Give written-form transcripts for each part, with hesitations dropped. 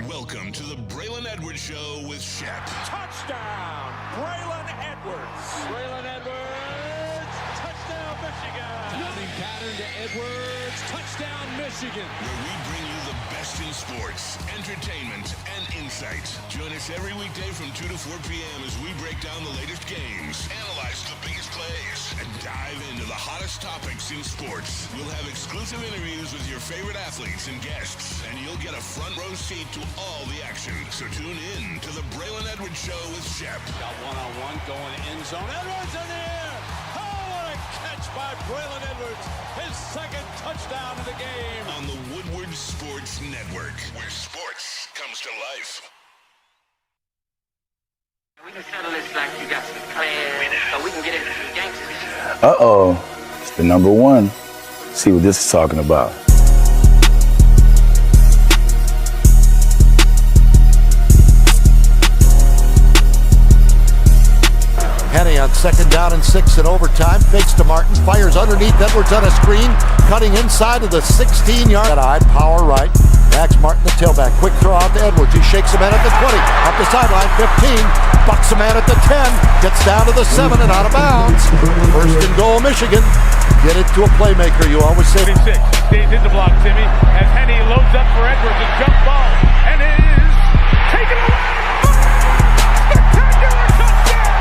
Welcome to the Braylon Edwards Show with Shep. Touchdown, Braylon Edwards. Braylon Edwards, touchdown, Michigan. Passing pattern to Edwards, touchdown, Michigan. Where we bring you the best in sports, entertainment, and insight. Join us every weekday from 2 to 4 p.m. as we break down the latest games, analyze the biggest plays, and dive into the hottest topics in sports. We'll have exclusive interviews with your favorite athletes and guests, and you'll get a front row seat to all the action. So tune in to the Braylon Edwards Show with Shep. Got one-on-one going end zone. Edwards in the air. Oh, what a catch by Braylon Edwards. His second touchdown of the game. On the Woodward Sports Network, where sports comes to life. We can settle this like you got some plans, so we can get into some gangsters. Uh-oh, it's the number one. See what this is talking about. Henny on 2nd down and 6 in overtime. Fakes to Martin. Fires underneath. Edwards on a screen. Cutting inside of the 16-yard. Eye, power right. Max Martin, the tailback. Quick throw out to Edwards. He shakes a man at the 20. Up the sideline. 15. Bucks a man at the 10. Gets down to the 7 and out of bounds. First and goal, Michigan. Get it to a playmaker. You always say. 36. Stays in the block, Timmy. As Henny loads up for Edwards. A jump ball. And it is taken away. Spectacular touchdown.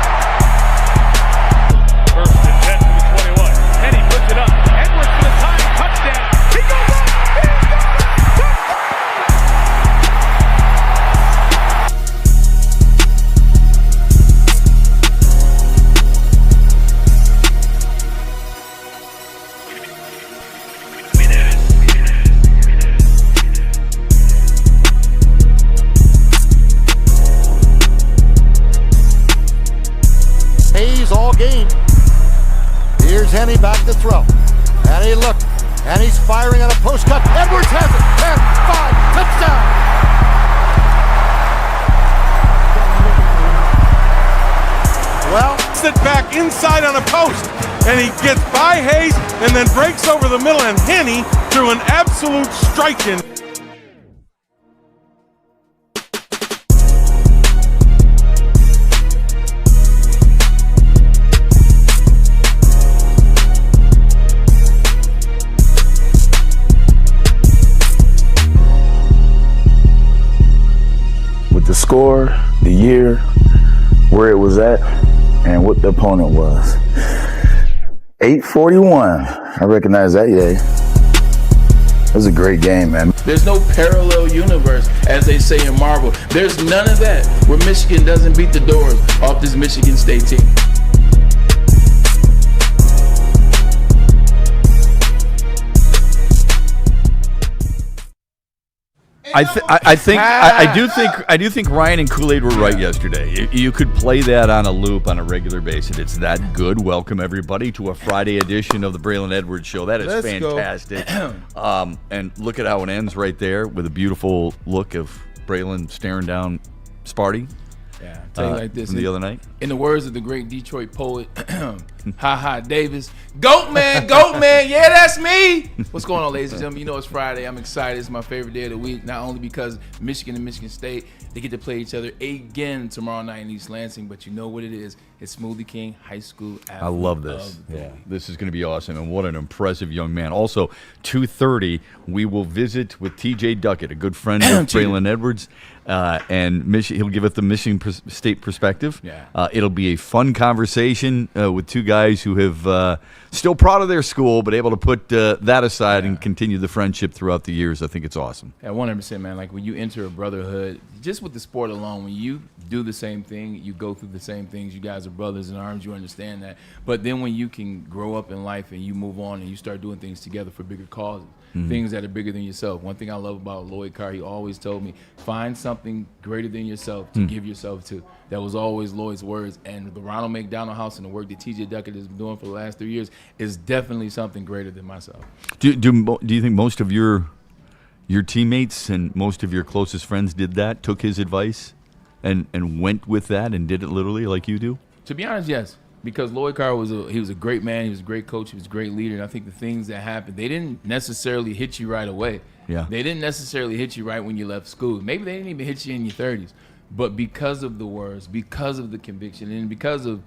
First and 10 from the 21. Henny puts it up. Edwards for the tying touchdown. He goes up. He got it. Hayes all game. Here's Henny back to throw. And he looked. And he's firing on a post cut. Edwards has it. 10, 5, touchdown. Well, sit back inside on a post, and he gets by Hayes and then breaks over the middle, and Henny threw an absolute strike-in. With the score, the year, where it was at, and what the opponent was. 841. I recognize that, yeah. It was a great game, man. There's no parallel universe, as they say in Marvel. There's none of that where Michigan doesn't beat the doors off this Michigan State team. I do think Ryan and Kool-Aid were right yesterday. You could play that on a loop on a regular basis. It's that good. Welcome everybody to a Friday edition of the Braylon Edwards Show. That is fantastic. And look at how it ends right there with a beautiful look of Braylon staring down Sparty. Yeah, I'll tell you like this. From the other night. In the words of the great Detroit poet, Ha Davis, Goat man, yeah, that's me. What's going on, ladies and gentlemen? You know it's Friday. I'm excited. It's my favorite day of the week, not only because Michigan and Michigan State, they get to play each other again tomorrow night in East Lansing, but you know what it is. It's Smoothie King High School Athlete. I love this. Yeah, this is going to be awesome, and what an impressive young man. Also, 2:30, we will visit with T.J. Duckett, a good friend of Braylon Edwards, and he'll give us the Michigan State perspective. Yeah. It'll be a fun conversation with two guys who have still proud of their school, but able to put that aside and continue the friendship throughout the years. I think it's awesome. Yeah, 100%, man. Like when you enter a brotherhood, just with the sport alone, when you do the same thing, you go through the same things. You guys are brothers in arms. You understand that. But then when you can grow up in life and you move on and you start doing things together for bigger causes, things that are bigger than yourself. One thing I love about Lloyd Carr, he always told me, find something greater than yourself to give yourself to. That was always Lloyd's words. And the Ronald McDonald House and the work that T.J. Duckett has been doing for the last 3 years is definitely something greater than myself. Do you think most of your teammates and most of your closest friends did that, took his advice, and went with that and did it literally like you do? To be honest, yes. Because Lloyd Carr was a great man. He was a great coach. He was a great leader. And I think the things that happened, they didn't necessarily hit you right away. Yeah. They didn't necessarily hit you right when you left school. Maybe they didn't even hit you in your 30s. But because of the words, because of the conviction, and because of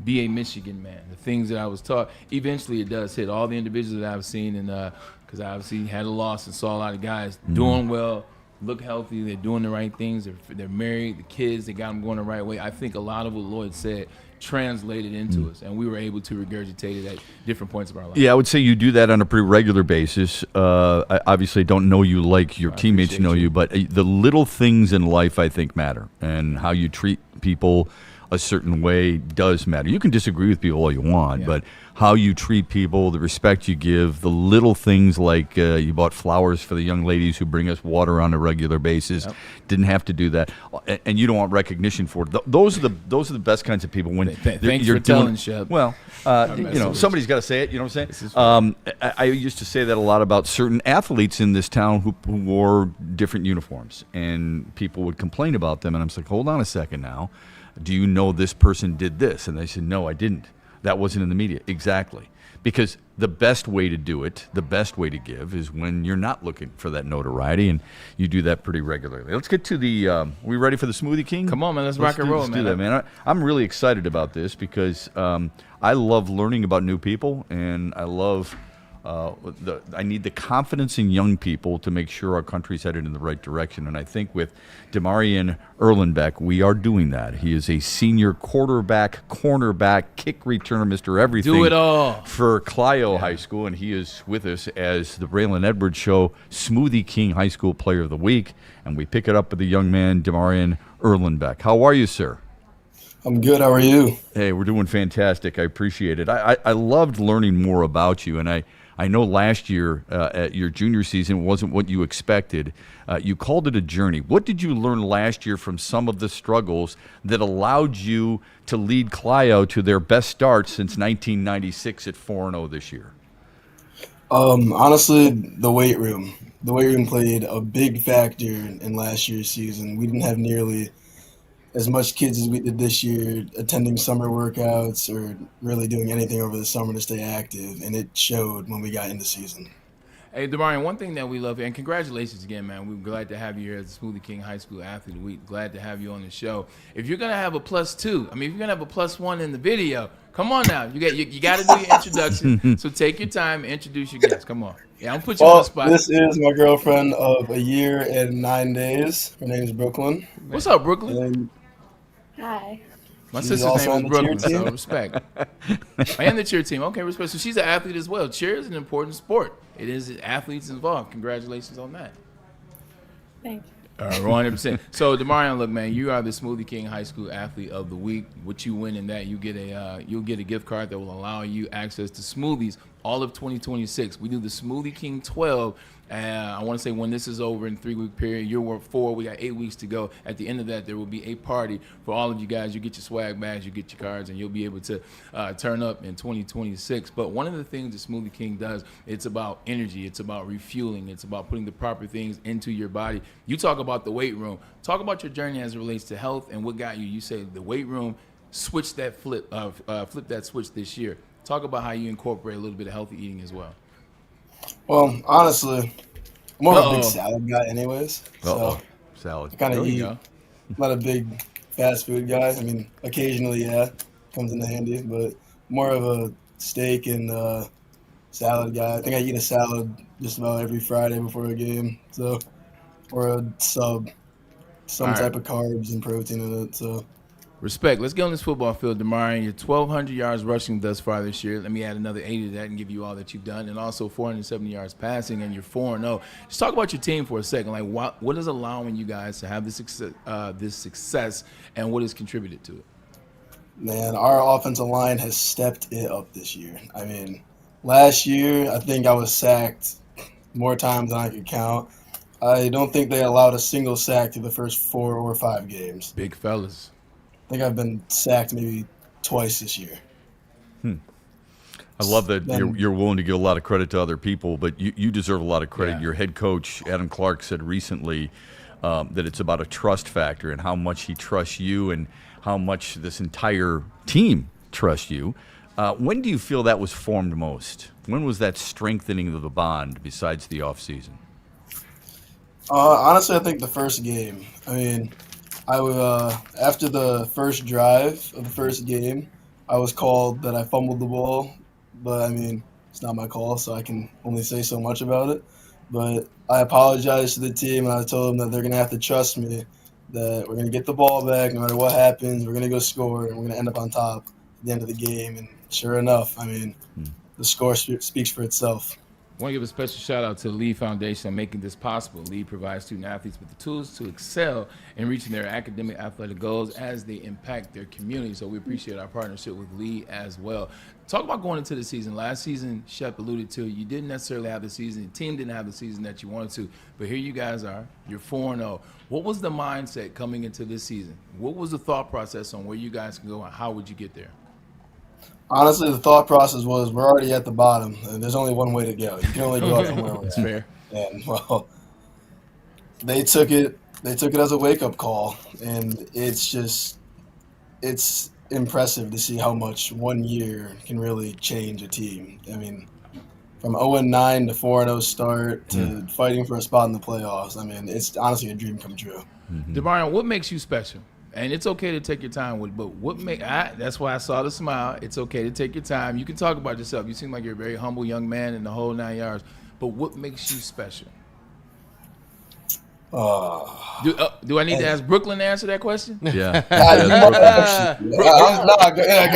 be a Michigan man, the things that I was taught, eventually it does hit. All the individuals that I've seen, and because I obviously had a loss and saw a lot of guys doing well, look healthy, they're doing the right things, they're married, the kids, they got them going the right way. I think a lot of what Lloyd said translated into us, and we were able to regurgitate it at different points of our life. Yeah, I would say you do that on a pretty regular basis. I obviously don't know you like your teammates know you, but the little things in life I think matter, and how you treat people a certain way does matter. You can disagree with people all you want, but how you treat people, the respect you give, the little things like you bought flowers for the young ladies who bring us water on a regular basis. Didn't have to do that, and you don't want recognition for it. Those are the best kinds of people. When thanks you're for telling, Shep. Well, somebody's got to say it. You know what I'm saying? I used to say that a lot about certain athletes in this town who wore different uniforms, and people would complain about them, and I'm just like, hold on a second now. Do you know this person did this? And they said, no, I didn't. That wasn't in the media. Exactly. Because the best way to do it, the best way to give is when you're not looking for that notoriety, and you do that pretty regularly. Let's get to the are we ready for the Smoothie King? Come on, man. Let's rock and roll, let's man. do that, man. I'm really excited about this because I love learning about new people, and I love I need the confidence in young people to make sure our country's headed in the right direction. And I think with Damarian Erlenbeck, we are doing that. He is a senior quarterback, cornerback, kick returner, Mr. Everything. Do it all. For Clio High School, and he is with us as the Braylon Edwards Show Smoothie King High School Player of the Week. And we pick it up with the young man, Damarian Erlenbeck. How are you, sir? I'm good. How are you? Hey, we're doing fantastic. I appreciate it. I loved learning more about you, and I know last year at your junior season wasn't what you expected. You called it a journey. What did you learn last year from some of the struggles that allowed you to lead Clio to their best start since 1996 at 4-0 this year? Honestly, the weight room. The weight room played a big factor in last year's season. We didn't have nearly as much kids as we did this year attending summer workouts or really doing anything over the summer to stay active, and it showed when we got into season. Hey, Damarian, one thing that we love, and congratulations again, man. We're glad to have you here as the Smoothie King High School Athlete of the Week. Glad to have you on the show. If you're going to have a +2, if you're going to have a +1 in the video, come on now. You got to do your introduction. So take your time and introduce your guest. Come on. Yeah, I'm put you on the spot. This is my girlfriend of a year and 9 days. Her name is Brooklyn. What's up, Brooklyn? Hi. My sister's name is Brooklyn, so respect. And the cheer team. Okay, respect. So she's an athlete as well. Cheer is an important sport. It is athletes involved. Congratulations on that. Thank you. 100%. So, Damarian, look, man, you are the Smoothie King High School Athlete of the Week. What you win in that, you'll get a gift card that will allow you access to smoothies all of 2026. We do the Smoothie King 12. I want to say when this is over in 3-week period, you're 4. We got 8 weeks to go. At the end of that, there will be a party for all of you guys. You get your swag bags, you get your cards, and you'll be able to turn up in 2026. But one of the things that Smoothie King does, it's about energy. It's about refueling. It's about putting the proper things into your body. You talk about the weight room. Talk about your journey as it relates to health and what got you. You say the weight room, flip that switch this year. Talk about how you incorporate a little bit of healthy eating as well. Well, honestly, I'm more of a big salad guy anyways. So salad. I kind of eat. I'm not a big fast food guy. I mean, occasionally, comes in handy, but more of a steak and salad guy. I think I eat a salad just about every Friday before a game. So, or a sub, some type of carbs and protein in it. So. Respect. Let's get on this football field, Damarian. You're 1,200 yards rushing thus far this year. Let me add another 80 to that and give you all that you've done, and also 470 yards passing, and you're 4-0. Just talk about your team for a second. Like, what is allowing you guys to have this success, and what has contributed to it? Man, our offensive line has stepped it up this year. I mean, last year I think I was sacked more times than I could count. I don't think they allowed a single sack through the first 4 or 5 games. Big fellas. I think I've been sacked maybe twice this year. I love that you're willing to give a lot of credit to other people, but you deserve a lot of credit. Yeah. Your head coach, Adam Clark, said recently that it's about a trust factor and how much he trusts you and how much this entire team trusts you. When do you feel that was formed most? When was that strengthening of the bond besides the offseason? Honestly, I think the first game. I mean, after the first drive of the first game, I was called that I fumbled the ball, but I mean, it's not my call, so I can only say so much about it. But I apologized to the team, and I told them that they're gonna have to trust me, that we're gonna get the ball back no matter what happens. We're gonna go score, and we're gonna end up on top at the end of the game. And sure enough, I mean, the score speaks for itself. I want to give a special shout out to the Lee Foundation on making this possible. Lee provides student athletes with the tools to excel in reaching their academic athletic goals as they impact their community. So we appreciate our partnership with Lee as well. Talk about going into the season. Last season, Shep alluded to, you didn't necessarily have the season. The team didn't have the season that you wanted to. But here you guys are. You're 4-0. What was the mindset coming into this season? What was the thought process on where you guys can go and how would you get there? Honestly, the thought process was we're already at the bottom, and there's only one way to go. You can only go up from where we're That's at. fair. And well, they took it as a wake-up call, and it's impressive to see how much 1 year can really change a team. I mean, from 0-9 to 4-0 start to fighting for a spot in the playoffs. I mean, it's honestly a dream come true. DeMarion, what makes you special? And it's okay to take your time with it, but that's why I saw the smile. It's okay to take your time. You can talk about yourself. You seem like you're a very humble young man in the whole 9 yards. But what makes you special? Do I need to ask Brooklyn to answer that question? Yeah. Go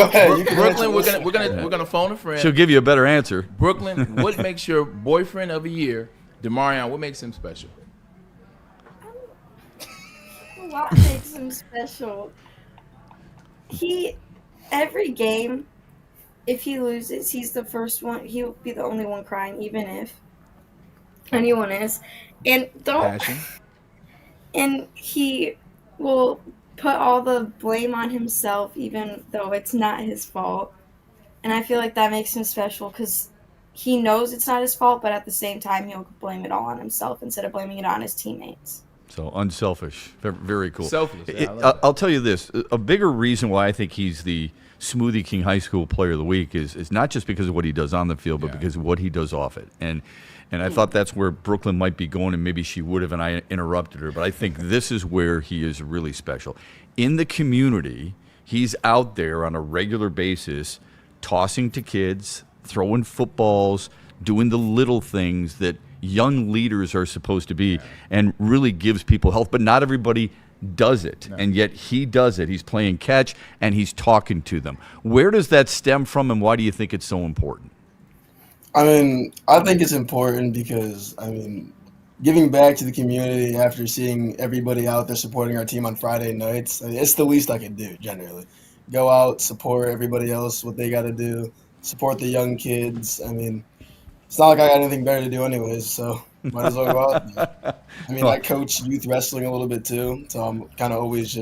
ahead. Brooklyn, we're gonna phone a friend. She'll give you a better answer. Brooklyn, what makes your boyfriend of a year, DeMarion, what makes him special? What makes him special? Every game, if he loses, he's the first one. He'll be the only one crying, even if anyone is. And he will put all the blame on himself, even though it's not his fault. And I feel like that makes him special because he knows it's not his fault, but at the same time, he'll blame it all on himself instead of blaming it on his teammates. So unselfish. Very cool. Selfless. Yeah, I'll tell you this. A bigger reason why I think he's the Smoothie King High School Player of the Week is not just because of what he does on the field, but because of what he does off it. And I thought that's where Brooklyn might be going, and maybe she would have, and I interrupted her. But I think this is where he is really special. In the community, he's out there on a regular basis tossing to kids, throwing footballs, doing the little things that young leaders are supposed to be, and really gives people health. But not everybody does it, and yet he does it. He's playing catch, and he's talking to them. Where does that stem from, and why do you think it's so important? I mean, I think it's important because, I mean, giving back to the community after seeing everybody out there supporting our team on Friday nights, I mean, it's the least I can do, generally. Go out, support everybody else, what they got to do, support the young kids. I mean, it's not like I got anything better to do anyways, so might as well go out there. I mean, I coach youth wrestling a little bit too, so I'm kind of always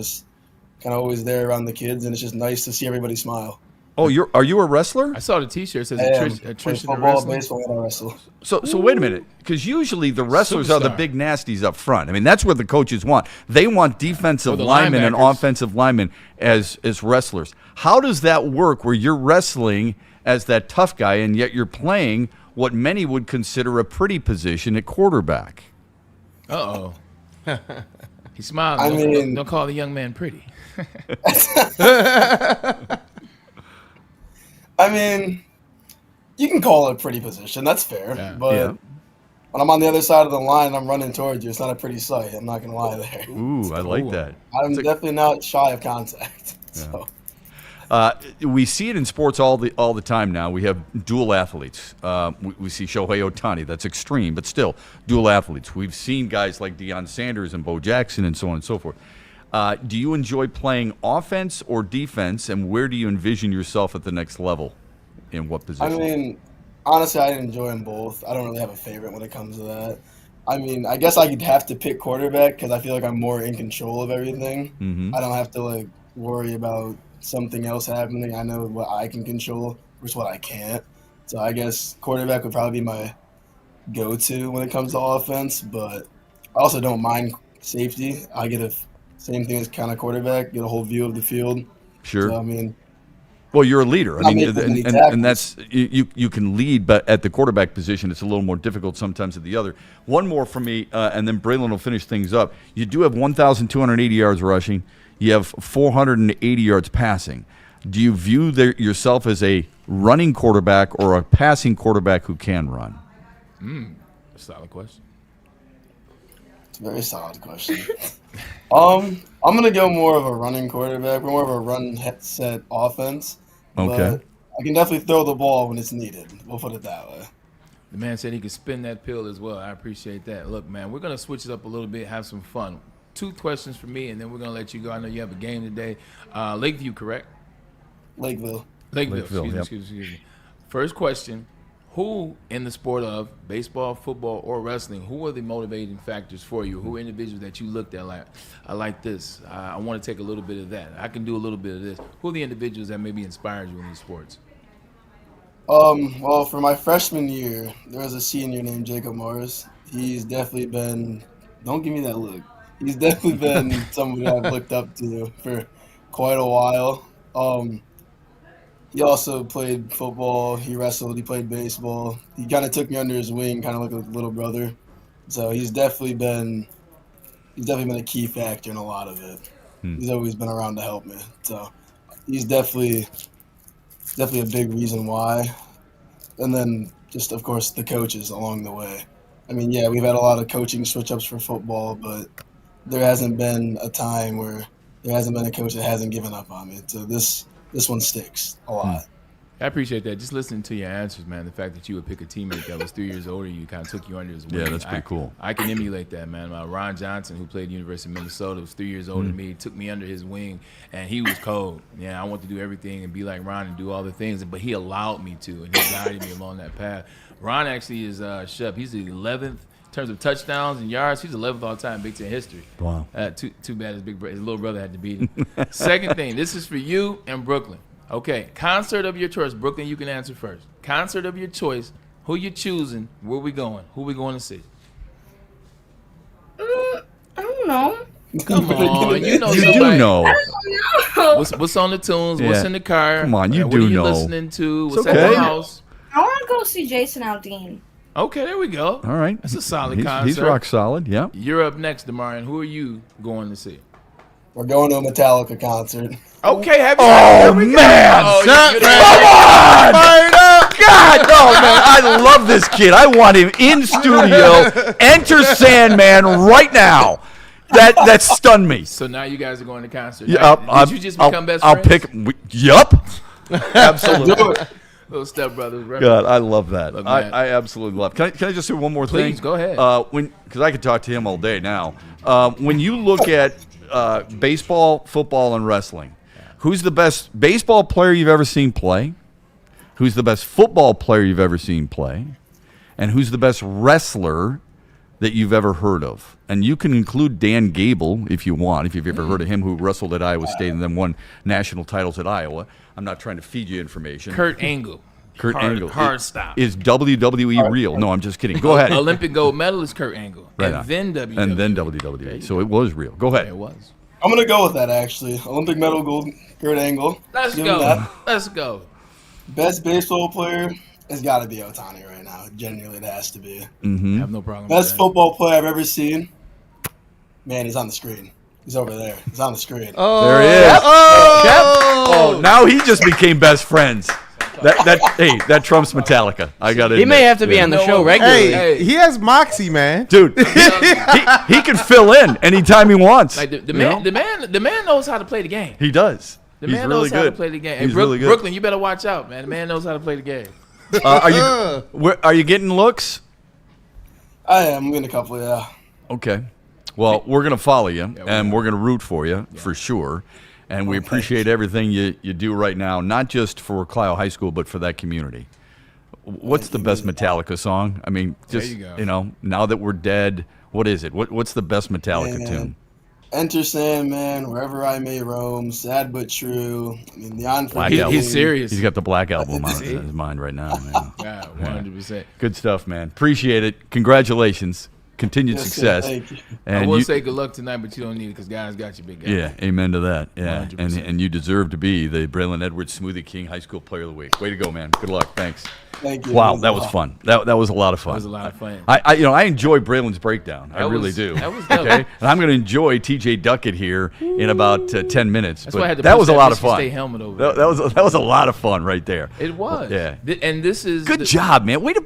there around the kids, and it's just nice to see everybody smile. Oh, are you a wrestler? I saw the T-shirt. It says attrition to football, wrestling. baseball, and I wrestle. So wait a minute, because usually the wrestlers are the big nasties up front. I mean, that's what the coaches want. They want defensive linemen and offensive linemen as wrestlers. How does that work where you're wrestling as that tough guy, and yet you're playing what many would consider a pretty position at quarterback? Uh-oh. He smiled. Don't call the young man pretty. I mean, you can call it a pretty position. That's fair. But when I'm on the other side of the line and I'm running towards you, it's not a pretty sight. I'm not going to lie there. Ooh, I like that. I'm definitely not shy of contact. So. We see it in sports all the time now. We have dual athletes. We see Shohei Ohtani. That's extreme, but still, dual athletes. We've seen guys like Deion Sanders and Bo Jackson and so on and so forth. Do you enjoy playing offense or defense, and where do you envision yourself at the next level? In what position? I mean, honestly, I enjoy them both. I don't really have a favorite when it comes to that. I mean, I guess I could have to pick quarterback because I feel like I'm more in control of everything. Mm-hmm. I don't have to worry about something else happening. I know what I can control versus what I can't. So I guess quarterback would probably be my go-to when it comes to offense, but I also don't mind safety. I get same thing as kind of quarterback, get a whole view of the field. Sure. So, I mean, Well, you're a leader. I Not mean, making many and that's you can lead, but at the quarterback position, it's a little more difficult sometimes at the other. One more from me, and then Braylon will finish things up. You do have 1,280 yards rushing. You have 480 yards passing. Do you view yourself as a running quarterback or a passing quarterback who can run? Solid question. It's a very solid question. I'm gonna go more of a running quarterback. We're more of a run set offense. Okay. But I can definitely throw the ball when it's needed. We'll put it that way. The man said he could spin that pill as well. I appreciate that. Look, man, we're gonna switch it up a little bit, have some fun. 2 questions for me, and then we're gonna let you go. I know you have a game today. Lakeview, correct? Lakeville. Excuse me. First question. Who in the sport of baseball, football, or wrestling, who are the motivating factors for you? Who are individuals that you looked at like, I like this. I want to take a little bit of that. I can do a little bit of this. Who are the individuals that maybe inspired you in these sports? Well, for my freshman year, there was a senior named Jacob Morris. He's definitely been, don't give me that look. He's definitely been somebody I've looked up to for quite a while. He also played football. He wrestled. He played baseball. He kind of took me under his wing, kind of like a little brother. So he's definitely been a key factor in a lot of it. He's always been around to help me. So he's definitely a big reason why. And then just, of course, the coaches along the way. I mean, yeah, we've had a lot of coaching switch-ups for football, but there hasn't been a time where there hasn't been a coach that hasn't given up on me. So this one sticks a lot. I appreciate that. Just listening to your answers, man, the fact that you would pick a teammate that was 3 years older than you kind of took you under his wing. Yeah, that's pretty cool. I can emulate that, man. Ron Johnson, who played University of Minnesota, was 3 years older than me, took me under his wing, and he was cold. Yeah, I want to do everything and be like Ron and do all the things, but he allowed me to, and he guided me along that path. Ron actually is Shep. He's the 11th. In terms of touchdowns and yards, he's 11th all time in Big Ten history. Wow. Too bad his little brother had to beat him. Second thing, this is for you and Brooklyn. Okay, concert of your choice. Brooklyn, you can answer first. Concert of your choice. Who you choosing? Where we going? Who we going to see? I don't know. Come on, you know you somebody. do know. I don't know. What's on the tunes? What's in the car? Come on, you what do are you know. listening to? What's okay. at the house? I want to go see Jason Aldean. Okay, there we go. All right. That's a solid concert. He's rock solid, yeah. You're up next, Damarian. Who are you going to see? We're going to a Metallica concert. Okay, have you? Oh, man. Come on! God, no, man. I love this kid. I want him in studio. Enter Sandman right now. That stunned me. So now you guys are going to concert. Yeah, Did you just become best friends? I'll pick. Yup. Absolutely. Little stepbrothers. Right? God, I love that. Look, I absolutely love it. Can I just say one more thing? Please, go ahead. Because I could talk to him all day now. When you look at baseball, football, and wrestling, who's the best baseball player you've ever seen play? Who's the best football player you've ever seen play? And who's the best wrestler that you've ever heard of? And you can include Dan Gable if you want, if you've ever heard of him, who wrestled at Iowa State and then won national titles at Iowa. I'm not trying to feed you information. Kurt Angle. Angle. Hard stop. Is WWE real? No, I'm just kidding. Go ahead. Olympic gold medalist Kurt Angle. Right and on. then WWE. And then WWE. So it was real. Go ahead. It was. I'm going to go with that, actually. Olympic medal gold, Kurt Angle. Let's Give go. him that. Let's go. Best baseball player has got to be Ohtani right now. Genuinely, it has to be. Mm-hmm. I have no problem Best with that. football player I've ever seen. Man, he's on the screen. He's over there. He's on the screen. Oh, there he is. Oh, now he just became best friends. That trumps Metallica. I got it. He may have to be on the show regularly. Hey, he has moxie, man. Dude, he can fill in anytime he wants. Like the man knows how to play the game. He does. The He's man really knows how good. to play the game. He's Hey, really good. Brooklyn, you better watch out, man. The man knows how to play the game. Are you getting looks? I am. I'm getting a couple, yeah. Okay. Well, we're going to follow you, and we're going to root for you, for sure. And we appreciate everything you do right now, not just for Clio High School, but for that community. What's the best Metallica song? I mean, just, now that we're dead, what is it? What's the best Metallica tune? Enter Sandman, Wherever I May Roam, Sad But True. I mean, the Unforgiving. He's serious. He's got the Black Album on his mind right now, man. Yeah, 100%. Good stuff, man. Appreciate it. Congratulations. continued success. Thank you. And I will say good luck tonight, but you don't need it because guys got you, big guy. Yeah, amen to that. Yeah, 100%. and you deserve to be the Braylon Edwards Smoothie King High School Player of the Week. Way to go, man. Good luck. Thanks. Thank you. Wow, that was fun. That was a lot of fun. That was a lot of fun. I enjoy Braylon's breakdown. I really do. That was dope. Okay, and I'm going to enjoy TJ Duckett here in about 10 minutes. That's but why I had to that push was a that lot of Michigan fun. State helmet over there. That was a lot of fun right there. It was. Yeah. And this is Good job, man. Way to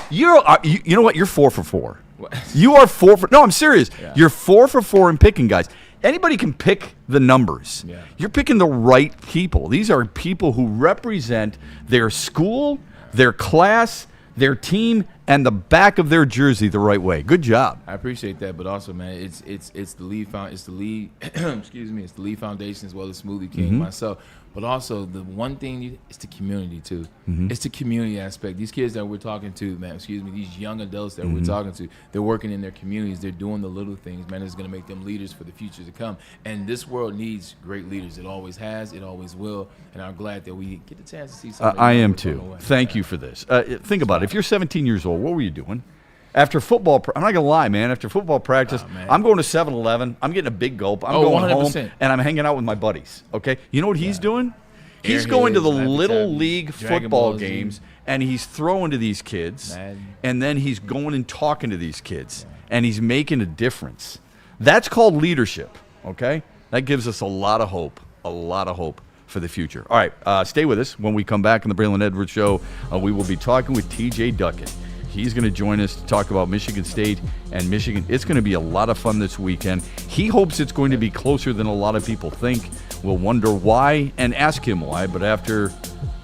you know what? You're 4 for 4. What? You are 4 for. No, I'm serious. Yeah. You're 4 for 4 in picking, guys. Anybody can pick the numbers. Yeah. You're picking the right people. These are people who represent their school, their class, their team, and the back of their jersey the right way. Good job. I appreciate that, but also, man, it's the lead excuse me, it's the lead foundation as well as Smoothie King, myself. But also the one thing is the community too. It's the community aspect. These kids that we're talking to, man, these young adults that we're talking to, they're working in their communities. They're doing the little things, man. It's going to make them leaders for the future to come. And this world needs great leaders. It always has. It always will. And I'm glad that we get the chance to see something. I am too. Thank you for this. Think about it. If you're 17 years old, what were you doing? After football, I'm not going to lie, man. After football practice, I'm going to 7-Eleven. I'm getting a big gulp. I'm going 100%. home, and I'm hanging out with my buddies, okay? You know what he's doing? He's going to the Little League football games, and he's throwing to these kids, and then he's going and talking to these kids, and he's making a difference. That's called leadership, okay? That gives us a lot of hope for the future. All right, stay with us. When we come back on the Braylon Edwards Show, we will be talking with TJ Duckett. He's going to join us to talk about Michigan State and Michigan. It's going to be a lot of fun this weekend. He hopes it's going to be closer than a lot of people think. We'll wonder why and ask him why. But after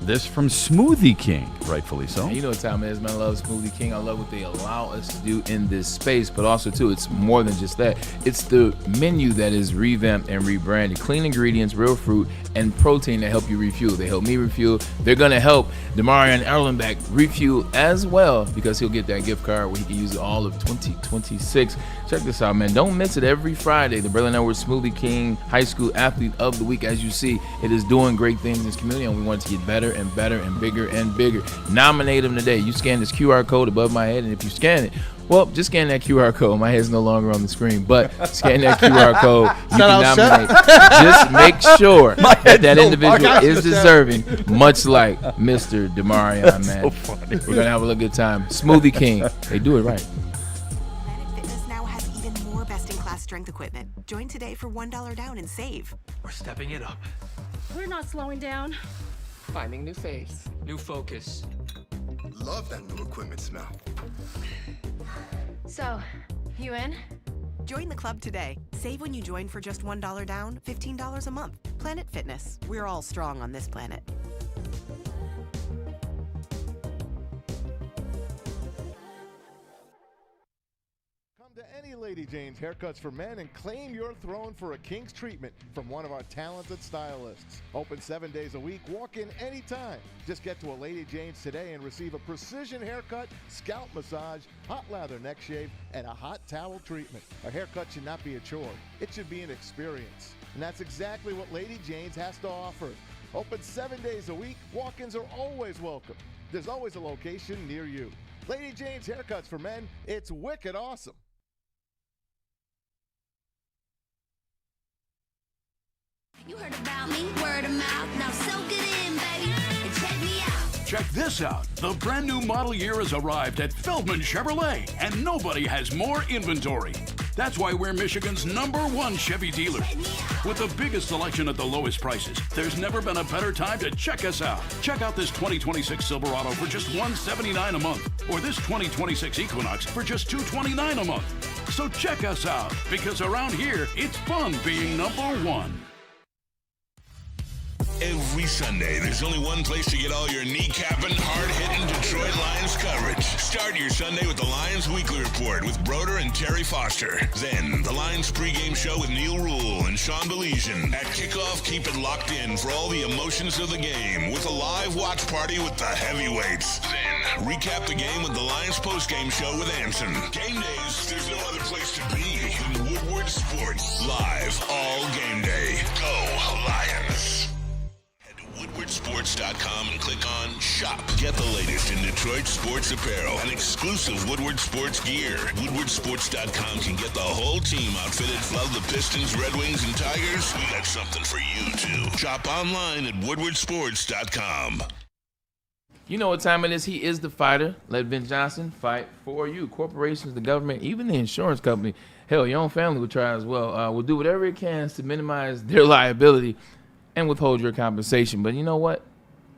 this from Smoothie King, rightfully so. You know what time it is, man. I love Smoothie King. I love what they allow us to do in this space. But also, too, it's more than just that. It's the menu that is revamped and rebranded. Clean ingredients, real fruit, and protein that help you refuel. They help me refuel. They're going to help Demarion Erlenbeck refuel as well because he'll get that gift card where he can use it all of 2026. Check this out, man. Don't miss it every Friday. The Braylon Edwards Smoothie King High School Athlete of the Week. As you see, it is doing great things in this community, and we want it to get better and better and bigger and bigger. Nominate him today. You scan this QR code above my head, and if you scan it, well, just scan that QR code. My head's no longer on the screen, but scan that QR code. You can nominate. Just make sure that individual is deserving, much like Mr. Demarion, man. So funny. We're going to have a little good time. Smoothie King. They do it right. Fitness now has even more best-in-class strength equipment. Join today for $1 down and save. We're stepping it up. We're not slowing down. Finding new faith, new focus. Love that new equipment smell. So, you in? Join the club today. Save when you join for just $1 down, $15 a month. Planet Fitness. We're all strong on this planet. To any Lady Jane's Haircuts for Men and claim your throne for a king's treatment from one of our talented stylists. Open 7 days a week, walk in anytime. Just get to a Lady Jane's today and receive a precision haircut, scalp massage, hot lather neck shave, and a hot towel treatment. A haircut should not be a chore. It should be an experience. And that's exactly what Lady Jane's has to offer. Open 7 days a week, walk-ins are always welcome. There's always a location near you. Lady Jane's Haircuts for Men, it's wicked awesome. You heard about me, word of mouth, now soak it in, baby, and check me out. Check this out. The brand new model year has arrived at Feldman Chevrolet, and nobody has more inventory. That's why we're Michigan's #1 Chevy dealer. With the biggest selection at the lowest prices, there's never been a better time to check us out. Check out this 2026 Silverado for just $179 a month, or this 2026 Equinox for just $229 a month. So check us out, because around here, it's fun being #1. Every Sunday, there's only one place to get all your kneecapping, hard-hitting Detroit Lions coverage. Start your Sunday with the Lions Weekly Report with Broder and Terry Foster. Then, the Lions pregame show with Neil Rule and Sean Baligian. At kickoff, keep it locked in for all the emotions of the game with a live watch party with the heavyweights. Then, recap the game with the Lions postgame show with Anson. Game days, there's no other place to be than Woodward Sports. Live all game day. Go Lions. WoodwardSports.com and click on Shop. Get the latest in Detroit sports apparel and exclusive Woodward Sports gear. WoodwardSports.com can get the whole team outfitted. Love the Pistons, Red Wings, and Tigers? We got something for you, too. Shop online at WoodwardSports.com. You know what time it is. He is the fighter. Let Ben Johnson fight for you. Corporations, the government, even the insurance company, hell, your own family will try as well. Will do whatever it can to minimize their liability and withhold your compensation. But you know what?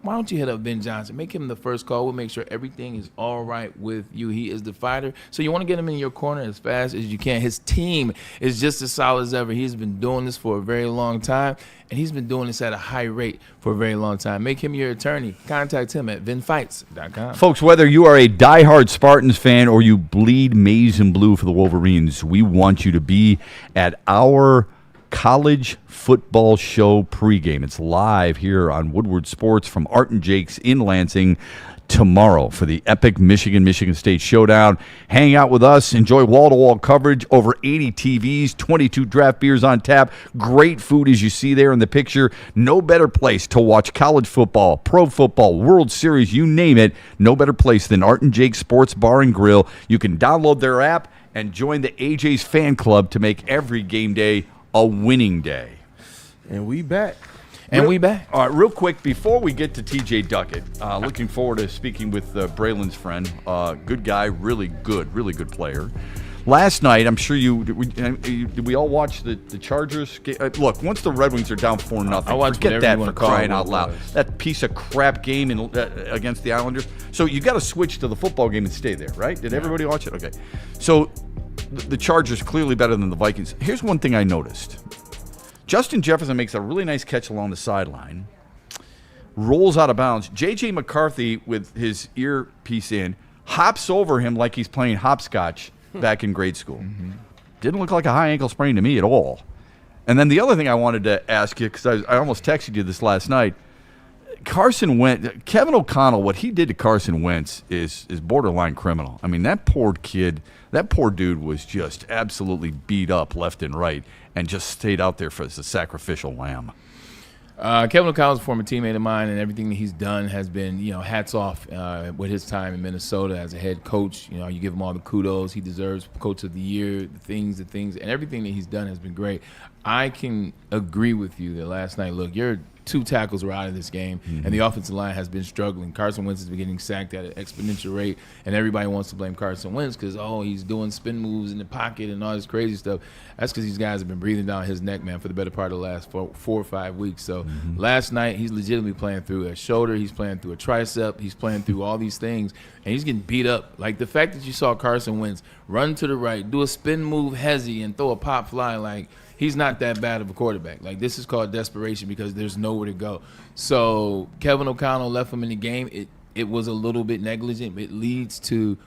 Why don't you hit up Ben Johnson? Make him the first call. We'll make sure everything is all right with you. He is the fighter. So you want to get him in your corner as fast as you can. His team is just as solid as ever. He's been doing this for a very long time, and he's been doing this at a high rate for a very long time. Make him your attorney. Contact him at vinfights.com. Folks, whether you are a diehard Spartans fan or you bleed maize and blue for the Wolverines, we want you to be at our college football show pregame. It's live here on Woodward Sports from Art and Jake's in Lansing tomorrow for the epic Michigan State showdown. Hang out with us. Enjoy wall-to-wall coverage. Over 80 TVs, 22 draft beers on tap. Great food as you see there in the picture. No better place to watch college football, pro football, World Series, you name it. No better place than Art and Jake's Sports Bar and Grill. You can download their app and join the AJ's fan club to make every game day a winning day. And we back. All right, real quick, before we get to TJ Duckett, looking forward to speaking with Braylon's friend. Good guy, really good player. Last night, I'm sure did we all watch the Chargers game? Look, once the Red Wings are down 4-0, forget that for crying out loud. That piece of crap game against the Islanders. So you got to switch to the football game and stay there, right? Did everybody watch it? Okay. So the Chargers clearly better than the Vikings. Here's one thing I noticed. Justin Jefferson makes a really nice catch along the sideline, rolls out of bounds. J.J. McCarthy, with his earpiece in, hops over him like he's playing hopscotch back in grade school. Mm-hmm. Didn't look like a high ankle sprain to me at all. And then the other thing I wanted to ask you, because I almost texted you this last night, Carson Wentz, Kevin O'Connell, what he did to Carson Wentz is borderline criminal. I mean, that poor dude was just absolutely beat up left and right and just stayed out there as a sacrificial lamb. Kevin O'Connell's a former teammate of mine, and everything that he's done has been, hats off with his time in Minnesota as a head coach. You give him all the kudos. He deserves Coach of the Year, the things, and everything that he's done has been great. I can agree with you that last night, look, your 2 tackles were out of this game, and the offensive line has been struggling. Carson Wentz has been getting sacked at an exponential rate, and everybody wants to blame Carson Wentz because, he's doing spin moves in the pocket and all this crazy stuff. That's because these guys have been breathing down his neck, man, for the better part of the last 4 or 5 weeks. So last night, he's legitimately playing through a shoulder. He's playing through a tricep. He's playing through all these things, and he's getting beat up. Like the fact that you saw Carson Wentz run to the right, do a spin move hezzy, and throw a pop fly, like, he's not that bad of a quarterback. Like, this is called desperation because there's nowhere to go. So Kevin O'Connell left him in the game. It was a little bit negligent. It leads to,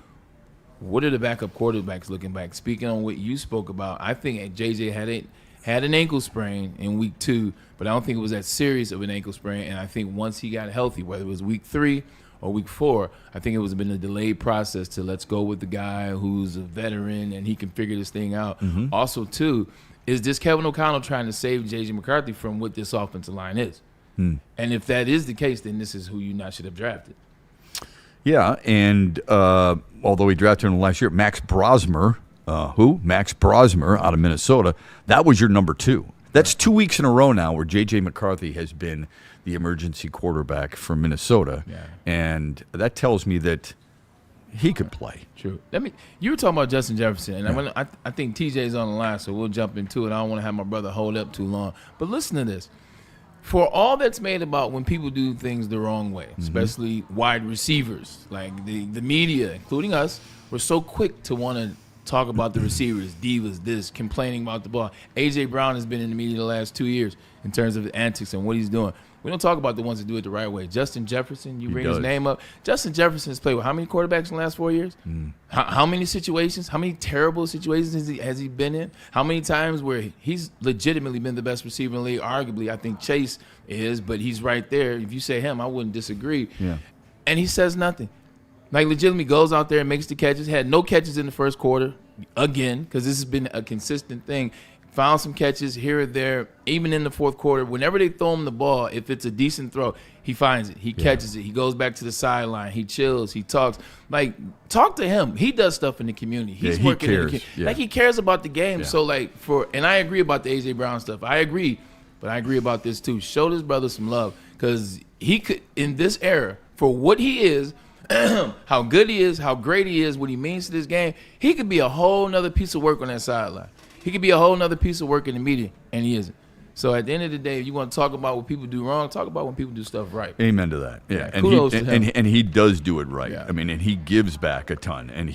what are the backup quarterbacks looking back? Speaking on what you spoke about, I think JJ had an ankle sprain in week 2, but I don't think it was that serious of an ankle sprain. And I think once he got healthy, whether it was week 3 or week 4, I think it was been a delayed process to let's go with the guy who's a veteran and he can figure this thing out. Mm-hmm. Also, too, is this Kevin O'Connell trying to save J.J. McCarthy from what this offensive line is? And if that is the case, then this is who you not should have drafted. Yeah, and although he drafted him last year, Max Brosmer, Max Brosmer out of Minnesota, that was your number 2. That's 2 weeks in a row now where J.J. McCarthy has been the emergency quarterback for Minnesota. Yeah. And that tells me that he could play. True. You were talking about Justin Jefferson, and I think TJ's on the line, so we'll jump into it. I don't want to have my brother hold up too long. But listen to this. For all that's made about when people do things the wrong way, especially wide receivers, like the media, including us, we're so quick to want to talk about the receivers, divas, this, complaining about the ball. A.J. Brown has been in the media the last 2 years in terms of the antics and what he's doing. We don't talk about the ones that do it the right way. Justin Jefferson, you bring his name up. Justin Jefferson has played with how many quarterbacks in the last 4 years? How many situations? How many terrible situations has he been in? How many times where he's legitimately been the best receiver in the league? Arguably, I think Chase is, but he's right there. If you say him, I wouldn't disagree. Yeah. And he says nothing. Like, legitimately goes out there and makes the catches. Had no catches in the first quarter, again, because this has been a consistent thing. found some catches here or there, even in the fourth quarter. Whenever they throw him the ball, if it's a decent throw, he finds it. He catches it. He goes back to the sideline. He chills. He talks. Like, talk to him. He does stuff in the community. He's working in the community. Like, he cares about the game. So, like, and I agree about the A.J. Brown stuff. I agree. But I agree about this, too. Show this brother some love. Because he could, in this era, for what he is, how good he is, how great he is, what he means to this game, he could be a whole nother piece of work on that sideline. He could be a whole nother piece of work in the media, and he isn't. So at the end of the day, if you want to talk about what people do wrong, talk about when people do stuff right. Amen to that. Yeah, and kudos to him. And he does do it right. I mean, and he gives back a ton. And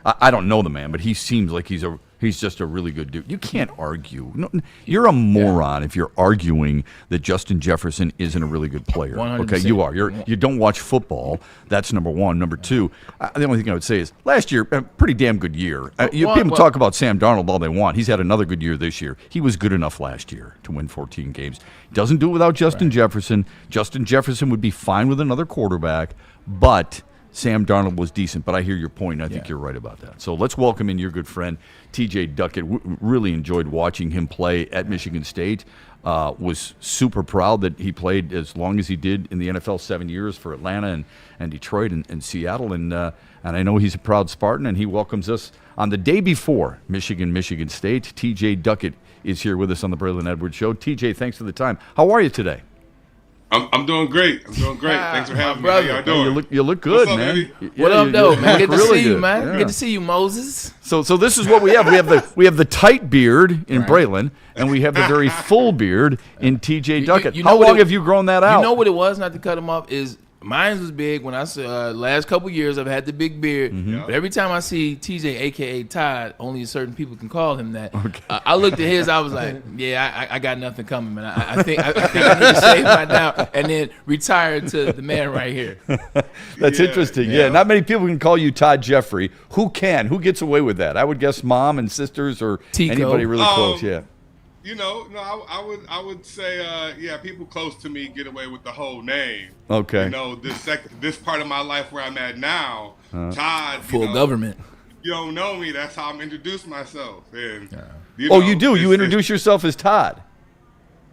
I don't know the man, but he seems like he's just a really good dude. You can't argue. No, you're a moron if you're arguing that Justin Jefferson isn't a really good player. 100%. Okay, you are. You don't watch football. That's number one. Number two, the only thing I would say is last year, a pretty damn good year. People talk about Sam Darnold all they want. He's had another good year this year. He was good enough last year to win 14 games. Doesn't do it without Justin Jefferson. Justin Jefferson would be fine with another quarterback, but Sam Darnold was decent, but I hear your point, and I think you're right about that. So let's welcome in your good friend, TJ Duckett. Really enjoyed watching him play at Michigan State. Was super proud that he played as long as he did in the NFL, 7 years for Atlanta and Detroit and Seattle. And I know he's a proud Spartan, and he welcomes us on the day before Michigan State. TJ Duckett is here with us on the Braylon Edwards Show. TJ, thanks for the time. How are you today? I'm doing great. Thanks for having me. How y'all doing? You look good, What's up, man. What up, though, man? Good to see you, man. Yeah. Good to see you, Moses. So this is what we have. We have the tight beard in Braylon, and we have the very full beard in TJ Duckett. How long have you grown that out? You know what it was, not to cut him off, is mine was big when I said last couple years I've had the big beard. But every time I see TJ, a.k.a. Todd, only certain people can call him that. Okay. I looked at his, I was like, yeah, I got nothing coming, man. I think I need to shave mine now and then retire to the man right here. That's interesting. Yeah, not many people can call you Todd Jeffrey. Who can? Who gets away with that? I would guess mom and sisters or Tico. Anybody really close. Yeah. You know, no, I would say, people close to me get away with the whole name. Okay. You know, this part of my life where I'm at now, Todd. Full government. You don't know me. That's how I'm introduced myself. And you do. You introduce yourself as Todd.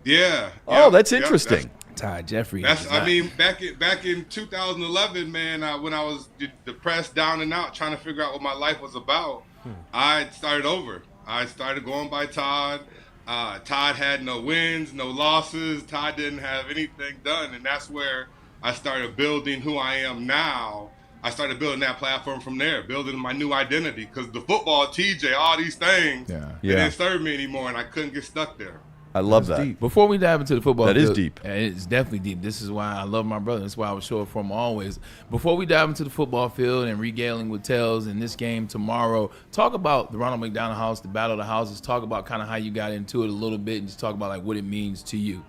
Yeah. Oh, that's interesting. Todd Jeffrey. I mean, back in 2011, man, when I was depressed, down and out, trying to figure out what my life was about, I started over. I started going by Todd. Todd had no wins, no losses. Todd didn't have anything done, and that's where I started building who I am now. I started building that platform from there, building my new identity, because the football, TJ, all these things, it didn't serve me anymore, and I couldn't get stuck there. I love that. Deep. Before we dive into the football that field, is deep. It's definitely deep. This is why I love my brother. That's why I would show up for him always. Before we dive into the football field and regaling with tales in this game tomorrow, talk about the Ronald McDonald House, the Battle of the Houses. Talk about kind of how you got into it a little bit, and just talk about like what it means to you.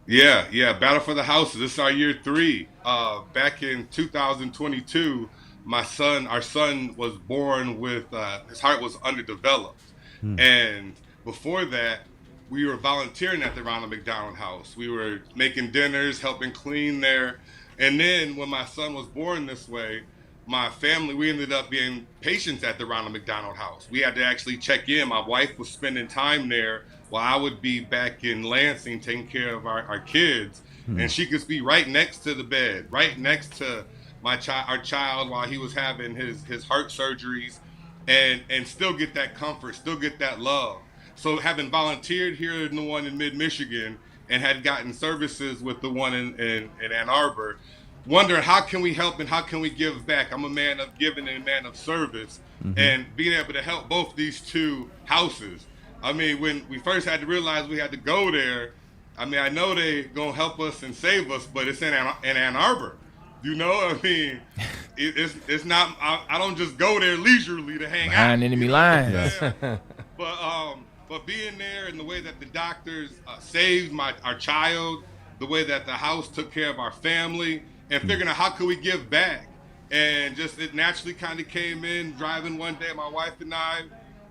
Yeah, Battle for the Houses. This is our year 3. Back in 2022, our son was born with his heart was underdeveloped, and before that, we were volunteering at the Ronald McDonald House. We were making dinners, helping clean there. And then when my son was born this way, my family, we ended up being patients at the Ronald McDonald House. We had to actually check in. My wife was spending time there while I would be back in Lansing taking care of our kids. And she could be right next to the bed, right next to our child while he was having his heart surgeries, and still get that comfort, still get that love. So having volunteered here in the one in mid-Michigan and had gotten services with the one in Ann Arbor, wondering how can we help and how can we give back? I'm a man of giving and a man of service, and being able to help both these two houses. I mean, when we first had to realize we had to go there, I mean, I know they gonna help us and save us, but it's in Ann Arbor. You know, I mean, it's not. I don't just go there leisurely to hang out. Behind enemy lines. But being there and the way that the doctors saved our child, the way that the house took care of our family, and figuring out how could we give back, and just it naturally kind of came in. Driving one day, my wife and I,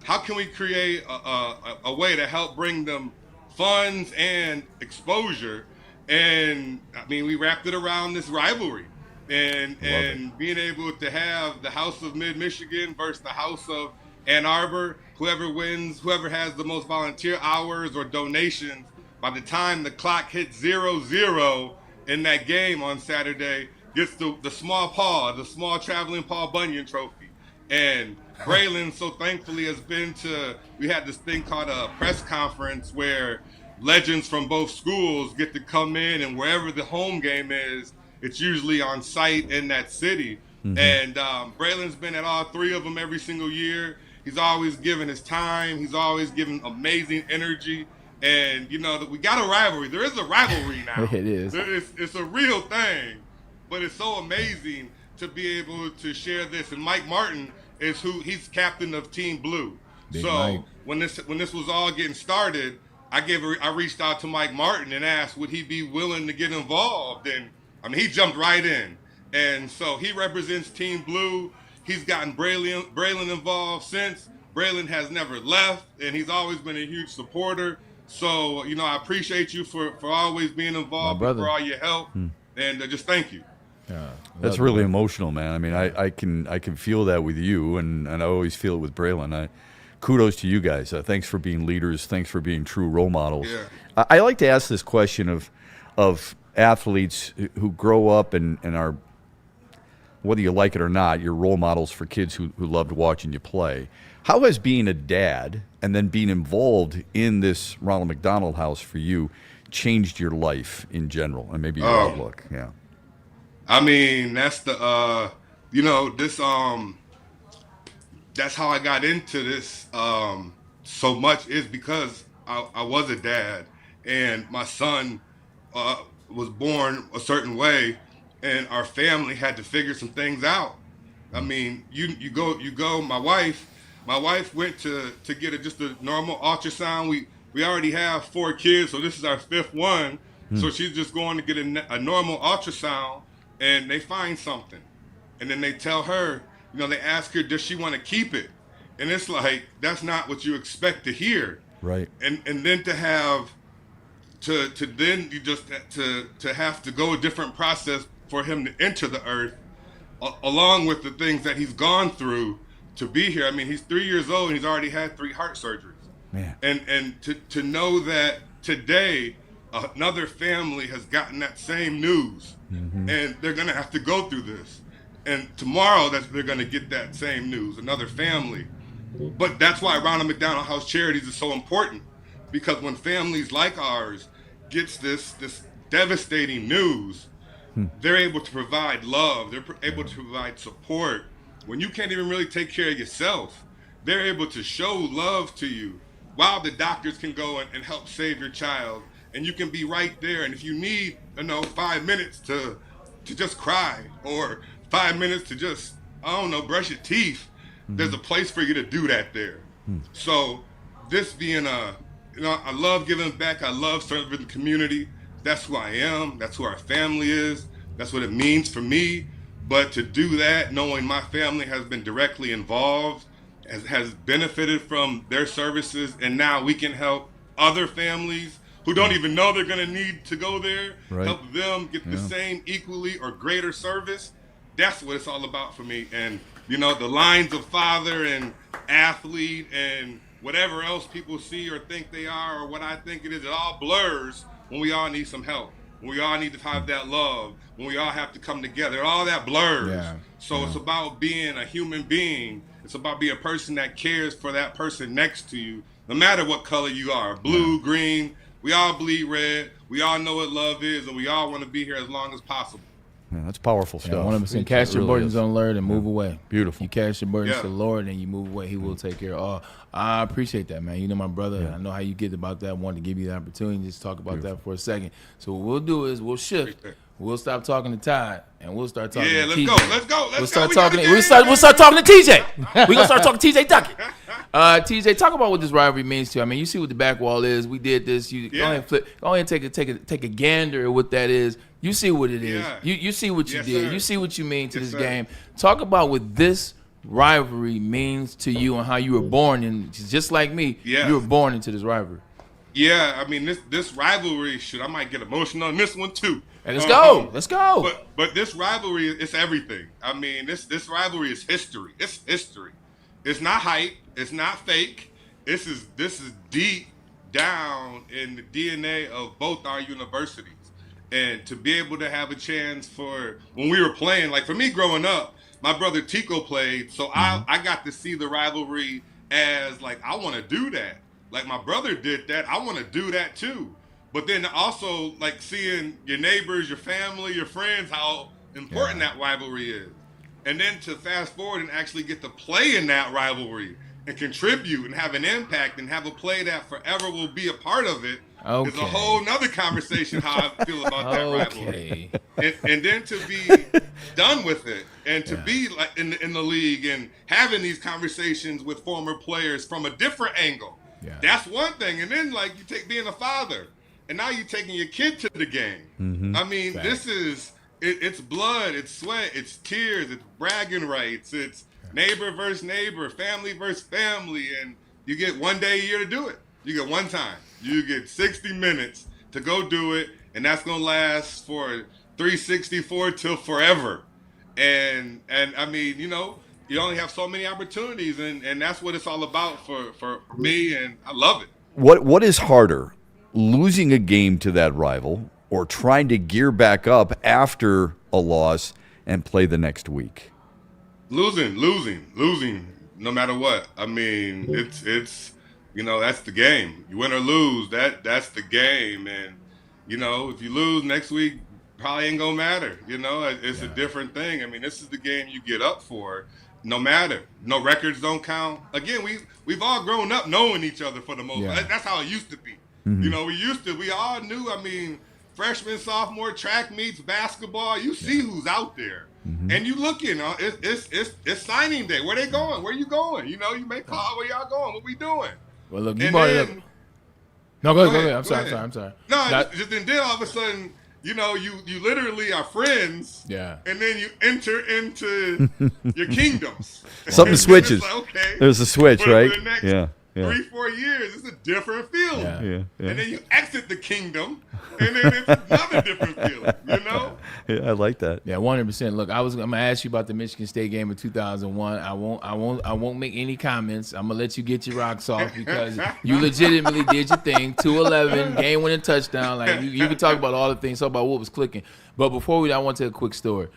how can we create a way to help bring them funds and exposure? And I mean, we wrapped it around this rivalry, and being able to have the House of Mid-Michigan versus the House of Ann Arbor, whoever wins, whoever has the most volunteer hours or donations, by the time the clock hits 0-0 in that game on Saturday, gets the small traveling Paul Bunyan trophy. And Braylon so thankfully has been to, we had this thing called a press conference where legends from both schools get to come in, and wherever the home game is, it's usually on site in that city. Mm-hmm. And Braylon's been at all 3 of them every single year. He's always given his time. He's always given amazing energy. And, you know, we got a rivalry. There is a rivalry now. It is. It's a real thing. But it's so amazing to be able to share this. And Mike Martin is he's captain of Team Blue. Big so Mike. when this was all getting started, I reached out to Mike Martin and asked, would he be willing to get involved? And, I mean, he jumped right in. And so he represents Team Blue. He's gotten Braylon involved since. Braylon has never left, and he's always been a huge supporter. So, you know, I appreciate you for always being involved, and for all your help, and just thank you. That's really emotional, man. I mean, I can feel that with you, and I always feel it with Braylon. Kudos to you guys. Thanks for being leaders. Thanks for being true role models. Yeah. I like to ask this question of athletes who grow up and are, whether you like it or not, you're role models for kids who loved watching you play. How has being a dad and then being involved in this Ronald McDonald House for you changed your life in general and maybe your outlook? Yeah. I mean, that's the that's how I got into this so much, is because I was a dad and my son was born a certain way, and our family had to figure some things out. I mean, you go. My wife went to get just a normal ultrasound. We already have 4 kids, so this is our 5th one. So she's just going to get a normal ultrasound, and they find something, and then they tell her, you know, they ask her, does she want to keep it? And it's like, that's not what you expect to hear. Right. And then to have to have to go a different process for him to enter the earth, along with the things that he's gone through to be here. I mean, he's 3 years old and he's already had 3 heart surgeries. Man. And to know that today another family has gotten that same news, and they're gonna have to go through this. And tomorrow they're gonna get that same news, another family. But that's why Ronald McDonald House Charities is so important, because when families like ours gets this devastating news, they're able to provide love. They're able to provide support. When you can't even really take care of yourself, they're able to show love to you while the doctors can go and help save your child. And you can be right there. And if you need, 5 minutes to just cry, or 5 minutes to just, brush your teeth, there's a place for you to do that there. So this being I love giving back. I love serving the community. That's who I am. That's who our family is. That's what it means for me. But to do that, knowing my family has been directly involved, has benefited from their services, and now we can help other families who don't even know they're going to need to go there, help them get the same equally or greater service. That's what it's all about for me. And, the lines of father and athlete and whatever else people see or think they are, or what I think it is, it all blurs when we all need some help, when we all need to have that love, when we all have to come together. All that blurs. Yeah. So it's about being a human being. It's about being a person that cares for that person next to you, no matter what color you are, blue, green. We all bleed red. We all know what love is, and we all want to be here as long as possible. Yeah, that's powerful stuff. 100%. Cast your burdens on the Lord and move away. Beautiful. You cast your burdens to the Lord and you move away. He will take care of all. I appreciate that, man. You know my brother. I know how you get about that. I wanted to give you the opportunity to just talk about that for a second. So what we'll do is we'll shift. We'll stop talking to Todd and we'll start talking to TJ. Let's go. We'll start talking to TJ. We're going to start talking to TJ Duckett. TJ, talk about what this rivalry means to you. I mean, you see what the back wall is. We did this. Go ahead and Go ahead and take a gander at what that is. You see what it is. You see what you did. Sir. You see what you mean to this game. Talk about what this rivalry means to you and how you were born in. Just like me, you were born into this rivalry. Yeah, I mean this rivalry. I might get emotional on this one too. Hey, let's go. Let's go. But this rivalry, it's everything. I mean, this rivalry is history. It's history. It's not hype. It's not fake. This is deep down in the DNA of both our universities. And to be able to have a chance for when we were playing, like for me growing up, my brother Tico played, so I got to see the rivalry as like, I want to do that. Like my brother did that, I want to do that too. But then also like seeing your neighbors, your family, your friends, how important that rivalry is. And then to fast forward and actually get to play in that rivalry and contribute and have an impact and have a play that forever will be a part of it is a whole nother conversation how I feel about that rivalry. And then to be done with it and to be like in the league and having these conversations with former players from a different angle. Yeah. That's one thing. And then like you take being a father and now you're taking your kid to the game. Mm-hmm. I mean, this is it's blood, it's sweat, it's tears, it's bragging rights, it's neighbor versus neighbor, family versus family, and you get one day a year to do it. You get one time. You get 60 minutes to go do it, and that's gonna last for 364 till forever. And I mean, you know, you only have so many opportunities, and that's what it's all about for me, and I love it. What is harder, losing a game to that rival or trying to gear back up after a loss and play the next week? Losing, no matter what. I mean, it's you know, that's the game. You win or lose, that's the game. And, you know, if you lose next week, probably ain't gonna matter. You know, it's a different thing. I mean, this is the game you get up for, no matter. No records don't count. Again, we've all grown up knowing each other for the most part. That's how it used to be. Mm-hmm. You know, we all knew, I mean, freshman, sophomore, track meets, basketball, you see who's out there. Mm-hmm. And you look, you know, it's signing day. Where they going? Where you going? You know, you may call, where y'all going? What we doing? Well, look, you brought it up. No, go ahead. I'm sorry. No, and then all of a sudden, you know, you literally are friends. Yeah. And then you enter into your kingdoms. Something switches. Like, okay, there's a switch, right? For the next 3-4 years, it's a different feeling. Yeah. And then you exit the kingdom, and then it's another different feeling. You know? Yeah, I like that. Yeah, 100%. Look, I'm gonna ask you about the Michigan State game of 2001. I won't make any comments. I'm gonna let you get your rocks off because you legitimately did your thing. 211, game-winning touchdown. Like you can talk about all the things, talk about what was clicking. But before I want to tell a quick story.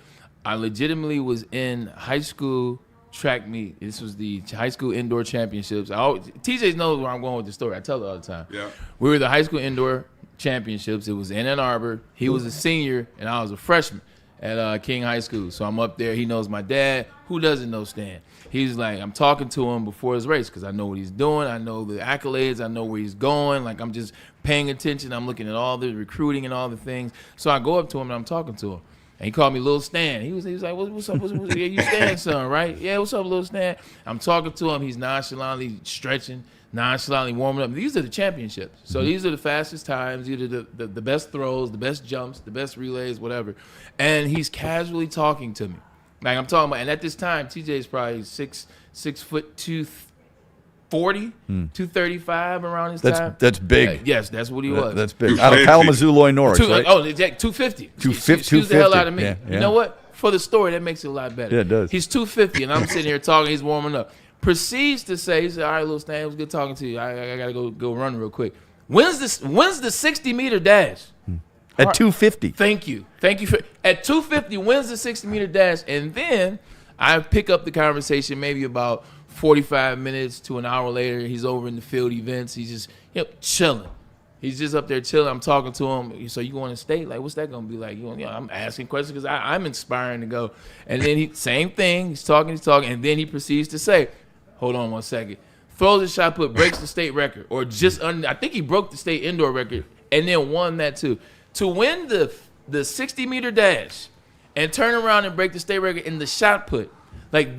I legitimately was in high school track meet. This was the high school indoor championships. TJ knows where I'm going with the story. I tell it all the time. Yeah. We were the high school indoor championships. It was in Ann Arbor. He was a senior, and I was a freshman at King High School. So I'm up there. He knows my dad. Who doesn't know Stan? He's like, I'm talking to him before his race because I know what he's doing. I know the accolades. I know where he's going. Like, I'm just paying attention. I'm looking at all the recruiting and all the things. So I go up to him, and I'm talking to him. And he called me Lil Stan. He was like, what's up? Yeah, you Stan, son, right? Yeah, what's up, Lil Stan? I'm talking to him. He's nonchalantly stretching, nonchalantly warming up. These are the championships. So these are the fastest times, either the best throws, the best jumps, the best relays, whatever. And he's casually talking to me. Like I'm talking about, and at this time, TJ is probably 6 foot 240, 235 around his time. That's big. Yes, that's what he was. That's big. Out of Kalamazoo, Illinois North, right? Oh, 250. 250. Excuse the hell out of me. Yeah. You know what? For the story, that makes it a lot better. Yeah, it does. He's 250, and I'm sitting here talking. He's warming up. Proceeds to say, he said, all right, little Stan, it was good talking to you. I got to go run real quick. When's the 60-meter dash? At 250. Thank you. At 250, when's the 60-meter dash? And then I pick up the conversation maybe about 45 minutes to an hour later. He's over in the field events. He's just chilling. He's just up there chilling. I'm talking to him. So you going to state? Like, what's that going to be like? I'm asking questions because I'm inspiring to go. And then same thing. He's talking. And then he proceeds to say, hold on one second. Throws a shot put, breaks the state record. Or just under, I think he broke the state indoor record and then won that too. To win the 60-meter dash and turn around and break the state record in the shot put, like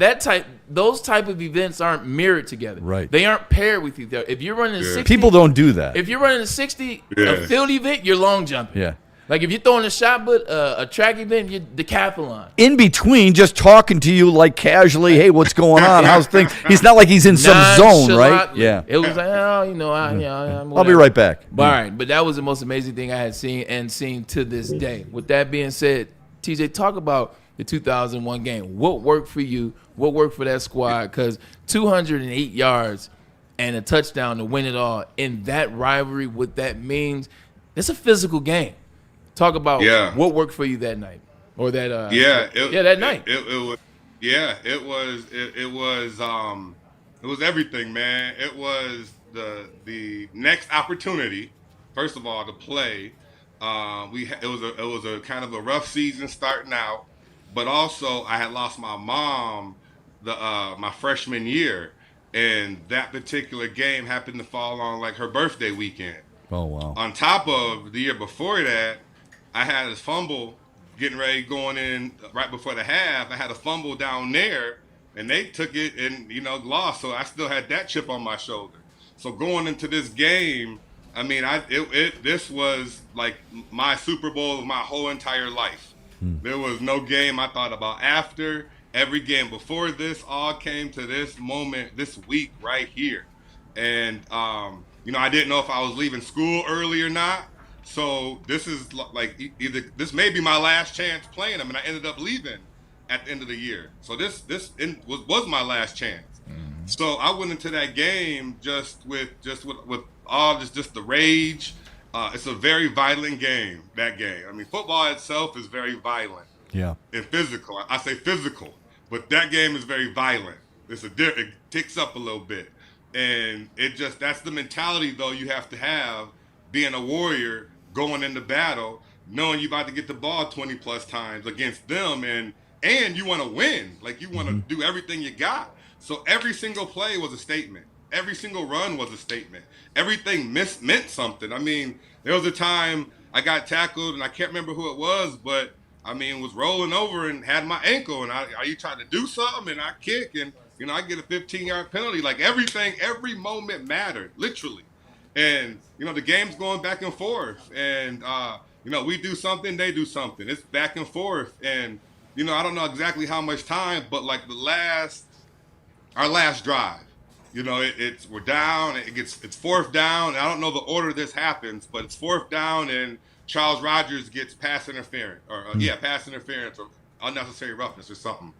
those type of events aren't mirrored together. Right. They aren't paired with each other. If you're running a 60, people don't do that. If you're running a 60, a field event, you're long jumping. Yeah. Like if you're throwing a shot put, a track event, you're decathlon. In between, just talking to you like casually, hey, what's going on? How's things? He's not like he's in some zone, right? Yeah. It was like, I'll be right back. All right, but that was the most amazing thing I had seen to this day. With that being said, TJ, talk about the 2001 game. What worked for you? What worked for that squad? Because 208 yards and a touchdown to win it all in that rivalry, what that means, it's a physical game. Talk about what worked for you that night or that that night. It was everything, man. It was the next opportunity, first of all, to play. It was a kind of a rough season starting out, but also I had lost my mom my freshman year, and that particular game happened to fall on like her birthday weekend. Oh wow! On top of the year before that, I had a fumble getting ready going in right before the half. I had a fumble down there, and they took it and lost. So I still had that chip on my shoulder. So going into this game, I mean, this was like my Super Bowl of my whole entire life. There was no game I thought about after. Every game before this all came to this moment, this week right here. And, I didn't know if I was leaving school early or not. So this is like either this may be my last chance playing them, and I ended up leaving at the end of the year. So this was my last chance. So I went into that game just with all just the rage. It's a very violent game. That game. I mean, football itself is very violent. Yeah. And physical. I say physical, but that game is very violent. It ticks up a little bit, and that's the mentality though you have to have being a warrior. Going into battle, knowing you're about to get the ball 20 plus times against them, and you want to win. Like you want to do everything you got. So every single play was a statement. Every single run was a statement. Everything meant something. I mean, there was a time I got tackled, and I can't remember who it was, but I mean, was rolling over and had my ankle, and are you trying to do something? And I kick, and I get a 15-yard penalty. Like everything, every moment mattered, literally. And, the game's going back and forth. And, we do something, they do something. It's back and forth. And, I don't know exactly how much time, but like our last drive, we're down. It's fourth down. I don't know the order this happens, but it's fourth down and Charles Rogers gets pass interference pass interference or unnecessary roughness or something.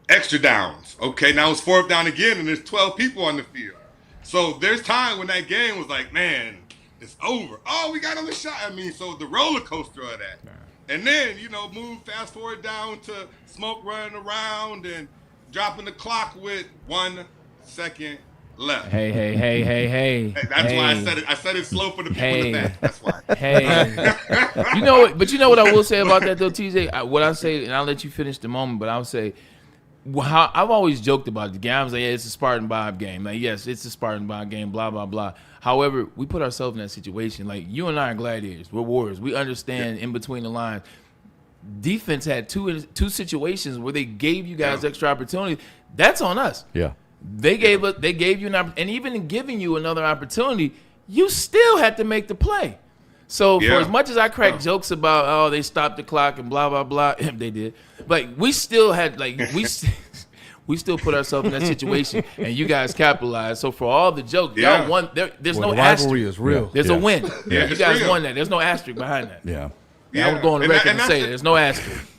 Extra downs. Okay, now it's fourth down again and there's 12 people on the field. So there's time when that game was like, man, it's over. Oh, we got another shot. I mean, so the roller coaster of that. And then, fast forward down to Smoke running around and dropping the clock with 1 second left. Hey. That's why I said it. I said it slow for the people in the back. That's why. But you know what I will say about that though, TJ? What I say, and I'll let you finish the moment, but I'll say, I've always joked about the game. I was like, it's a Spartan Bob game. Like, yes, it's a Spartan Bob game, blah, blah, blah. However, we put ourselves in that situation. Like, you and I are gladiators. We're warriors. We understand in between the lines. Defense had two situations where they gave you guys extra opportunity. That's on us. Yeah. They gave you an opportunity. And even in giving you another opportunity, you still had to make the play. So for as much as I crack jokes about, they stopped the clock and blah, blah, blah, they did. But we still had, we still put ourselves in that situation, and you guys capitalized. So for all the jokes, y'all won. There's no the rivalry is real. There's a win. Yeah, you guys won that. There's no asterisk behind that. Yeah. I would go on the record and say there's no asterisk.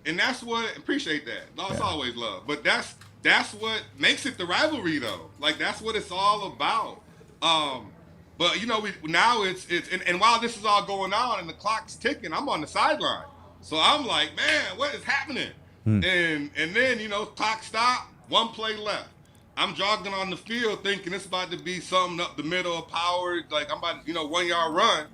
And that's what, appreciate that. That's always love. But that's what makes it the rivalry, though. Like, that's what it's all about. But now it's and while this is all going on and the clock's ticking, I'm on the sideline. So I'm like, man, what is happening? And then clock stop, 1 play left. I'm jogging on the field thinking it's about to be something up the middle of power, like I'm about to 1 yard run,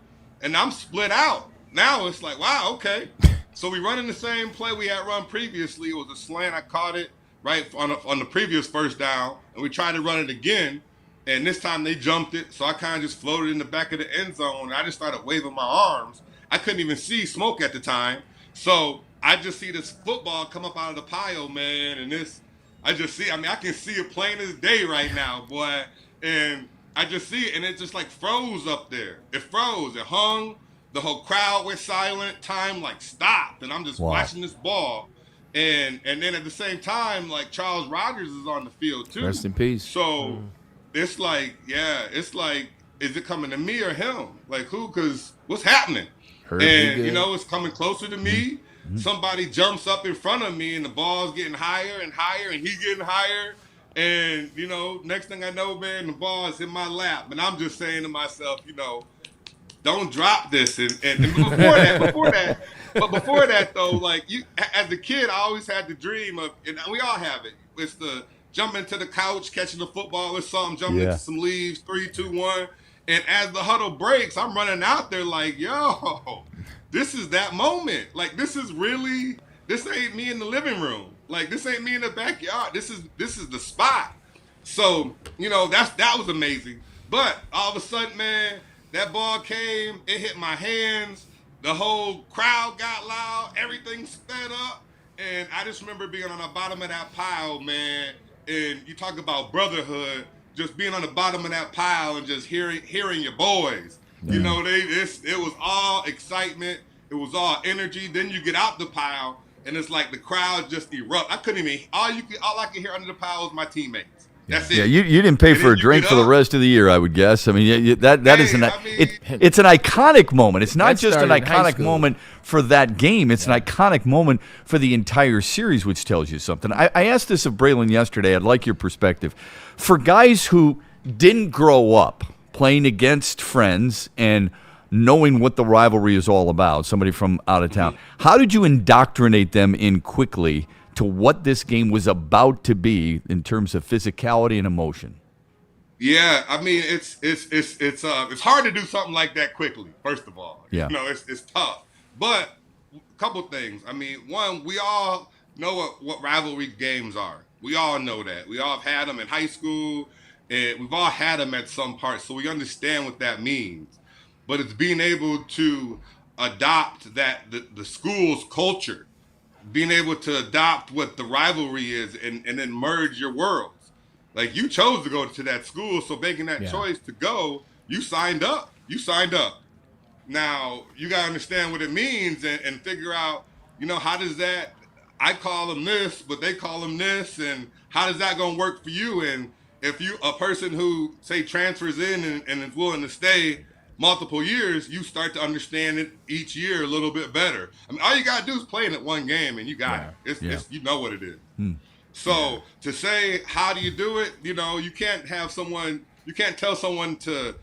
and I'm split out. Now it's like, wow, okay. So we run in the same play we had run previously. It was a slant. I caught it right on the previous first down, and we tried to run it again. And this time they jumped it, so I kind of just floated in the back of the end zone. And I just started waving my arms. I couldn't even see Smoke at the time. So I just see this football come up out of the pile, man. And I can see it plain as day right now, boy. And I just see it, and it just like froze up there. It froze. It hung. The whole crowd went silent. Time like stopped, and I'm just watching this ball. And then at the same time, like Charles Rogers is on the field too. Rest in peace. So it's like, is it coming to me or him? Like who? Because what's happening? It's coming closer to me. somebody jumps up in front of me and the ball's getting higher and higher and he's getting higher. And, you know, next thing I know, man, the ball is in my lap. And I'm just saying to myself, you know, don't drop this. And before that, though, like, as a kid, I always had the dream of, and we all have it, it's the jumping into the couch, catching the football or something, jumping into some leaves, 3, 2, 1. And as the huddle breaks, I'm running out there like, yo, this is that moment. Like, this ain't me in the living room. Like, this ain't me in the backyard. This is the spot. So, you know, that was amazing. But all of a sudden, man, that ball came, it hit my hands, the whole crowd got loud, everything sped up, and I just remember being on the bottom of that pile, man, and you talk about brotherhood, just being on the bottom of that pile and just hearing your boys. Yeah. You know, it was all excitement, it was all energy. Then you get out the pile, and it's like the crowd just erupt. I couldn't even, all I could hear under the pile was my teammates. That's it. Yeah, you didn't pay for a drink for the rest of the year, I would guess. I mean, it's an iconic moment. It's not just an iconic moment for that game. It's an iconic moment for the entire series, which tells you something. I asked this of Braylon yesterday. I'd like your perspective. For guys who didn't grow up playing against friends and knowing what the rivalry is all about, somebody from out of town, how did you indoctrinate them in quickly to what this game was about to be in terms of physicality and emotion? Yeah, I mean, it's hard to do something like that quickly. First of all, yeah, you know, it's tough. But a couple things. I mean, one, we all know what rivalry games are. We all know that. We all have had them in high school, and we've all had them at some part, so we understand what that means. But it's being able to adopt the school's culture, being able to adopt what the rivalry is and then merge your worlds. Like, you chose to go to that school, so making that choice to go, you signed up. Now, you got to understand what it means and figure out, you know, how does that, I call them this, but they call them this, and how does that going to work for you? And if you, a person who, say, transfers in and is willing to stay multiple years, you start to understand it each year a little bit better. I mean, all you got to do is play in it one game, and you got it. It's you know what it is. So to say, how do you do it? You know, you can't tell someone to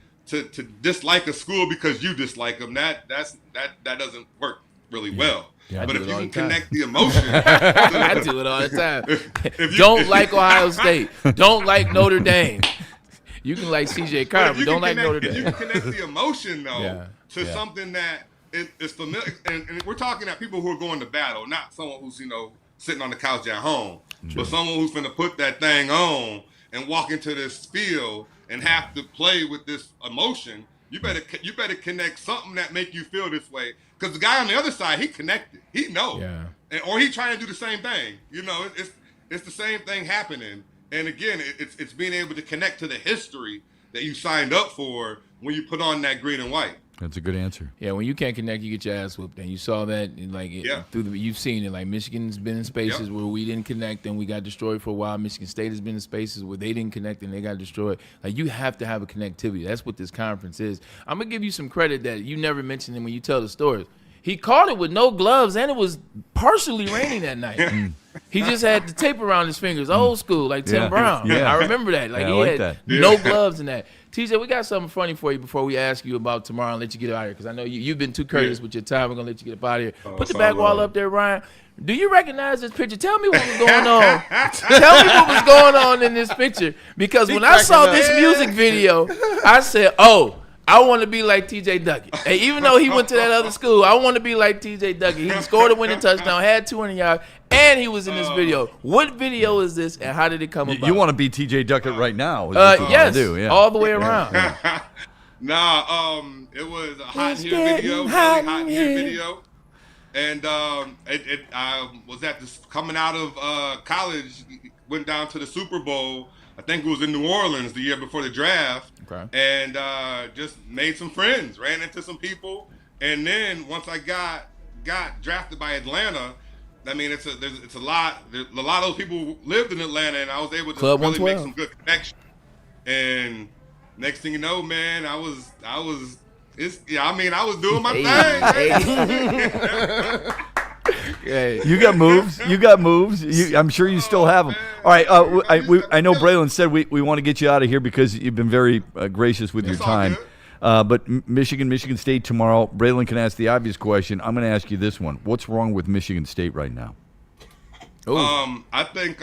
dislike a school because you dislike them. That doesn't work really well. Yeah, but if you can connect the emotion, I do it all the time. Don't like Ohio State. Don't like Notre Dame. You can like CJ Carr, but don't like Notre Dame. You can connect the emotion, though, to something that is familiar. And we're talking at people who are going to battle, not someone who's, you know, sitting on the couch at home, but someone who's going to put that thing on and walk into this field and have to play with this emotion. You better connect something that make you feel this way. Because the guy on the other side, he connected. He knows. Yeah. Or he trying to do the same thing. You know, it's the same thing happening. And again, it's being able to connect to the history that you signed up for when you put on that green and white. That's a good answer. Yeah, when you can't connect, you get your ass whooped. And you saw that, you've seen it. Like, Michigan's been in spaces where we didn't connect and we got destroyed for a while. Michigan State has been in spaces where they didn't connect and they got destroyed. Like, you have to have a connectivity. That's what this conference is. I'm going to give you some credit that you never mentioned when you tell the stories. He caught it with no gloves, and it was partially raining that night. He just had the tape around his fingers, old school, like Tim Brown. I remember that. Like, he had no gloves in that. TJ, we got something funny for you before we ask you about tomorrow and let you get out of here, because I know you've been too courteous with your time. We're going to let you get up out of here. Put the back wall up there, Ryan. Do you recognize this picture? Tell me what was going on. Tell me what was going on in this picture, because when I saw this music video, I said, oh, I want to be like T.J. Duckett. And even though he went to that other school, I want to be like T.J. Duckett. He scored a winning touchdown, had 200 yards, and he was in this video. What video is this, and how did it come about? You want to be T.J. Duckett right now. Yes, all the way around. It was a hot here video, really hot here video. And I was at this, coming out of college, went down to the Super Bowl. I think it was in New Orleans the year before the draft. Okay. And just made some friends, ran into some people. And then once I got drafted by Atlanta, I mean, it's a lot. A lot of those people lived in Atlanta, and I was able to really make some good connections. And next thing you know, man, I was doing my thing. You got moves. You got moves. I'm sure you still have them. All right. I know Braylon said we want to get you out of here because you've been very gracious with your time. But Michigan State tomorrow. Braylon can ask the obvious question. I'm going to ask you this one. What's wrong with Michigan State right now? I think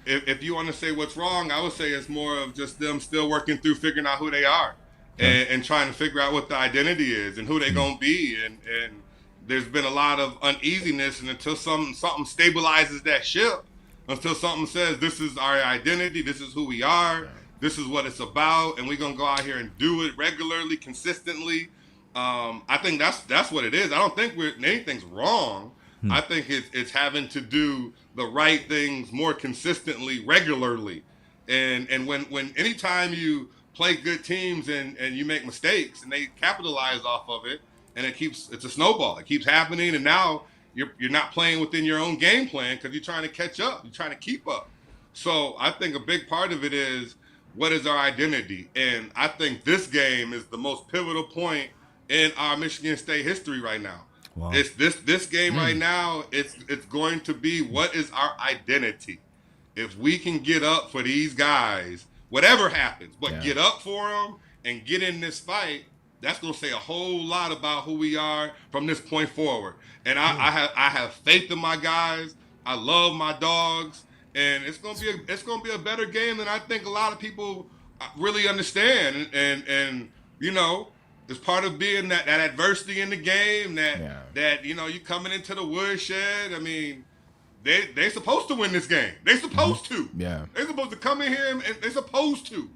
if you want to say what's wrong, I would say it's more of just them still working through figuring out who they are and trying to figure out what the identity is and who they're going to be. And there's been a lot of uneasiness, and until something stabilizes that ship, until something says this is our identity, this is who we are, this is what it's about, and we're going to go out here and do it regularly, consistently. I think that's what it is. I don't think anything's wrong. I think it's having to do the right things more consistently, regularly. And when anytime you play good teams and you make mistakes and they capitalize off of it, and it's a snowball. It keeps happening, and now you're not playing within your own game plan because you're trying to catch up. You're trying to keep up. So I think a big part of it is, what is our identity? And I think this game is the most pivotal point in our Michigan State history right now. Wow. It's this game right now, it's going to be, what is our identity? If we can get up for these guys, whatever happens, but get up for them and get in this fight, that's going to say a whole lot about who we are from this point forward. And I have faith in my guys. I love my dogs, and it's going to be a better game than I think a lot of people really understand. And you know, it's part of being that adversity in the game, that you know, you coming into the woodshed. I mean, they're supposed to win this game. They're supposed to. Yeah. They're supposed to come in here and they're supposed to.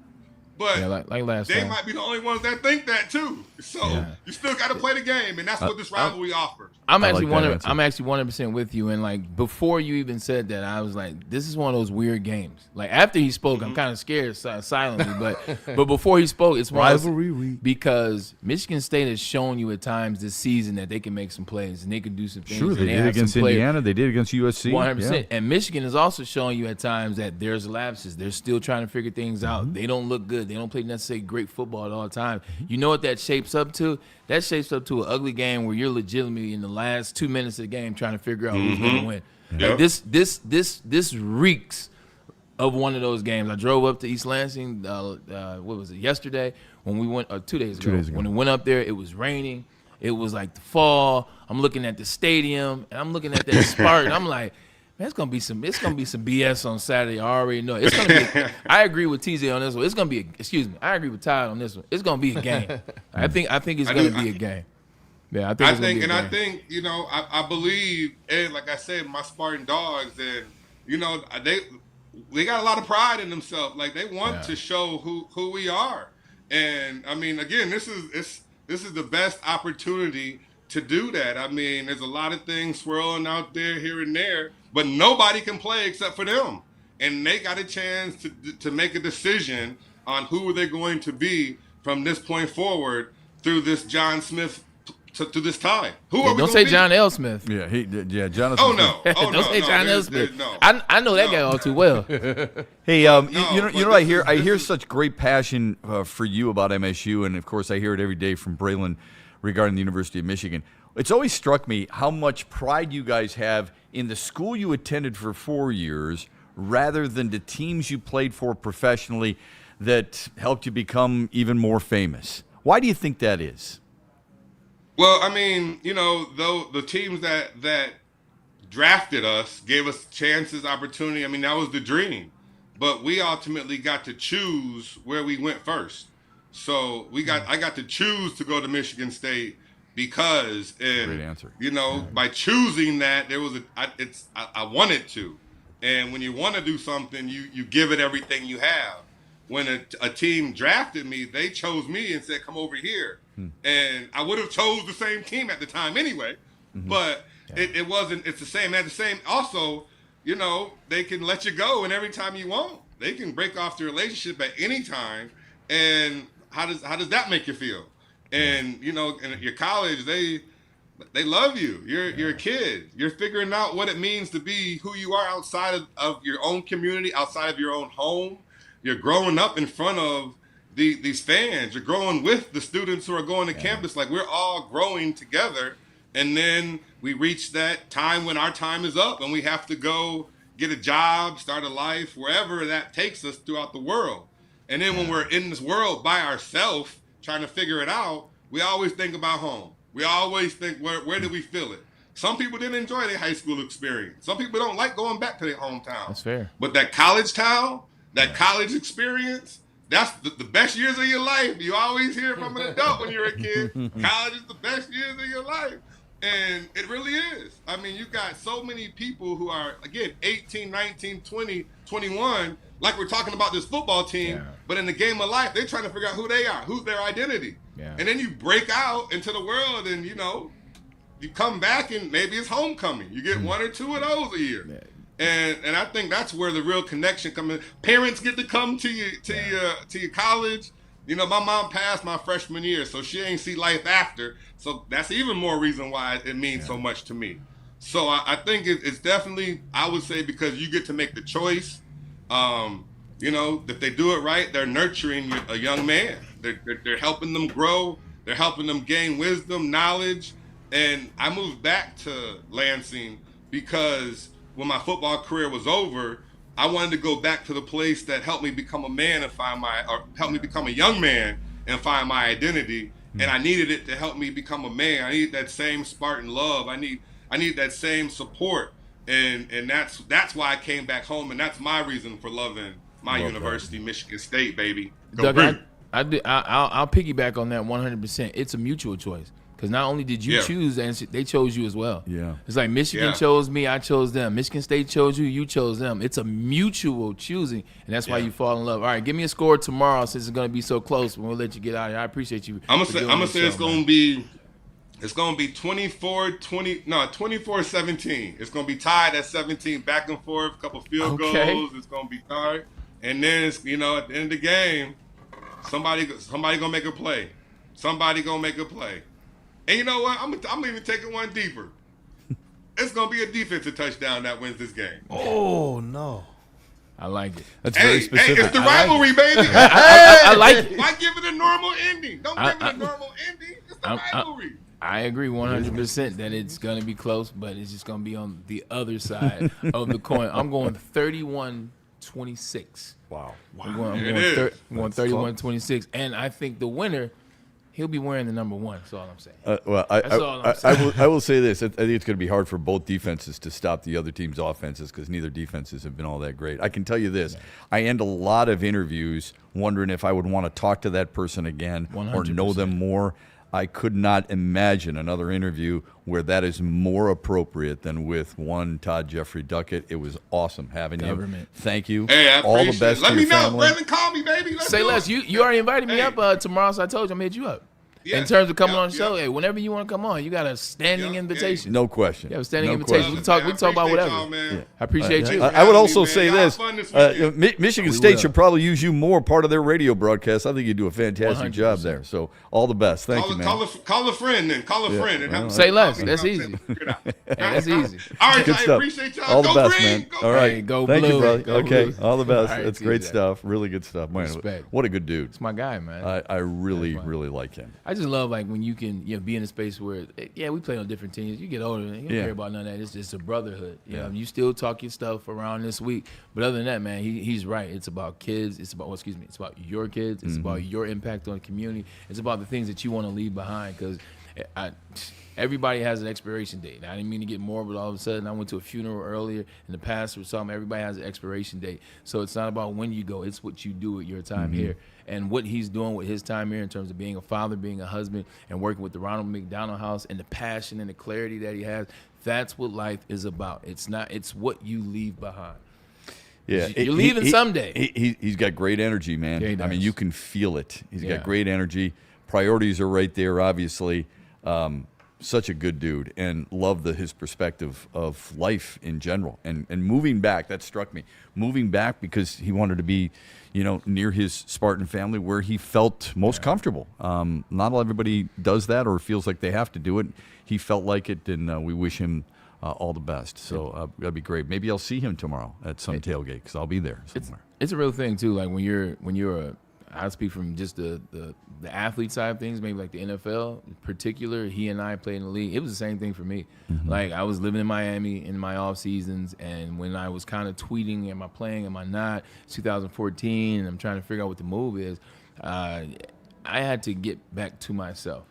But like last they time. might be the only ones that think that too. So you still got to play the game, and that's what this rivalry offers. I'm actually 100% with you. And like before you even said that, I was like, this is one of those weird games. Like after he spoke, I'm kind of scared silently, but before he spoke, it's rivalry week, because Michigan State has shown you at times this season that they can make some plays and they can do some things. Sure, they did against Indiana. They did against USC. 100%. And Michigan is also showing you at times that there's lapses. They're still trying to figure things out. They don't look good. They don't play necessarily great football at all the time. You know what that shapes up to? That shapes up to an ugly game where you're legitimately in the last 2 minutes of the game trying to figure out who's going to win. Like this reeks of one of those games. I drove up to East Lansing, what was it, yesterday when we went, 2 days ago. 2 days ago. When we went up there, it was raining. It was like the fall. I'm looking at the stadium, and I'm looking at that Spartan. I'm like, man, it's gonna be some BS on Saturday. I already know it's gonna be. I agree with TJ on this one. It's gonna be. I agree with Todd on this one. It's gonna be a game. I think it's gonna be a game. Yeah, I think you know, I believe, and like I said, my Spartan dogs, and you know, they got a lot of pride in themselves. Like they want to show who we are. And I mean, again, this is the best opportunity to do that. I mean, there's a lot of things swirling out there here and there, but nobody can play except for them. And they got a chance to make a decision on who they're going to be from this point forward through this John Smith to this time. Don't say John L. Smith. Yeah, Jonathan. Oh no! Don't say John L. Smith. No. I know that guy all too well. Hey, you know, I hear such great passion for you about MSU, and of course I hear it every day from Braylon regarding the University of Michigan. It's always struck me how much pride you guys have in the school you attended for 4 years rather than the teams you played for professionally that helped you become even more famous. Why do you think that is? Well, I mean, you know, though the teams that drafted us gave us chances, opportunity. I mean, that was the dream. But we ultimately got to choose where we went first. So I got to choose to go to Michigan State because, great answer. You know, by choosing that, there was I wanted to. And when you want to do something, you give it everything you have. When a team drafted me, they chose me and said, come over here. And I would have chose the same team at the time anyway. But it wasn't, it's the same. At the same, also, you know, they can let you go and every time you want. They can break off the relationship at any time. And how does that make you feel? And, you know, in your college, they love you. You're a kid. You're figuring out what it means to be who you are outside of your own community, outside of your own home. You're growing up in front of these fans. You're growing with the students who are going to campus. Like, we're all growing together. And then we reach that time when our time is up and we have to go get a job, start a life, wherever that takes us throughout the world. And then when we're in this world by ourselves, trying to figure it out, we always think about home. We always think, where do we feel it? Some people didn't enjoy their high school experience. Some people don't like going back to their hometown. That's fair. But that college town, that college experience, that's the best years of your life. You always hear from an adult when you're a kid. College is the best years of your life. And it really is. I mean, you got so many people who are, again, 18, 19, 20, 21, like we're talking about this football team, but in the game of life, they're trying to figure out who they are, who's their identity. Yeah. And then you break out into the world and, you know, you come back and maybe it's homecoming. You get one or two of those a year. Yeah. And I think that's where the real connection comes in. Parents get to come to your college. You know, my mom passed my freshman year, so she ain't see life after. So that's even more reason why it means so much to me. So I think it's definitely, I would say, because you get to make the choice. You know, if they do it right, they're nurturing a young man. They're helping them grow. They're helping them gain wisdom, knowledge. And I moved back to Lansing because when my football career was over, I wanted to go back to the place that helped me become a man and helped me become a young man and find my identity. And I needed it to help me become a man. I needed that same Spartan love. I need that same support. And that's why I came back home. And that's my reason for loving my university, Michigan State, baby. Doug, I'll piggyback on that 100%. It's a mutual choice. Because not only did you choose, they chose you as well. Yeah, it's like Michigan chose me, I chose them. Michigan State chose you, you chose them. It's a mutual choosing, and that's why you fall in love. All right, give me a score tomorrow since it's going to be so close. We'll let you get out of here. I appreciate you. I'm gonna say it's going to be 24-17. It's going to be tied at 17, back and forth, a couple field goals. It's going to be tied, and then it's, you know, at the end of the game, somebody gonna make a play. Somebody gonna make a play. And you know what? I'm even taking one deeper. It's going to be a defensive touchdown that wins this game. Oh, no. I like it. That's very specific. Hey, it's the rivalry, baby. I like it. Why give it a normal ending? Don't give it a normal ending. It's the rivalry. I agree 100% that it's going to be close, but it's just going to be on the other side of the coin. I'm going 31-26. Wow. I'm going 31-26. And I think the winner, he'll be wearing the number 1. That's all I'm saying. I will say this. I think it's going to be hard for both defenses to stop the other team's offenses because neither defenses have been all that great. I can tell you this. I end a lot of interviews wondering if I would want to talk to that person again 100%. Or know them more. I could not imagine another interview where that is more appropriate than with one Todd Jeffrey Duckett. It was awesome having you. Thank you. Hey, I all the best. Let to me your know. family. Brandon, call me, baby. Say less. You already invited me up tomorrow, so I told you I'm going to hit you up. Yeah. In terms of coming on the show, hey, whenever you want to come on, you got a standing invitation. No question. You have a standing invitation. We can talk about whatever. I appreciate you. I would also say this. Michigan State should probably use you more part of their radio broadcast. I think you do a fantastic 100%. job there. So all the best. Thank you, man. Call a friend then. Call a friend. And have say less. That's easy. That's easy. All right, Good I stuff. appreciate y'all. All the Go best, green. man. Go all right. green. Go Thank blue. you, brother. Go okay. blue. All the best. All right, That's great stuff. Really good stuff. Man, Respect. What a good dude. It's my guy, man. I really like him. I just love like when you can be in a space where we play on different teams. You get older, you don't care about none of that. It's just a brotherhood. You know, you still talk your stuff around this week, but other than that, man, he's right. It's about kids. It's about it's about your kids. It's about your impact on the community. It's about the things that you want to leave behind because everybody has an expiration date. I didn't mean to get morbid all of a sudden. I went to a funeral earlier in the past or something. Everybody has an expiration date. So it's not about when you go. It's what you do with your time here. And what he's doing with his time here in terms of being a father, being a husband, and working with the Ronald McDonald House and the passion and the clarity that he has, that's what life is about. It's what you leave behind. Yeah, you're leaving someday. He's got great energy, man. Yeah, I mean, you can feel it. He's got great energy. Priorities are right there, obviously. Such a good dude, and love his perspective of life in general. And moving back, that struck me. Moving back because he wanted to be, near his Spartan family where he felt most comfortable. Not everybody does that or feels like they have to do it. He felt like it, and we wish him all the best. So that'd be great. Maybe I'll see him tomorrow at some tailgate because I'll be there somewhere. It's a real thing too. Like when you're I speak from just the athlete side of things, maybe like the NFL in particular. He and I played in the league. It was the same thing for me. Mm-hmm. Like, I was living in Miami in my off seasons, and when I was kind of tweeting, am I playing, am I not, 2014, and I'm trying to figure out what the move is, I had to get back to myself.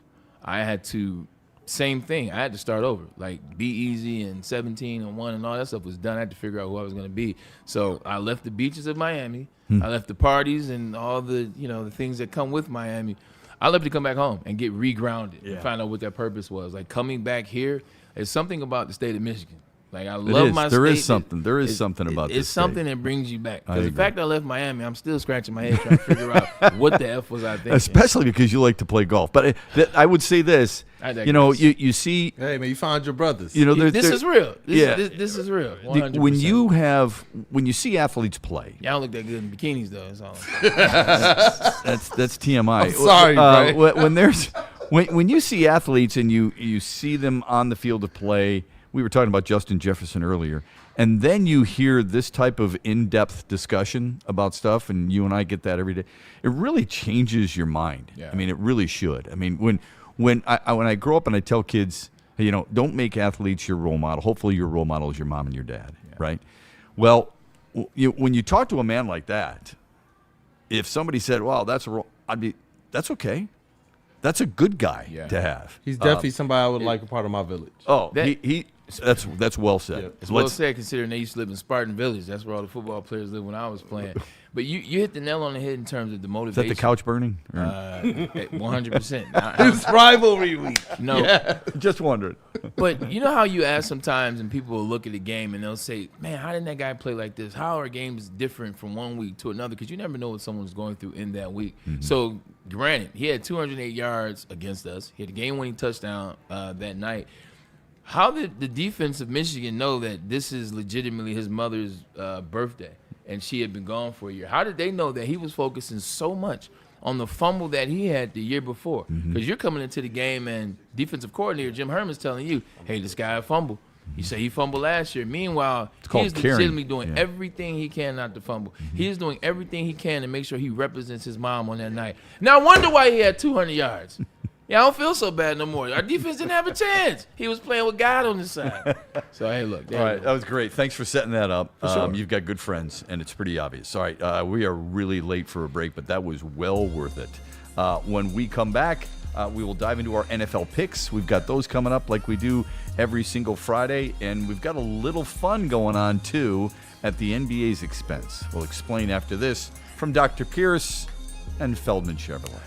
I had to, same thing, I had to start over. Like, Be Easy and 17 and 1 and all that stuff was done. I had to figure out who I was going to be. So I left the beaches of Miami. I left the parties and all the, the things that come with Miami. I left to come back home and get regrounded and find out what that purpose was. Like, coming back here, there's something about the state of Michigan. Like, I love my state. There is something about this. It's something that brings you back. Because the agree. fact I left Miami, I'm still scratching my head trying to figure out what the F was I thinking. Especially because you like to play golf. But I would say this, you see. Hey, man, you found your brothers. This is real. This is real. 100%. When you see athletes play. Y'all look that good in bikinis, though. That's all. That's TMI. I'm sorry, Bray. When you see athletes and you see them on the field of play, we were talking about Justin Jefferson earlier, and then you hear this type of in-depth discussion about stuff, and you and I get that every day. It really changes your mind. Yeah. I mean, it really should. I mean, when I grow up and I tell kids, hey, don't make athletes your role model. Hopefully your role model is your mom and your dad, right? Well, when you talk to a man like that, if somebody said, "Wow, that's that's okay." That's a good guy to have. He's definitely somebody I would like a part of my village. Oh, that's well said. Yeah. It's well said, considering they used to live in Spartan Village. That's where all the football players lived when I was playing. But you hit the nail on the head in terms of the motivation. Is that the couch burning? 100%. It's rivalry week. No, just wondering. But you know how you ask sometimes, and people will look at a game and they'll say, "Man, how did that guy play like this? How are games different from one week to another?" Because you never know what someone's going through in that week. Mm-hmm. So, granted, he had 208 yards against us. He had a game-winning touchdown that night. How did the defense of Michigan know that this is legitimately his mother's birthday and she had been gone for a year? How did they know that he was focusing so much on the fumble that he had the year before? Because you're coming into the game and defensive coordinator Jim Herman's telling you, hey, this guy had fumbled. You say he fumbled last year. Meanwhile, he's legitimately doing everything he can not to fumble. He is doing everything he can to make sure he represents his mom on that night. Now, I wonder why he had 200 yards. Yeah, I don't feel so bad no more. Our defense didn't have a chance. He was playing with God on his side. So, hey, look. All right, that was great. Thanks for setting that up. Sure. You've got good friends, and it's pretty obvious. All right, we are really late for a break, but that was well worth it. When we come back, we will dive into our NFL picks. We've got those coming up like we do every single Friday, and we've got a little fun going on, too, at the NBA's expense. We'll explain after this from Dr. Pierce and Feldman Chevrolet.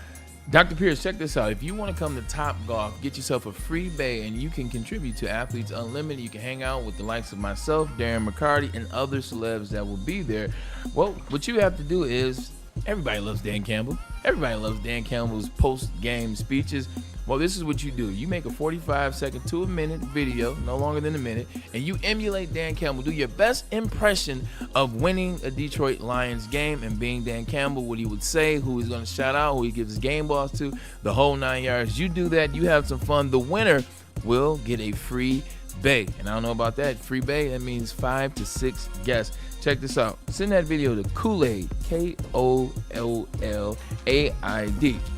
Dr. Pierce, check this out. If you want to come to Top Golf, get yourself a free bay, and you can contribute to Athletes Unlimited. You can hang out with the likes of myself, Darren McCarty, and other celebs that will be there. Well, what you have to do is, everybody loves Dan Campbell. Everybody loves Dan Campbell's post-game speeches. Well, this is what you do. You make a 45-second to a minute video, no longer than a minute, and you emulate Dan Campbell. Do your best impression of winning a Detroit Lions game and being Dan Campbell, what he would say, who he's going to shout out, who he gives his game balls to, the whole 9 yards. You do that, you have some fun. The winner will get a free bay. And I don't know about that. Free bay, that means 5 to 6 guests. Check this out. Send that video to Kool-Aid, KOLLAID,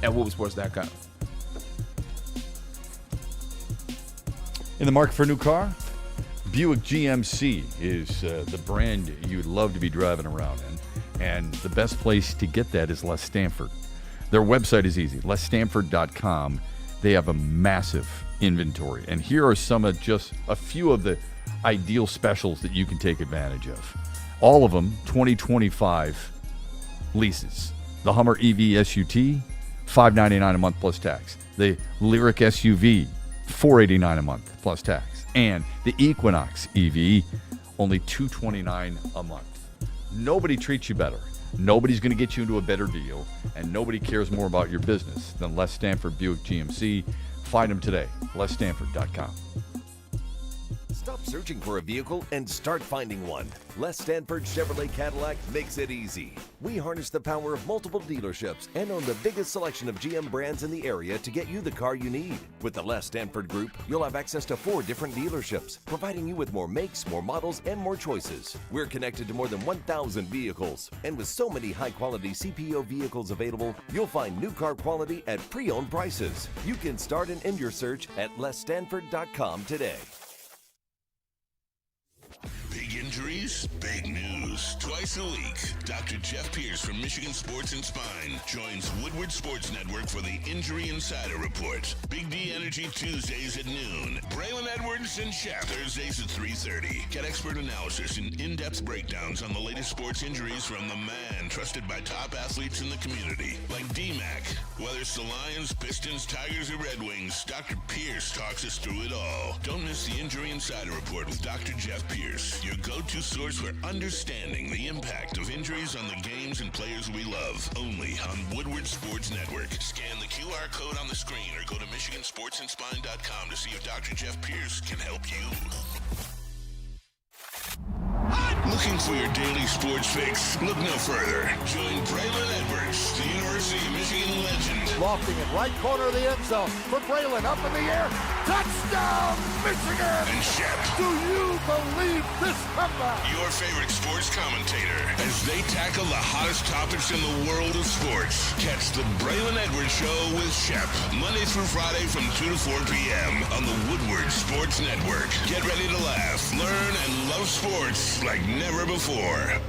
at woodwardsports.com. In the market for a new car? Buick GMC is the brand you'd love to be driving around in. And the best place to get that is Les Stanford. Their website is easy, lesstanford.com. They have a massive inventory. And here are just a few of the ideal specials that you can take advantage of. All of them 2025 leases. The Hummer EV SUT, $599 a month plus tax. The Lyric SUV, $489 a month plus tax. And the Equinox EV, only $229 a month. Nobody treats you better. Nobody's going to get you into a better deal, and nobody cares more about your business than Les Stanford Buick GMC. Find them today, lesstanford.com. Stop searching for a vehicle and start finding one. Les Stanford Chevrolet Cadillac makes it easy. We harness the power of multiple dealerships and own the biggest selection of GM brands in the area to get you the car you need. With the Les Stanford Group, you'll have access to 4 different dealerships, providing you with more makes, more models, and more choices. We're connected to more than 1,000 vehicles. And with so many high-quality CPO vehicles available, you'll find new car quality at pre-owned prices. You can start and end your search at lesstanford.com today. Big injuries, big news. Twice a week, Dr. Jeff Pierce from Michigan Sports and Spine joins Woodward Sports Network for the Injury Insider Report. Big D Energy Tuesdays at noon. Braylon Edwards and Shep Thursdays at 3:30. Get expert analysis and in-depth breakdowns on the latest sports injuries from the man trusted by top athletes in the community, like D-Mac. Whether it's the Lions, Pistons, Tigers, or Red Wings, Dr. Pierce talks us through it all. Don't miss the Injury Insider Report with Dr. Jeff Pierce, your go-to source for understanding the impact of injuries on the games and players we love. Only on Woodward Sports Network. Scan the QR code on the screen or go to MichiganSportsandSpine.com to see if Dr. Jeff Pierce can help you. Looking for your daily sports fix? Look no further. Join Braylon Edwards, the University of Michigan legend. Lofting it right corner of the end zone for Braylon, up in the air. Touchdown, Michigan! And Shep. Do you believe this comeback? Your favorite sports commentator as they tackle the hottest topics in the world of sports. Catch the Braylon Edwards Show with Shep, Monday through Friday from 2 to 4 p.m. on the Woodward Sports Network. Get ready to laugh, learn, and love sports like never before.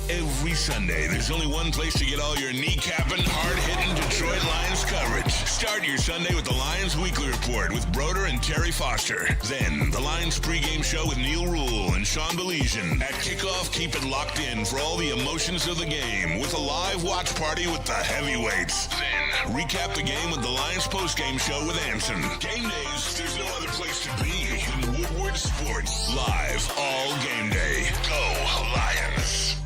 Every Sunday, there's only one place to get all your kneecapping, hard-hitting Detroit Lions coverage. Start your Sunday with the Lions Weekly Report with Broder and Terry Foster. Then, the Lions pregame show with Neil Rule and Sean Baligian. At kickoff, keep it locked in for all the emotions of the game with a live watch party with the heavyweights. Then, recap the game with the Lions postgame show with Anson. Game days, there's no other place to be than Woodward Sports. Live all game day. Go Lions!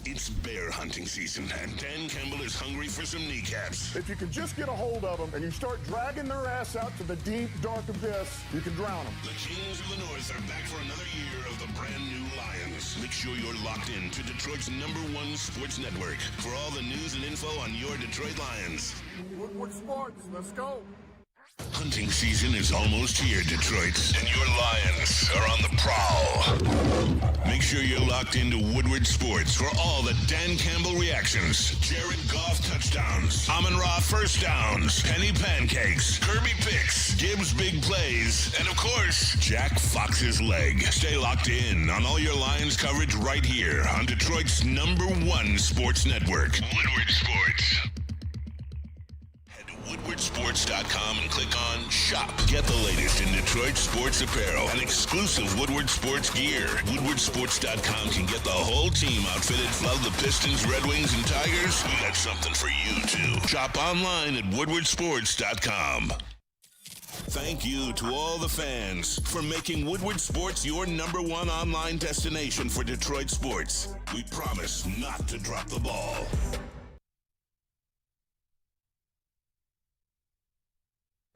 It's bear hunting season, and Dan Campbell is hungry for some kneecaps. If you can just get a hold of them and you start dragging their ass out to the deep, dark abyss, you can drown them. The Kings of the North are back for another year of the brand new Lions. Make sure you're locked in to Detroit's #1 sports network for all the news and info on your Detroit Lions. Woodward Sports, let's go. Hunting season is almost here, Detroit, and your Lions are on the prowl. Make sure you're locked into Woodward Sports for all the Dan Campbell reactions, Jared Goff touchdowns, Amon-Ra first downs, Penny pancakes, Kirby picks, Gibbs big plays, and of course, Jack Fox's leg. Stay locked in on all your Lions coverage right here on Detroit's #1 sports network, Woodward Sports. WoodwardSports.com and click on Shop. Get the latest in Detroit sports apparel and exclusive Woodward Sports gear. WoodwardSports.com can get the whole team outfitted. Love the Pistons, Red Wings, and Tigers? We got something for you, too. Shop online at WoodwardSports.com. Thank you to all the fans for making Woodward Sports your #1 online destination for Detroit sports. We promise not to drop the ball.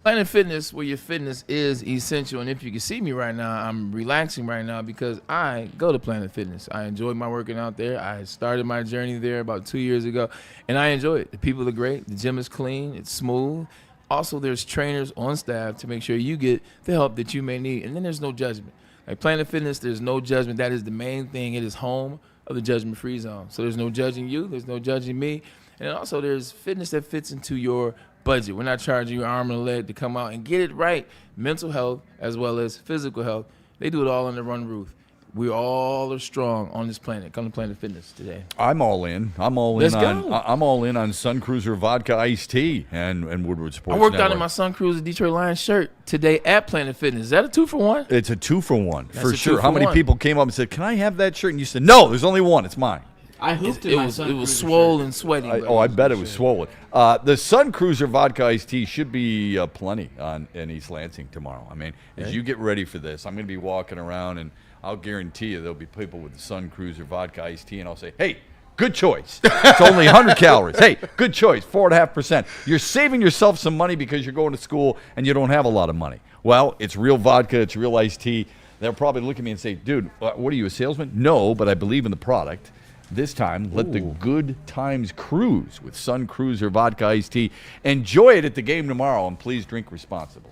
Planet Fitness, where your fitness is essential. And if you can see me right now, I'm relaxing right now because I go to Planet Fitness. I enjoy my working out there. I started my journey there about 2 years ago, and I enjoy it. The people are great. The gym is clean. It's smooth. Also, there's trainers on staff to make sure you get the help that you may need. And then there's no judgment. Like Planet Fitness, there's no judgment. That is the main thing. It is home of the judgment-free zone. So there's no judging you. There's no judging me. And also there's fitness that fits into your budget. We're not charging you an arm and a leg to come out and get it right. Mental health as well as physical health. They do it all under one roof. We all are strong on this planet. Come to Planet Fitness today. I'm all in. I'm all Let's in go. on. I'm all in on Sun Cruiser Vodka Iced Tea and Woodward Sports. I worked out Network. in my Sun Cruiser Detroit Lions shirt today at Planet Fitness. Is that a 2-for-1? It's a 2-for-1 That's for a sure. How many 2-for-1. people came up and said, "Can I have that shirt?" And you said, "No, there's only one. It's mine." I hooped It was swollen and sweaty. I bet it was swollen. The Sun Cruiser Vodka Iced Tea should be plenty in East Lansing tomorrow. I mean, as you get ready for this, I'm going to be walking around, and I'll guarantee you there'll be people with the Sun Cruiser Vodka Iced Tea, and I'll say, "Hey, Good choice. It's only 100 calories. Hey, good choice, 4.5%. You're saving yourself some money because you're going to school and you don't have a lot of money. Well, it's real vodka. It's real iced tea. They'll probably look at me and say, dude, what are you, a salesman? No, but I believe in the product. This time, let the good times cruise with Sun Cruiser Vodka Iced Tea. Enjoy it at the game tomorrow, and please drink responsibly.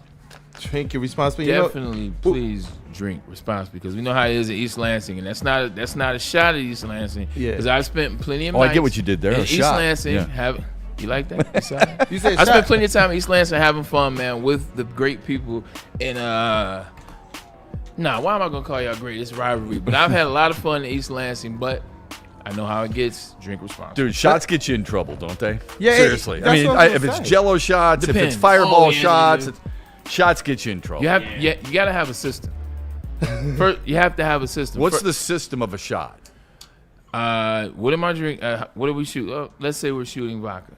Drink it responsibly. Definitely, please drink responsibly, because we know how it is in East Lansing, and that's not a shot at East Lansing. Yeah. Because I've spent plenty of Oh, nights I get what you did there. in A East shot. Lansing. Yeah. You like that? You said I spent shot. plenty of time in East Lansing having fun, man, with the great people. And why am I gonna call y'all great? It's rivalry. But I've had a lot of fun in East Lansing, but I know how it gets. Drink responsibly. Dude, shots get you in trouble, don't they? Yeah, seriously. that's what I was if gonna it's say. Jello shots, if Depends. it's Fireball Oh, yeah, shots, yeah. shots get you in trouble. You gotta have a system. First, you have to have a system. What's the system of a shot? What am I drinking? What do we shoot? Let's say we're shooting vodka.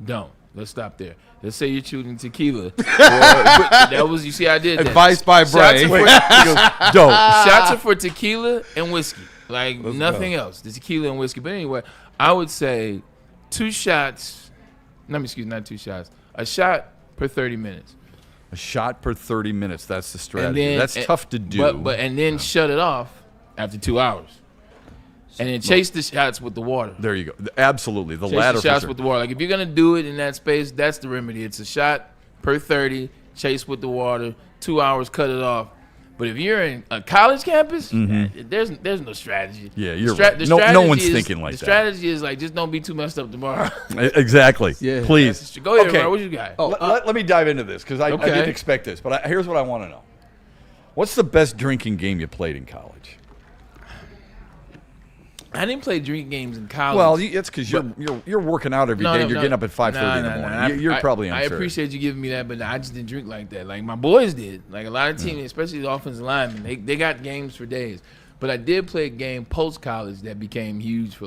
Don't. Let's stop there. Let's say you're shooting tequila. That was, you see, I did that. Advice by Bray. Dope. Shots are for tequila and whiskey. Like Let's nothing go. else. The tequila and whiskey. But anyway, I would say 2 shots. Not 2 shots. A shot per 30 minutes. A shot per 30 minutes. That's the strategy. That's tough to do. But then shut it off after 2 hours. And then chase the shots with the water. There you go. Absolutely. The Chase latter the shots for sure. with the water. Like if you're gonna do it in that space, that's the remedy. It's a shot per 30, chase with the water, 2 hours, cut it off. But if you're in a college campus, there's no strategy. Yeah, you're The right. the No strategy one's is- thinking like the that. strategy is like, just don't be too messed up tomorrow. Exactly. Yeah. Please. Go ahead, Okay. bro. What you got? Let me dive into this, because I Okay. didn't expect this. But here's what I want to know. What's the best drinking game you played in college? I didn't play drink games in college. Well, it's because you're working out every day and you're getting up at 5:30 in the morning. You're probably I unfair. appreciate you giving me that, but I just didn't drink like that. Like my boys did. Like a lot of teams, especially the offensive linemen, they got games for days. But I did play a game post college that became huge for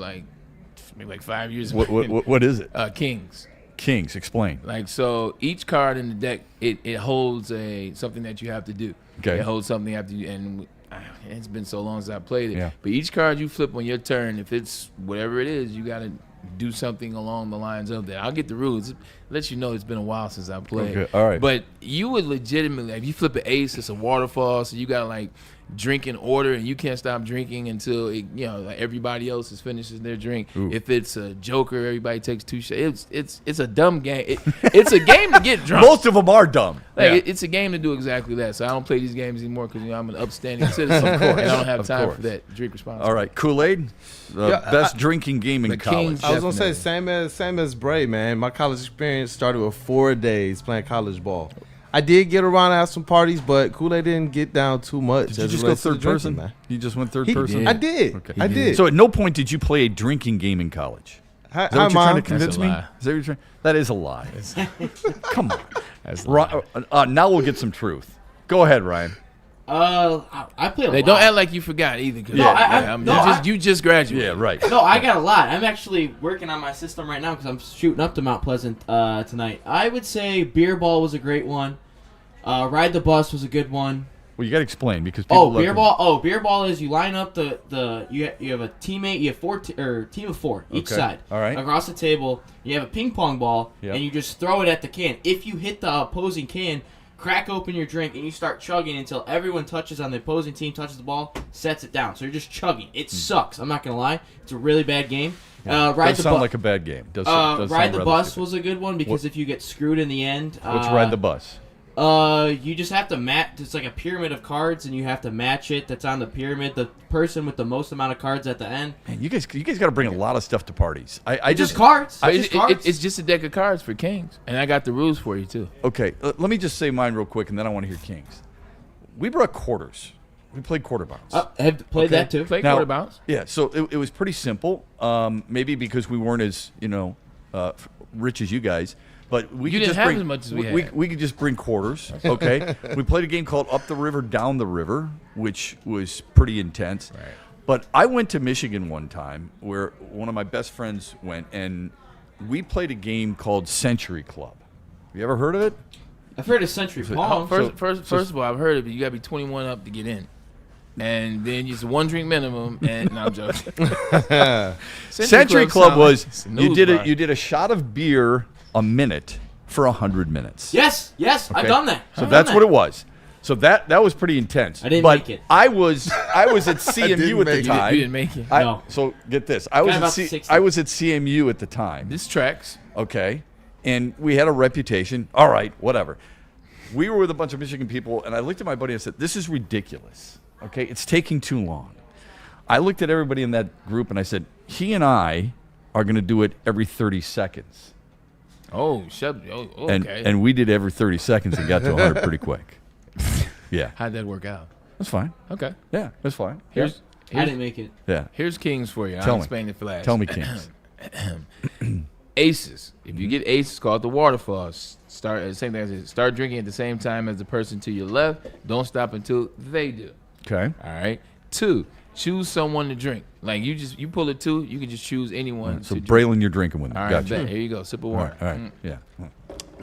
maybe 5 years. What is it? Kings. Kings, explain. Like, so each card in the deck, it holds something that you have to do. Okay. It holds something you have to do, and it's been so long since I played it. Yeah. But each card you flip on your turn, if it's whatever it is, you got to do something along the lines of that. I'll get the rules. It lets you know it's been a while since I played. Okay, all right. But you would legitimately, if you flip an ace, it's a waterfall, so you got to drink in order, and you can't stop drinking until everybody else is finishes their drink. Ooh. If it's a joker, everybody takes 2 shots. It's a dumb game. It's a game to get drunk. Most of them are dumb. It's a game to do exactly that. So I don't play these games anymore because I'm an upstanding citizen, and I don't have time for that. Drink responsibly. All right, Kool-Aid, best drinking game in college. Kings. I was gonna say same as Bray, man. My college experience started with 4 days playing college ball. I did get around at some parties, but Kool-Aid didn't get down too much. Did you just go third person, man? You just went third person? I did. Okay. I did. So at no point did you play a drinking game in college? Is that what you're trying to convince me? Is that what you're trying? That is a lie. Come on. That's a lie. Now we'll get some truth. Go ahead, Ryan. I play a lot. They don't act like you forgot either. You just graduated. Yeah, right. No, I got a lot. I'm actually working on my system right now because I'm shooting up to Mount Pleasant tonight. I would say beer ball was a great one. Ride the bus was a good one. Well, you got to explain because people. Beer ball is you line up you have a teammate. You have team of 4 each side. All right. Across the table, you have a ping pong ball, Yep. and you just throw it at the can. If you hit the opposing can, crack open your drink and you start chugging until everyone touches on the opposing team, touches the ball, sets it down. So you're just chugging. It sucks. I'm not gonna lie. It's a really bad game. Does sound like a bad game. Does Ride the bus was a good one because if you get screwed in the end. What's Ride the Bus? You just have to match. It's like a pyramid of cards, and you have to match it. That's on the pyramid. The person with the most amount of cards at the end. Man, you guys got to bring a lot of stuff to parties. I just cards. It's just a deck of cards for Kings, and I got the rules for you too. Okay, let me just say mine real quick, and then I want to hear Kings. We brought quarters. We played quarter bounce. Have played that too. Played quarter bounce. Yeah, so it was pretty simple. Maybe because we weren't as rich as you guys. But we you could didn't just have bring, as much as we had. We could just bring quarters, okay? We played a game called Up the River, Down the River, which was pretty intense. Right. But I went to Michigan one time where one of my best friends went, and we played a game called Century Club. You ever heard of it? I've heard of Century Pong. First of all, I've heard of it. You got to be 21 up to get in. And then it's 1 drink minimum. And no, I'm joking. Century Club was you you did a shot of beer a minute for 100 minutes. Yes, I've done that. So that's what it was. So that was pretty intense. I didn't make it. I was at CMU at the time. You didn't make it. No. So get this. I was at CMU at the time. This tracks. Okay. And we had a reputation. All right, whatever. We were with a bunch of Michigan people, and I looked at my buddy and said, "This is ridiculous. Okay, it's taking too long." I looked at everybody in that group and I said, "He and I are going to do it every 30 seconds." Oh, okay. And we did every 30 seconds and got to 100 pretty quick. Yeah. How'd that work out? That's fine. Okay. Yeah, that's fine. I didn't make it. Yeah. Here's Kings for you. Tell I'll me. explain it flash. Tell me Kings. Aces. If you get aces, call it the waterfalls. Start drinking at the same time as the person to your left. Don't stop until they do. Okay. All right. 2, choose someone to drink. Like you pull a 2, you can just choose anyone. Right, so to Braylon, drink. you're drinking with me. All right, Gotcha. bet. Here you go. Sip of water. All right. Yeah.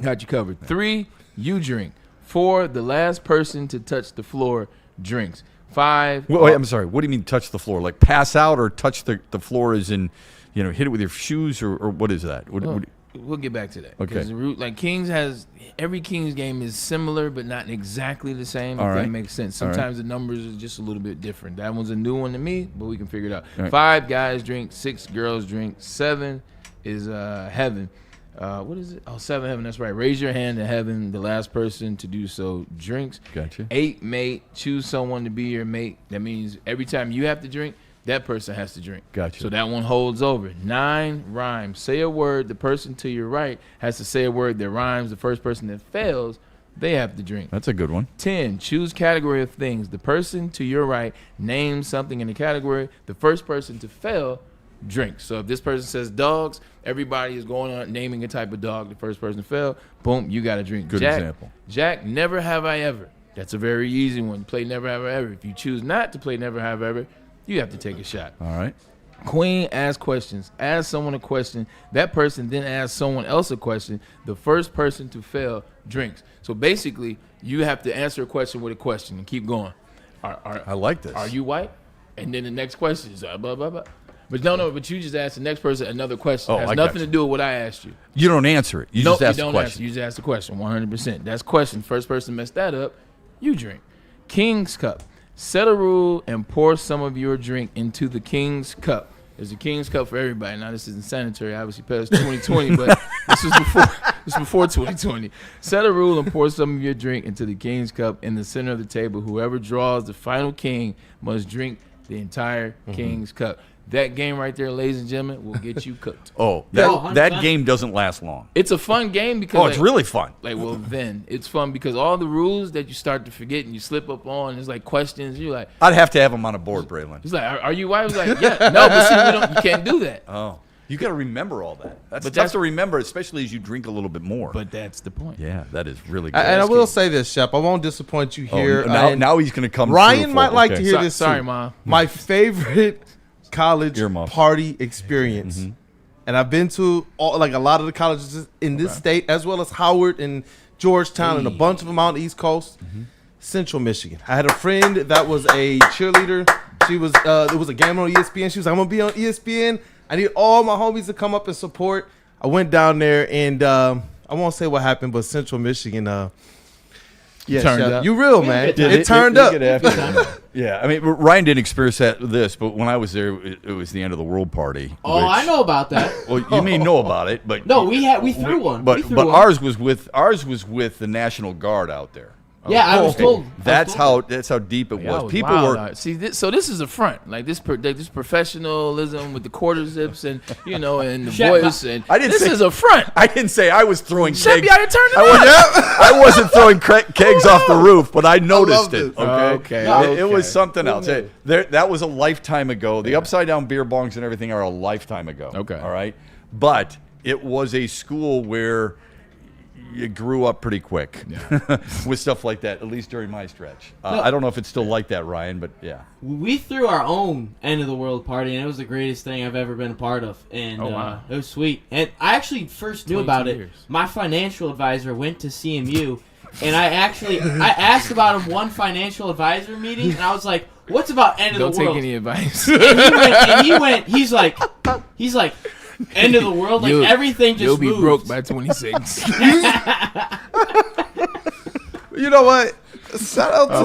Got you covered. 3, you drink. 4, the last person to touch the floor drinks. 5. Wait, I'm sorry. What do you mean touch the floor? Like pass out or touch the floor as in, hit it with your shoes or what is that? We'll get back to that. Okay. Because every Kings game is similar but not exactly the same, All if right. that makes sense. All right. Sometimes the numbers are just a little bit different. That one's a new one to me, but we can figure it out. All right. 5 guys drink, 6 girls drink, 7 is heaven. What is it? Oh, 7 heaven, that's right. Raise your hand to heaven. The last person to do so drinks. Gotcha. 8, mate. Choose someone to be your mate. That means every time you have to drink, that person has to drink. Gotcha. So that one holds over. 9, rhyme. Say a word. The person to your right has to say a word that rhymes. The first person that fails, they have to drink. That's a good one. 10, choose category of things. The person to your right names something in the category. The first person to fail drinks. So if this person says dogs, everybody is going on naming a type of dog. The first person to fail, boom, you got to drink. Good example. Jack, never have I ever. That's a very easy one. Play never have I ever. If you choose not to play never have I ever, you have to take a shot. All right. Queen, ask questions. Ask someone a question. That person then asks someone else a question. The first person to fail drinks. So basically, you have to answer a question with a question and keep going. I like this. Are you white? And then the next question is blah, blah, blah. But but you just ask the next person another question. Oh, It has I nothing got you. to do with what I asked you. You don't answer it. You just ask the question. You just ask the question, 100%. That's question. First person messed that up, you drink. King's Cup. Set a rule and pour some of your drink into the King's Cup. There's a King's Cup for everybody. Now, this isn't sanitary, obviously, past 2020, but this was before 2020. Set a rule and pour some of your drink into the King's Cup in the center of the table. Whoever draws the final king must drink the entire King's Cup. That game right there, ladies and gentlemen, will get you cooked. Oh, that game doesn't last long. It's a fun game because it's really fun. Then it's fun because all the rules that you start to forget and you slip up on, there's like questions. You're like, I'd have to have them on a board, Braylon. He's like, are you white? I was like, yeah, no, but see, you can't do that. Oh, you got to remember all that. That's But tough to remember, especially as you drink a little bit more. But that's the point. Yeah, that is really good. And I will say this, Shep. I won't disappoint you here. Now he's going to come. Ryan might like to hear this. Sorry, too. Mom. My favorite college party experience, and I've been to a lot of the colleges in this state, as well as Howard and Georgetown and a bunch of them out on the East Coast. Central Michigan. I had a friend that was a cheerleader. She was it was a game on ESPN. She was like, I'm gonna be on ESPN. I need all my homies to come up and support. I went down there and I won't say what happened, but Central Michigan Turned up. You real, man. It turned up. Yeah, I mean, Ryan didn't experience this, but when I was there, it was the end of the world party. Oh, I know about that. Well, you may know about it, but no, we threw one. But ours was with the National Guard out there. Yeah, I was told. That's how deep it was. People were so this is a front, like this professionalism with the quarter zips and and the voice and this is a front. I didn't say I was throwing Shep, kegs. you gotta turn it up. I wasn't throwing kegs off the roof, but I noticed it. Okay. It was something else. That was a lifetime ago. The upside down beer bongs and everything are a lifetime ago. Okay. All right, but it was a school where you grew up pretty quick with stuff like that, at least during my stretch. I don't know if it's still like that, Ryan, but yeah. We threw our own end of the world party, and it was the greatest thing I've ever been a part of. And it was sweet. And I actually first knew about it. My financial advisor went to CMU, and I asked about him one financial advisor meeting, and I was like, What's about end of the world? Don't take any advice. And he went. He's like, end of the world. Like everything just You'll be moved. broke by 26. You know what? Shout out to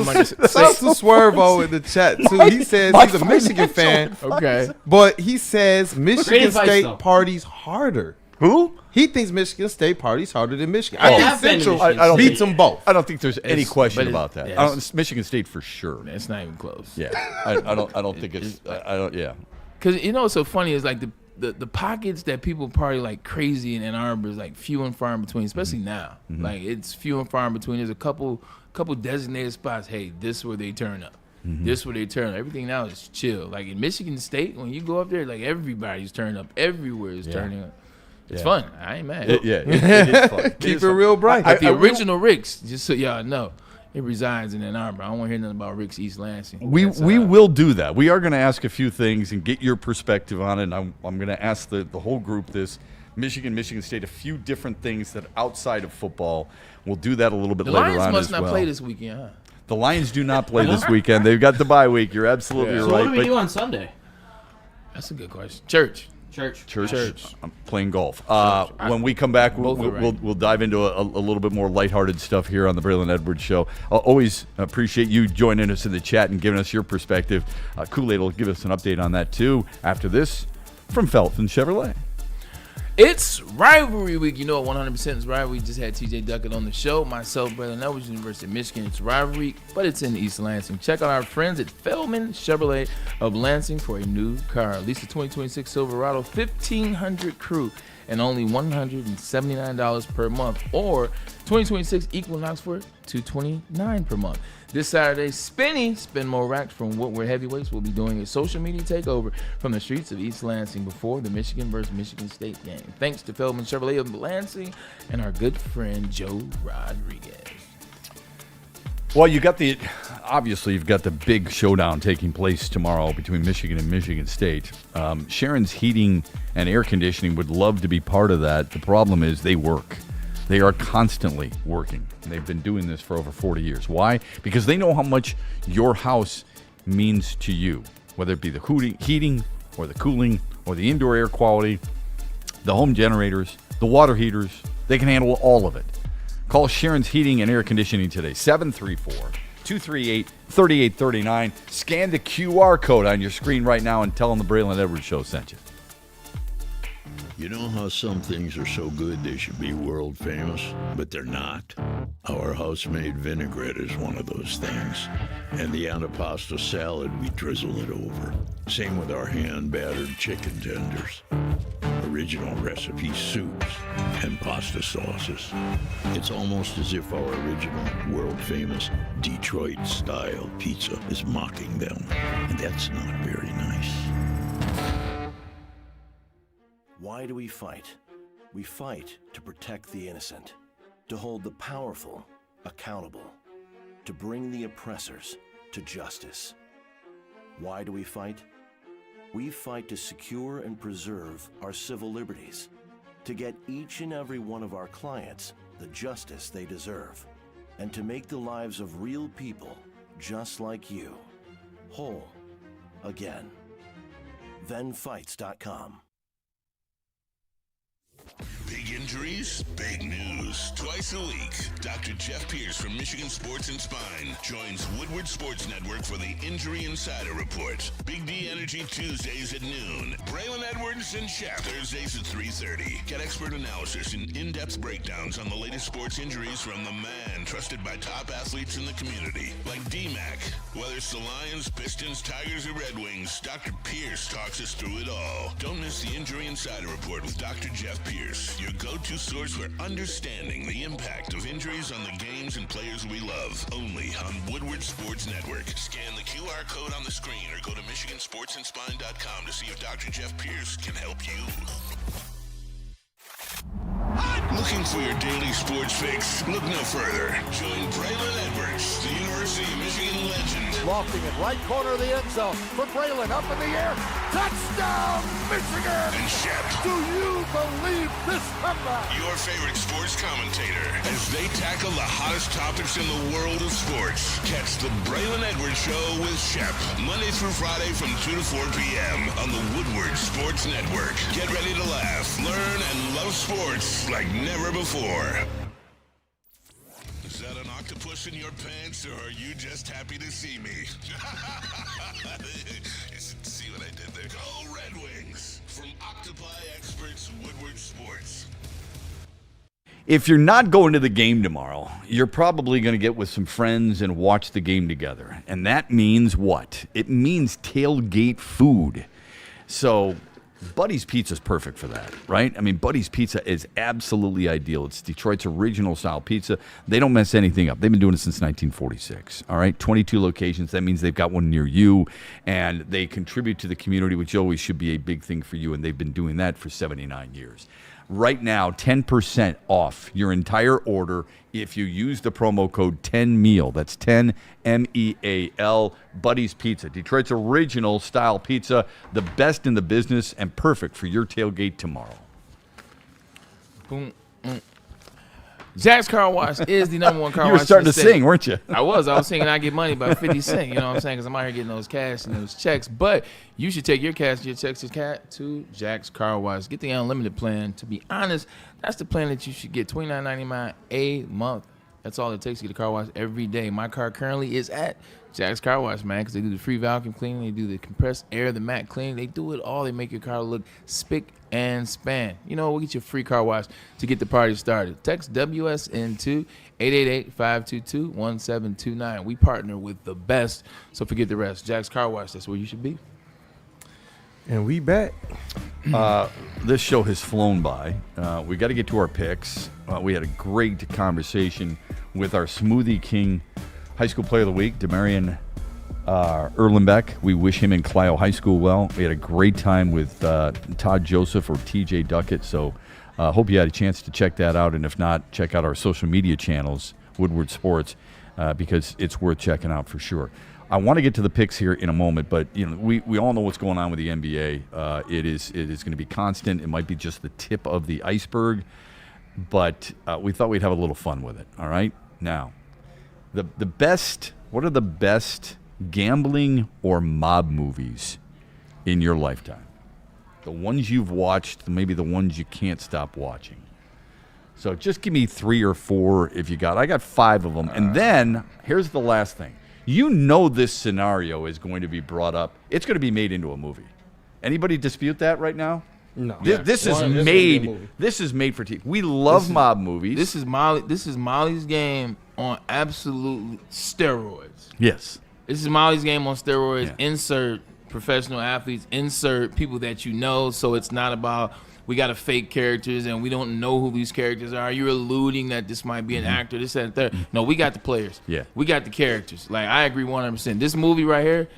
Swervo in the chat too. He says he's a Michigan fan. Okay, but he says Michigan advice, State though. parties harder. Who? He thinks Michigan State parties harder than Michigan. I I have been think to Central Michigan beats them both. I don't think there's any question but about that. yeah, Michigan State for sure. It's not even close. Yeah, I don't think it's. I don't. Yeah. Because you know what's so funny is like the pockets that people party like crazy in Ann Arbor is like few and far in between, especially now. Like it's few and far in between. There's a couple designated spots. Hey, this is where they turn up. This is where they turn up. Everything now is chill. Like in Michigan State, when you go up there, like everybody's turning up. Everywhere is turning up. It's fun. I ain't mad. It is fun. Keep it real bright. But the original Rick's, just so y'all know, it resides in Ann Arbor. I don't want to hear nothing about Rick's East Lansing. We will do that. We are going to ask a few things and get your perspective on it. And I'm going to ask the whole group this. Michigan State, a few different things that outside of football. We'll do that a little bit The later Lions on must as not well. play this weekend, huh? The Lions do not play this weekend. They've got the bye week. You're absolutely So right. what do we do on Sunday? That's a good question. Church. I'm playing golf. When we come back, we'll dive into a little bit more lighthearted stuff here on the Braylon Edwards Show. Always appreciate you joining us in the chat and giving us your perspective. Kool-Aid will give us an update on that too after this from Felton Chevrolet. It's Rivalry Week. You know, 100% is Rivalry. We just had TJ Duckett on the show. Myself, Braylon Edwards, University of Michigan. It's Rivalry Week, but it's in East Lansing. Check out our friends at Feldman Chevrolet of Lansing for a new car. Lease a 2026 Silverado 1500 crew and only $179 per month, or 2026 Equinox for $229 per month. This Saturday, Spin More Racks from Woodward Heavyweights will be doing a social media takeover from the streets of East Lansing before the Michigan versus Michigan State game. Thanks to Feldman Chevrolet of Lansing and our good friend Joe Rodriguez. Well, obviously you've got the big showdown taking place tomorrow between Michigan and Michigan State. Sharon's Heating and Air Conditioning would love to be part of that. The problem is they work. They are constantly working. They've been doing this for over 40 years. Why? Because they know how much your house means to you, whether it be the heating or the cooling or the indoor air quality, the home generators, the water heaters. They can handle all of it. Call Sharon's Heating and Air Conditioning today, 734-238-3839. Scan the QR code on your screen right now and tell them the Braylon Edwards Show sent you. You know how some things are so good they should be world famous, but they're not? Our house-made vinaigrette is one of those things. And the antipasta salad, we drizzle it over. Same with our hand-battered chicken tenders. Original recipe soups and pasta sauces. It's almost as if our original, world-famous Detroit-style pizza is mocking them. And that's not very nice. Why do we fight? We fight to protect the innocent, to hold the powerful accountable, to bring the oppressors to justice. Why do we fight? We fight to secure and preserve our civil liberties, to get each and every one of our clients the justice they deserve, and to make the lives of real people just like you whole again. ThenFights.com. Big injuries, big news. Twice a week, Dr. Jeff Pierce from Michigan Sports and Spine joins Woodward Sports Network for the Injury Insider Report. Big D Energy Tuesdays at noon. Braylon Edwards and Shep Thursdays at 3:30. Get expert analysis and in-depth breakdowns on the latest sports injuries from the man trusted by top athletes in the community, like D-Mac. Whether it's the Lions, Pistons, Tigers, or Red Wings, Dr. Pierce talks us through it all. Don't miss the Injury Insider Report with Dr. Jeff Pierce, your go-to source for understanding the impact of injuries on the games and players we love. Only on Woodward Sports Network. Scan the QR code on the screen or go to MichiganSportsandSpine.com to see if Dr. Jeff Pierce can help you. Looking for your daily sports fix? Look no further. Join Braylon Edwards, the University of Michigan legend, Lofting it right corner of the end zone for Braylon. Up in the air. Touchdown, Michigan! And Shep. Do you believe this comeback? Your favorite sports commentator as they tackle the hottest topics in the world of sports. Catch the Braylon Edwards Show with Shep. Monday through Friday from 2 to 4 p.m. on the Woodward Sports Network. Get ready to laugh, learn, and love sports like never before. Is that an octopus in your pants, or are you just happy to see me? See what I did there? Go Red Wings! From Octopi Experts Woodward Sports. If you're not going to the game tomorrow, you're probably going to get with some friends and watch the game together. And that means what? It means tailgate food. So Buddy's Pizza is perfect for that, right? I mean, Buddy's Pizza is absolutely ideal. It's Detroit's original style pizza. They don't mess anything up. They've been doing it since 1946, all right? 22 locations. That means they've got one near you, and they contribute to the community, which always should be a big thing for you, and they've been doing that for 79 years. Right now, 10% off your entire order if you use the promo code 10MEAL. That's 10 MEAL. Buddy's Pizza, Detroit's original style pizza, the best in the business and perfect for your tailgate tomorrow. Boom. Jack's Car Wash is the number one car wash. You were starting to sing, weren't you? I was singing I get money by 50 cents. You know what I'm saying? Because I'm out here getting those cash and those checks. But you should take your cash and your checks to Jack's Car Wash. Get the unlimited plan. To be honest, that's the plan that you should get. $29.99 a month. That's all it takes to get a car wash every day. My car currently is at Jack's Car Wash, man, because they do the free vacuum cleaning. They do the compressed air, the matte cleaning. They do it all. They make your car look spick and span. You know, we'll get you a free car wash to get the party started. Text WSN to 888-522-1729. We partner with the best, so forget the rest. Jack's Car Wash, that's where you should be. And we back. This show has flown by. We got to get to our picks. We had a great conversation with our Smoothie King High School Player of the Week, Demarion Erlenbeck. We wish him and Clio High School well. We had a great time with Todd Joseph or TJ Duckett. So hope you had a chance to check that out. And if not, check out our social media channels, Woodward Sports, because it's worth checking out for sure. I want to get to the picks here in a moment, but you know we all know what's going on with the NBA. It is going to be constant. It might be just the tip of the iceberg, but we thought we'd have a little fun with it. All right, now the best. What are the best gambling or mob movies in your lifetime? The ones you've watched, maybe the ones you can't stop watching. So just give me 3 or 4 if you got. I got 5 of them, and then here's the last thing. You know this scenario is going to be brought up. It's going to be made into a movie. Anybody dispute that right now? No. This is made. This is made for TV. We love mob movies. This is Molly's Game on absolute steroids. Yes. This is Molly's Game on steroids. Yeah. Insert professional athletes. Insert people that you know. So it's not about we got to fake characters and we don't know who these characters are. You're alluding that this might be an actor, this and that. No, we got the players. Yeah. We got the characters. Like, I agree 100%. This movie right here,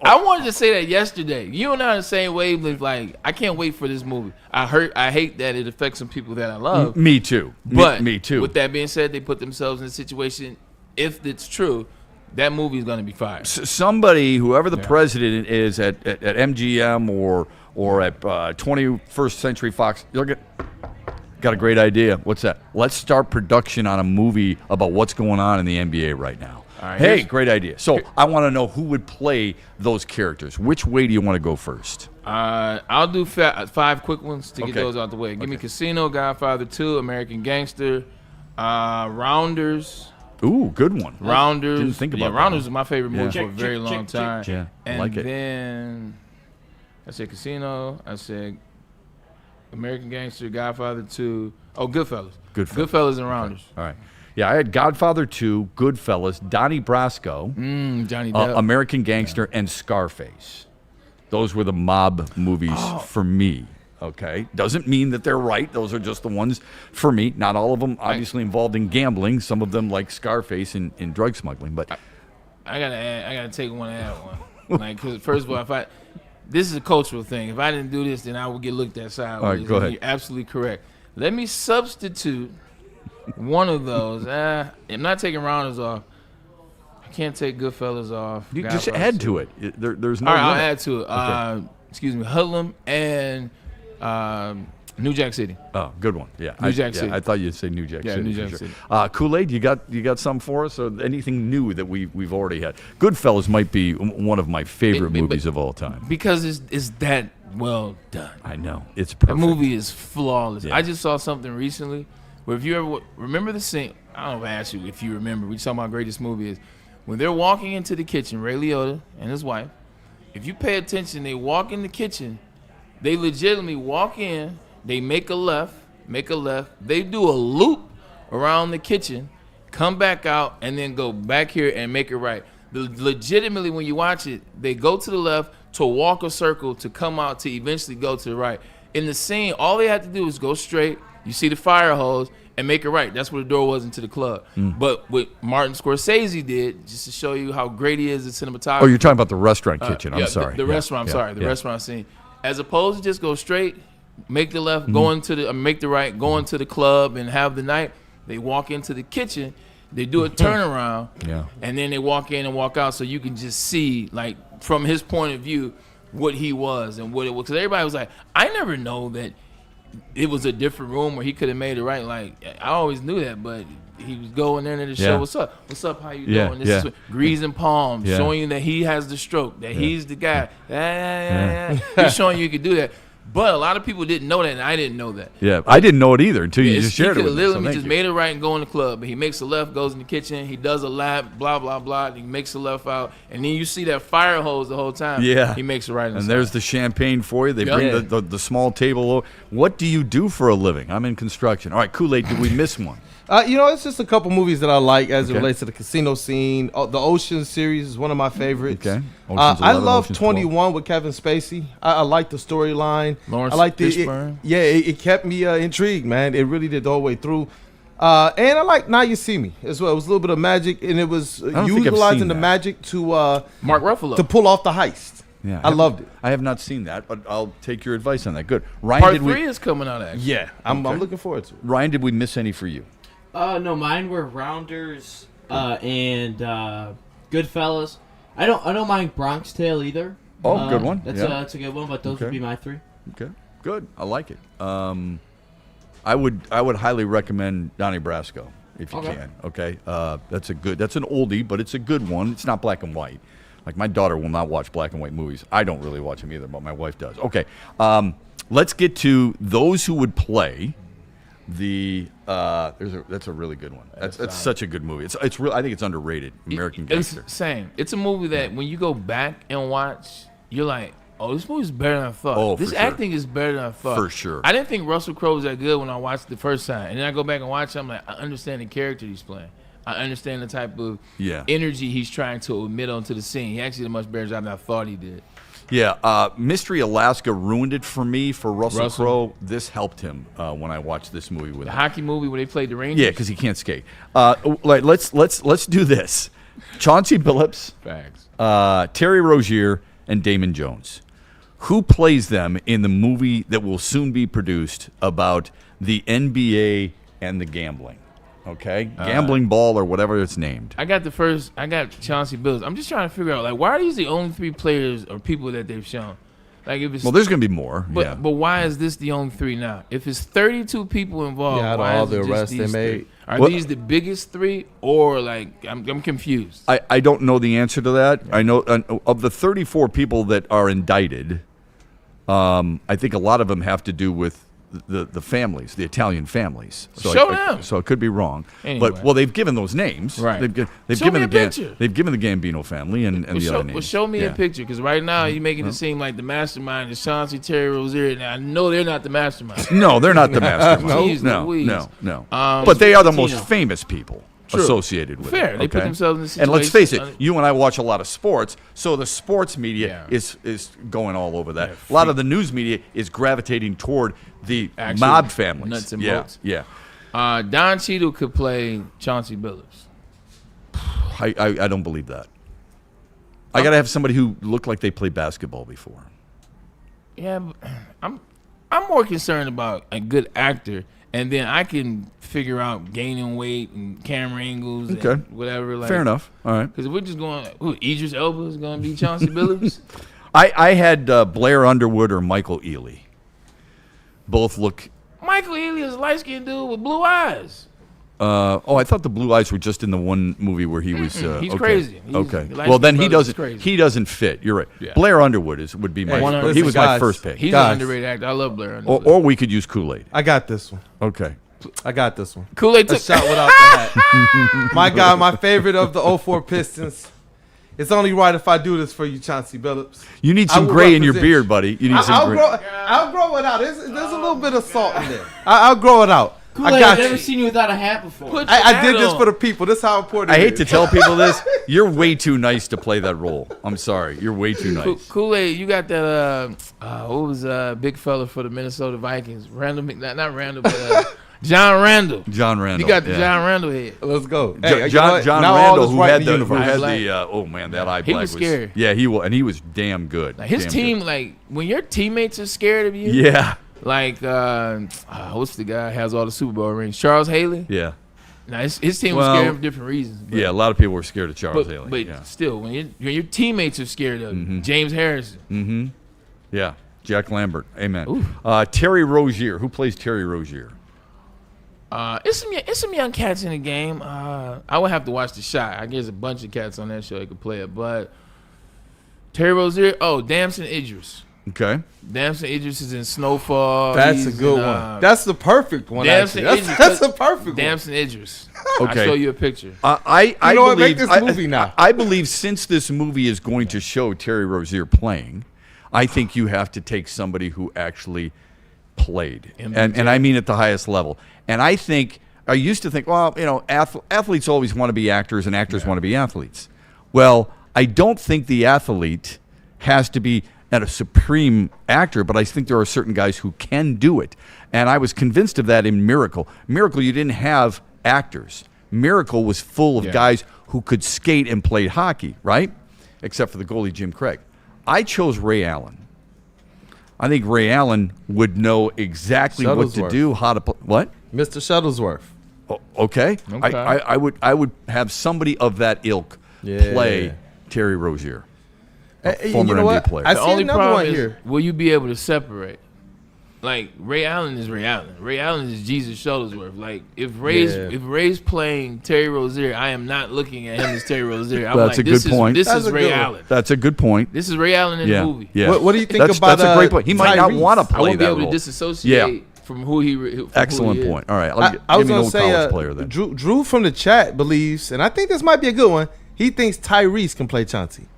I wanted to say that yesterday. You and I are the same wavelength. Like, I can't wait for this movie. I hate that it affects some people that I love. Me too. But me too. With that being said, they put themselves in a situation, if it's true, that movie is going to be fired. Somebody, whoever the president is at MGM or at 21st Century Fox, got a great idea. What's that? Let's start production on a movie about what's going on in the NBA right now. All right, hey, great idea. So I want to know who would play those characters. Which way do you want to go first? I'll do 5 quick ones to get those out the way. Give me Casino, Godfather 2, American Gangster, Rounders. Ooh, good one. Rounders. Didn't think about that. Rounders is my favorite movie for a very long time. Yeah, and like it. Then I said Casino. I said American Gangster, Godfather 2. Oh, Goodfellas. Goodfellas and Rounders. Okay. All right. Yeah, I had Godfather 2, Goodfellas, Donnie Brasco, Johnny Depp, American Gangster, and Scarface. Those were the mob movies for me. Okay, doesn't mean that they're right. Those are just the ones for me. Not all of them obviously involved in gambling. Some of them, like Scarface, in drug smuggling. But I gotta take one and add one. Like, because first of all, this is a cultural thing. If I didn't do this, then I would get looked at sideways. All right, go ahead. You're absolutely correct. Let me substitute one of those. I'm not taking Rounders off Can't take Goodfellas off. You just add to it. There's no. All right, I'll limit. add to it. Okay. Excuse me, Hoodlum and New Jack City. Oh, good one. Yeah, New Jack City. I thought you'd say New Jack City. New Jack for City. Sure. Kool-Aid, you got some for us, or anything new that we've already had? Goodfellas might be one of my favorite movies of all time because it's that well done. I know it's perfect. The movie is flawless. Yeah. I just saw something recently where if you ever remember the scene, I don't know if I asked you if you remember. We talking about greatest movie is when they're walking into the kitchen. Ray Liotta and his wife. If you pay attention, they walk in the kitchen. They legitimately walk in. They make a left. They do a loop around the kitchen, come back out, and then go back here and make it right. Legitimately, when you watch it, they go to the left to walk a circle to come out to eventually go to the right. In the scene, all they had to do is go straight. You see the fire hose and make it right. That's where the door was into the club. But what Martin Scorsese did, just to show you how great he is at cinematography. Oh, you're talking about the restaurant kitchen. I'm sorry. The restaurant. I'm sorry. The restaurant scene. As opposed to just go straight, make the left, go into the, make the right, go into the club and have the night. They walk into the kitchen. They do a turnaround, and then they walk in and walk out, so you can just see, like, from his point of view, what he was and what it was. Because everybody was like, I never know that it was a different room where he could have made it right. Like, I always knew that, but he was going in there to show, what's up? What's up? How you doing? This is Grease and Palms, showing you that he has the stroke, that he's the guy. He's showing you could do that. But a lot of people didn't know that, and I didn't know that. Yeah, I didn't know it either until you just shared it with me. He just made it right and go in the club. But he makes a left, goes in the kitchen. He does a lap, blah, blah, blah. He makes a left out. And then you see that fire hose the whole time. Yeah. He makes it right. And there's the champagne for you. They bring the small table over. What do you do for a living? I'm in construction. All right, Kool-Aid, did we miss one? It's just a couple movies that I like as it relates to the casino scene. The Ocean series is one of my favorites. Okay. I love 21 with Kevin Spacey. I like the storyline. Lawrence I like Fishburne. It kept me intrigued, man. It really did the whole way through. And I like Now You See Me as well. It was a little bit of magic, and it was utilizing the magic to Mark Ruffalo to pull off the heist. Yeah, I loved it. I have not seen that, but I'll take your advice on that. Good. Ryan, Part 3 is coming out, actually. Yeah, I'm looking forward to it. Ryan, did we miss any for you? No, mine were Rounders and Goodfellas. I don't mind Bronx Tale either. Oh, good one. That's a good one, but those would be my 3. Okay, good. I like it. I would highly recommend Donnie Brasco if you can. Okay, that's an oldie, but it's a good one. It's not black and white. Like, my daughter will not watch black and white movies. I don't really watch them either, but my wife does. Okay, let's get to those who would play. That's a really good one. That's such a good movie. It's real. I think it's underrated. American Gangster. It's a movie that when you go back and watch, you're like, oh, this movie's better than I thought. Oh, this acting is better than I thought. For sure. I didn't think Russell Crowe was that good when I watched it the first time, and then I go back and watch it. I'm like, I understand the character he's playing. I understand the type of energy he's trying to emit onto the scene. He actually did a much better job than I thought he did. Yeah, Mystery Alaska ruined it for me. For Russell Crowe, this helped him when I watched this movie with him. The hockey movie where they played the Rangers? Yeah, because he can't skate. Let's do this. Chauncey Billups, Terry Rozier, and Damon Jones. Who plays them in the movie that will soon be produced about the NBA and the gambling? Okay, Gambling Ball or whatever it's named. I got Chauncey Billups. I'm just trying to figure out, like, why are these the only 3 players or people that they've shown? Like, if it's, well, there's going to be more. But why is this the only 3 now? If it's 32 people involved, out of all the arrests they made, are these the biggest 3, or like I'm confused? I don't know the answer to that. I know of the 34 people that are indicted, I think a lot of them have to do with the families, the Italian families. So Show them. So it could be wrong. Anyway. But they've given those names. Right. They've Show given me a picture. They've given the Gambino family and the other names. Well, show me a picture, because right now you're making it seem like the mastermind is Chauncey, Terry Rozier, and I know they're not the mastermind. No, they're not the mastermind. No. But they are the most famous people associated with it. They put themselves in the situation. And let's face it, you and I watch a lot of sports, so the sports media is going all over that. A lot of the news media is gravitating toward the mob families. Nuts and bolts. Yeah. Don Cheadle could play Chauncey Billups. I don't believe that. I got to have somebody who looked like they played basketball before. Yeah, but I'm more concerned about a good actor and then I can figure out gaining weight and camera angles and whatever. Like, fair enough. All right. Because we're just going, Idris Elba is going to be Chauncey Billups? I had Blair Underwood or Michael Ealy. Both look. Michael Ealy is a light-skinned dude with blue eyes. I thought the blue eyes were just in the one movie where he was. He's crazy. Okay. Well, then he doesn't. He doesn't fit. You're right. Yeah. Blair Underwood would be my. He was my first pick. He's an underrated actor. I love Blair Underwood. Or we could use Kool-Aid. I got this one. Okay. I got this one. Kool-Aid took a shot without the hat. My guy, my favorite of the 04 Pistons. It's only right if I do this for you, Chauncey Billups. You need some gray in your beard, buddy. You need some gray. I'll grow it out. There's a little bit of salt in there. I'll grow it out. Kool-Aid, I've never seen you without a hat before. I did this for the people. This is how important I it hate is. to tell people this. You're way too nice to play that role. I'm sorry. You're way too nice. Kool-Aid, you got that, what was big fella for the Minnesota Vikings? Not Randall, but John Randall. John Randall. You got the John Randall head. Let's go. John Randall, who had the oh man, that eye black he was scary. Yeah, he was, and he was damn good. Like his team, like when your teammates are scared of you. Yeah. Like what's the guy who has all the Super Bowl rings? Charles Haley. Yeah. Now his team was scared for different reasons. Yeah, a lot of people were scared of Charles Haley. But still, when your teammates are scared of you, James Harrison. Mm-hmm. Yeah, Jack Lambert. Amen. Terry Rozier. Who plays Terry Rozier? It's some young cats in the game. I would have to watch The Shot. I guess a bunch of cats on that show that could play it. But Terry Rozier, Damson Idris. Okay. Damson Idris is in Snowfall. That's a good one. That's the perfect one. Damson Idris. That's a perfect one. Damson Idris. Okay. I'll show you a picture. I believe, make this movie now. I believe since this movie is going to show Terry Rozier playing, I think you have to take somebody who actually played, and I mean at the highest level. And I used to think, well, athletes always want to be actors, and actors want to be athletes. Well, I don't think the athlete has to be a supreme actor, but I think there are certain guys who can do it. And I was convinced of that in Miracle. Miracle, you didn't have actors. Miracle was full of guys who could skate and played hockey, right? Except for the goalie, Jim Craig. I chose Ray Allen. I think Ray Allen would know exactly what to do, how to play. What? Mr. Shuttlesworth. Oh, okay. I would have somebody of that ilk play Terry Rozier, former NBA player. I the see only another problem one is, here. will you be able to separate? Like Ray Allen is Ray Allen. Ray Allen is Jesus Shuttlesworth. Like if Ray's playing Terry Rozier, I am not looking at him as Terry Rozier. I'm That's like, a good point. This is Ray Allen. That's a good point. This is Ray Allen in the movie. Yeah. What do you think about that's a great point. He might not want to play I won't be that able role. to disassociate from who he. Excellent who he point. All right, I was give me going an to old say, college player then. Drew from the chat believes, and I think this might be a good one. He thinks Tyrese can play Chauncey.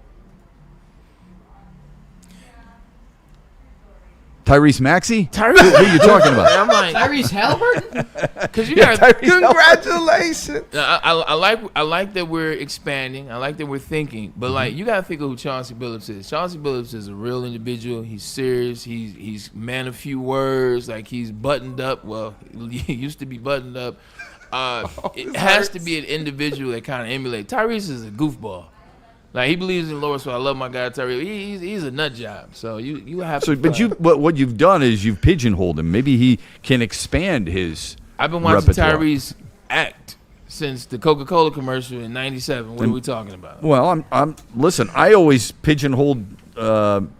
Tyrese Maxey? Tyrese, who are you talking about? I'm like Tyrese Halliburton? Because you got congratulations. I like that we're expanding. I like that we're thinking, but like you got to think of who Chauncey Billups is. Chauncey Billups is a real individual. He's serious. He's man of few words. Like he's buttoned up. Well, he used to be buttoned up. It has to be an individual that kind of emulates. Tyrese is a goofball. Like he believes in Lord, so I love my guy Tyrese. He's a nut job. So you have to. But what you've done is you've pigeonholed him. Maybe he can expand his. I've been watching repertoire. Tyrese act since the Coca-Cola commercial in '97. What are we talking about? Well, listen. I always pigeonholed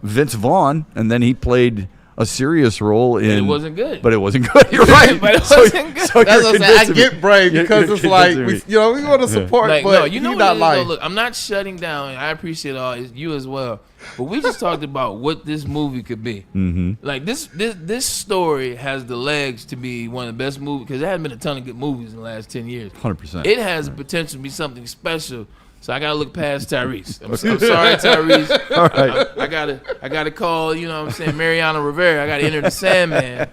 Vince Vaughn, and then he played a serious role in. But it wasn't good. But it wasn't good. You're right. But it wasn't good. So That's what I'm saying. I get brave because You're it's like convincing we want to support, Like, but no, you know he's what not it is, lying. though? Look, I'm not shutting down. I appreciate all you as well. But we just talked about what this movie could be. Mm-hmm. Like this story has the legs to be one of the best movies because there hasn't been a ton of good movies in the last 10 years. 100%. It has the potential to be something special. So I gotta look past Tyrese. I'm sorry, Tyrese. All right. I gotta call. You know what I'm saying, Mariano Rivera. I gotta enter the Sandman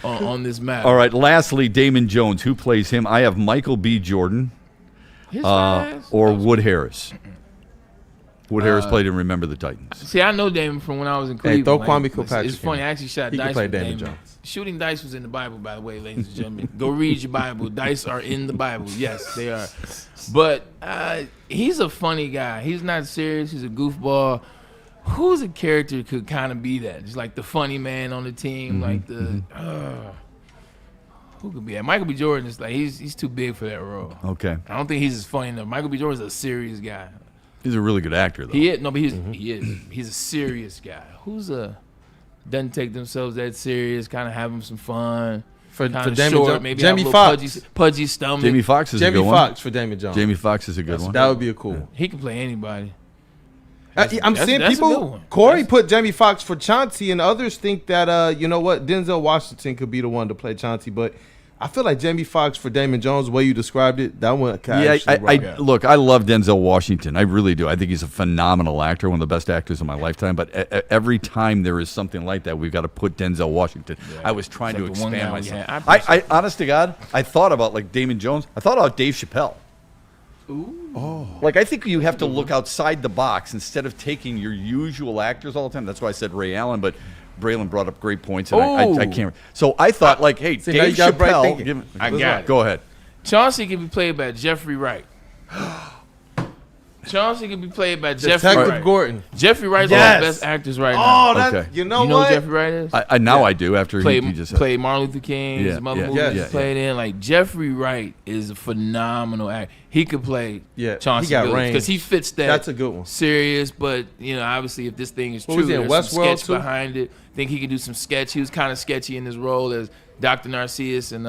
on this map. All right. Lastly, Damon Jones. Who plays him? I have Michael B. Jordan or Wood Harris. Wood Harris played in Remember the Titans. See, I know Damon from when I was in Cleveland. throw Kwame Kilpatrick It's funny. in. I actually shot He can dice play with Damon Damon. Jones. Shooting dice was in the Bible, by the way, ladies and gentlemen. Go read your Bible. Dice are in the Bible. Yes, they are. But he's a funny guy. He's not serious. He's a goofball. Who's a character who could kind of be that? Just like the funny man on the team, like the. Who could be that? Michael B. Jordan is like he's too big for that role. Okay. I don't think he's as funny enough. Michael B. Jordan's a serious guy. He's a really good actor, though. He is. No, but he is. He's a serious guy. Doesn't take themselves that serious, kind of having some fun. For Damien Jones, maybe Jamie have a Foxx. pudgy stomach. Jamie Foxx is a good one. Jamie Foxx for Damien Jones. Jamie Foxx is a good one. That would be a cool. He can play anybody. I'm seeing people. Corey put Jamie Foxx for Chauncey, and others think that you know what, Denzel Washington could be the one to play Chauncey. But I feel like Jamie Foxx for Damien Jones, the way you described it, that one. Look, I love Denzel Washington. I really do. I think he's a phenomenal actor, one of the best actors of my lifetime. But every time there is something like that, we've got to put Denzel Washington. Yeah. I was trying to expand myself. I honest to God, I thought about like Damien Jones. I thought about Dave Chappelle. Ooh. Oh. Like, I think you have to look outside the box instead of taking your usual actors all the time. That's why I said Ray Allen, but Braylon brought up great points, and I can't. So I thought, hey, Dave Chappelle. I got it. Go ahead. Chauncey can be played by Jeffrey Wright. Chauncey can be played by Detective Jeffrey Wright. Gordon. Jeffrey Wright's one of the best actors right now. Okay. You know who what? Jeffrey Wright is? I do. After he just said. Played Martin Luther King. His mother movie he played in. Like, Jeffrey Wright is a phenomenal actor. He could play Chauncey because he fits that. That's a good one. Serious, but obviously, if this thing is true, was he in there's some Westworld sketch too? behind it. I think he could do some sketch. He was kind of sketchy in his role as Dr. Narcissus in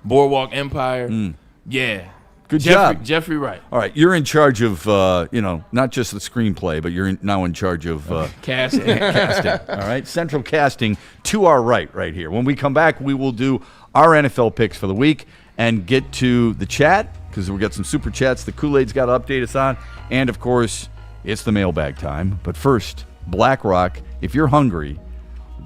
Boardwalk Empire. Yeah. Good job. Jeffrey Wright. All right, you're in charge of, not just the screenplay, but you're now in charge of casting. All right, central casting to our right here. When we come back, we will do our NFL picks for the week and get to the chat because we've got some super chats the Kool-Aid's got to update us on. And, of course, it's the mailbag time. But first, BlackRock, if you're hungry,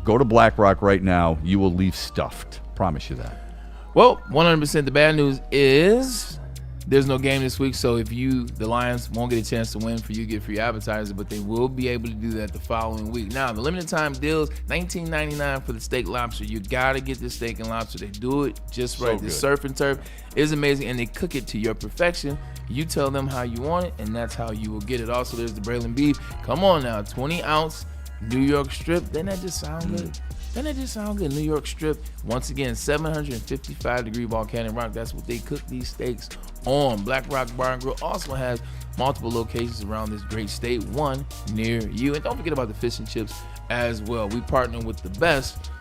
go to BlackRock right now. You will leave stuffed. Promise you that. Well, 100% the bad news is there's no game this week, so if the Lions won't get a chance to win, for you get free advertising, but they will be able to do that the following week. Now, the limited time deals, $19.99 for the steak lobster. You gotta get this steak and lobster. They do it just right. The surf and turf is amazing, and they cook it to your perfection. You tell them how you want it, and that's how you will get it. Also, there's the Braylon beef. Come on now, 20-ounce New York strip. Doesn't that just sound good? Doesn't it just sound good? New York strip. Once again, 755-degree volcanic rock. That's what they cook these steaks on. Black Rock Bar and Grill also has multiple locations around this great state, one near you. And don't forget about the fish and chips as well. We partner with the best,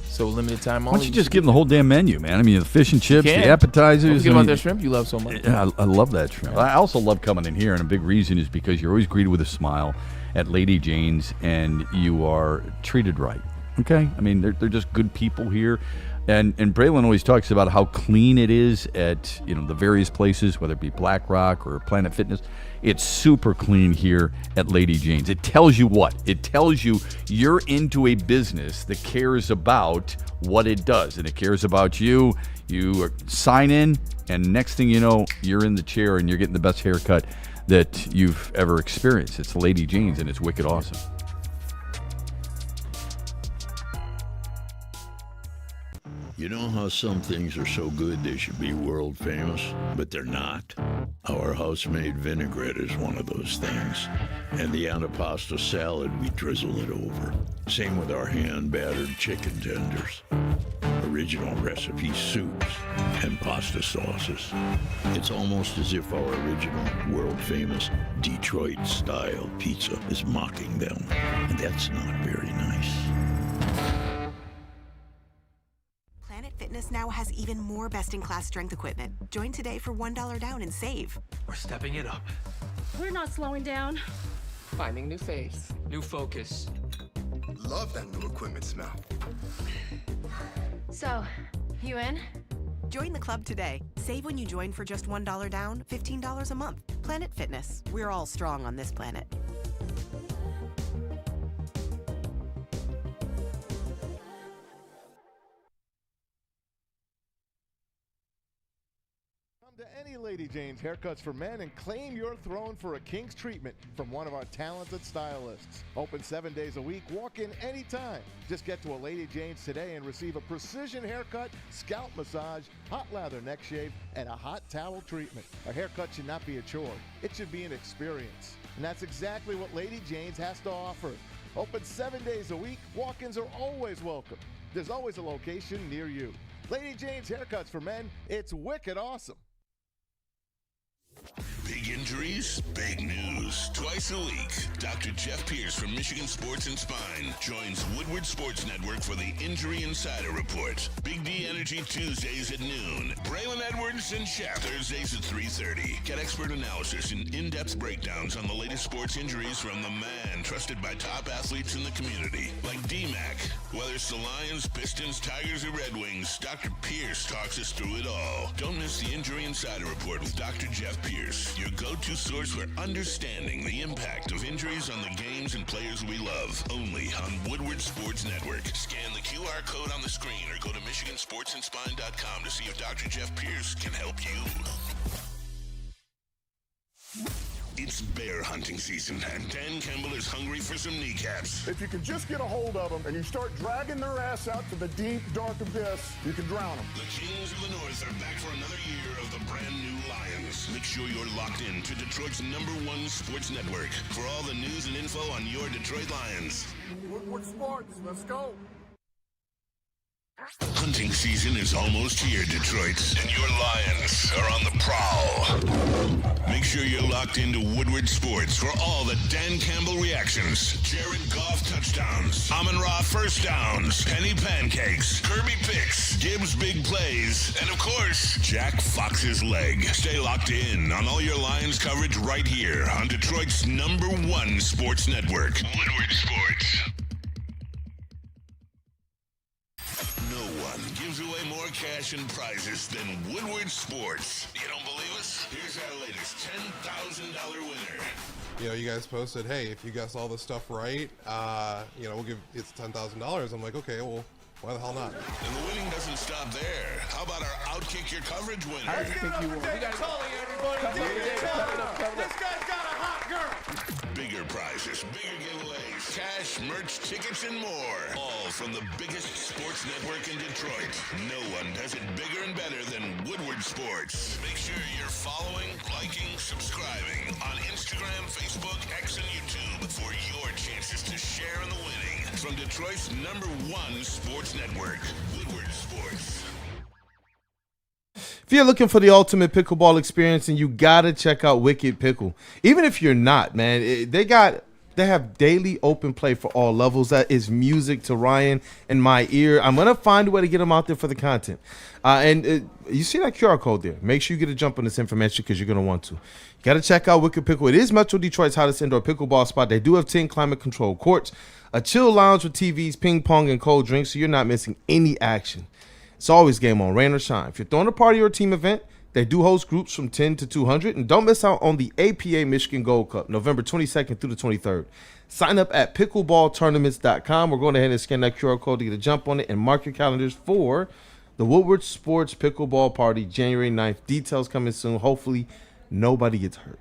so limited time only. Why don't you just give them the whole damn menu, man? I mean, the fish and chips, the appetizers. Don't forget about that shrimp you love so much. Yeah, I love that shrimp. I also love coming in here, and a big reason is because you're always greeted with a smile at Lady Jane's, and you are treated right. Okay, I mean they're just good people here, and Braylon always talks about how clean it is at the various places, whether it be Black Rock or Planet Fitness. It's super clean here at Lady Jane's. It tells you what? It tells you you're into a business that cares about what it does, and it cares about you. You sign in, and next thing you know, you're in the chair and you're getting the best haircut that you've ever experienced. It's Lady Jane's, and it's wicked awesome. You know how some things are so good they should be world famous, but they're not? Our house-made vinaigrette is one of those things. And the antipasta salad, we drizzle it over. Same with our hand-battered chicken tenders. Original recipe soups and pasta sauces. It's almost as if our original, world-famous Detroit-style pizza is mocking them. And that's not very nice. Fitness now has even more best-in-class strength equipment. Join today for $1 down and save. We're stepping it up. We're not slowing down. Finding new face, new focus. Love that new equipment smell. So, you in? Join the club today. Save when you join for just $1 down, $15 a month. Planet Fitness. We're all strong on this planet. To any Lady Jane's Haircuts for Men and claim your throne for a king's treatment from one of our talented stylists. Open 7 days a week, walk in anytime. Just get to a Lady Jane's today and receive a precision haircut, scalp massage, hot lather neck shave, and a hot towel treatment. A haircut should not be a chore. It should be an experience. And that's exactly what Lady Jane's has to offer. Open 7 days a week, walk-ins are always welcome. There's always a location near you. Lady Jane's Haircuts for Men, it's wicked awesome. Big injuries, big news. Twice a week, Dr. Jeff Pierce from Michigan Sports and Spine joins Woodward Sports Network for the Injury Insider Report. Big D Energy Tuesdays at noon. Braylon Edwards and Shepard Thursdays at 3:30. Get expert analysis and in-depth breakdowns on the latest sports injuries from the man trusted by top athletes in the community, like D-Mac. Whether it's the Lions, Pistons, Tigers, or Red Wings, Dr. Pierce talks us through it all. Don't miss the Injury Insider Report with Dr. Jeff Pierce, your go-to source for understanding the impact of injuries on the games and players we love. Only on Woodward Sports Network. Scan the QR code on the screen or go to MichiganSportsandSpine.com to see if Dr. Jeff Pierce can help you. It's bear hunting season, and Dan Campbell is hungry for some kneecaps. If you can just get a hold of them and you start dragging their ass out to the deep, dark abyss, you can drown them. The Kings of the North are back for another year of the brand new Lions. Make sure you're locked in to Detroit's #1 sports network for all the news and info on your Detroit Lions. Woodward Sports, let's go. Hunting season is almost here, Detroit, and your Lions are on the prowl. Make sure you're locked into Woodward Sports for all the Dan Campbell reactions, Jared Goff touchdowns, Amon-Ra first downs, Penny pancakes, Kirby picks, Gibbs big plays, and of course, Jack Fox's leg. Stay locked in on all your Lions coverage right here on Detroit's #1 sports network, Woodward Sports. No one gives away more cash and prizes than Woodward Sports. You don't believe us? Here's our latest $10,000 winner. You know, you guys posted, hey, if you guess all this stuff right, we'll give it's $10,000. I'm like, okay, well, why the hell not? And the winning doesn't stop there. How about our Outkick Your Coverage winner? How do you think you won? We got everybody. This guy's got a hot girl. Bigger prizes, bigger giveaways, cash, merch, tickets, and more. All from the biggest sports network in Detroit. No one does it bigger and better than Woodward Sports. Make sure you're following, liking, subscribing on Instagram, Facebook, X, and YouTube for your chances to share in the winning. From Detroit's #1 sports network, Woodward Sports. If you're looking for the ultimate pickleball experience, and you gotta check out Wicked Pickle. Even if you're not, man, they have daily open play for all levels. That is music to Ryan and my ear. I'm gonna find a way to get them out there for the content. You see that QR code there? Make sure you get a jump on this information because you're gonna want to. You gotta check out Wicked Pickle. It is Metro Detroit's hottest indoor pickleball spot. They do have 10 climate-controlled courts, a chill lounge with TVs, ping pong, and cold drinks, so you're not missing any action. It's always game on, rain or shine. If you're throwing a party or a team event, they do host groups from 10 to 200. And don't miss out on the APA Michigan Gold Cup, November 22nd through the 23rd. Sign up at pickleballtournaments.com. We're going ahead and scan that QR code to get a jump on it and mark your calendars for the Woodward Sports Pickleball Party, January 9th. Details coming soon. Hopefully, nobody gets hurt.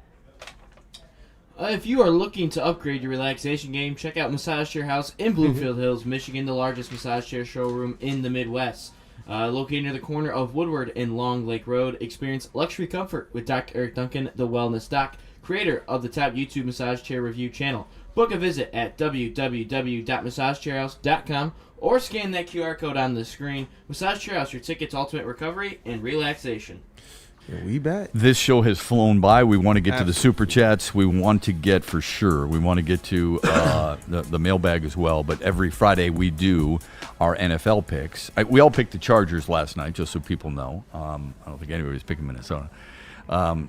If you are looking to upgrade your relaxation game, check out Massage Chair House in Bloomfield Hills, Michigan, the largest massage chair showroom in the Midwest. Located near the corner of Woodward and Long Lake Road, experience luxury comfort with Dr. Eric Duncan, the Wellness Doc, creator of the top YouTube massage chair review channel. Book a visit at www.massagechairhouse.com or scan that QR code on the screen. Massage Chair House, your ticket to ultimate recovery and relaxation. Yeah, we bet. This show has flown by. We want to get to the Super Chats. We want to get, for sure, we want to get to the mailbag as well. But every Friday we do our NFL picks. We all picked the Chargers last night, just so people know. I don't think anybody was picking Minnesota.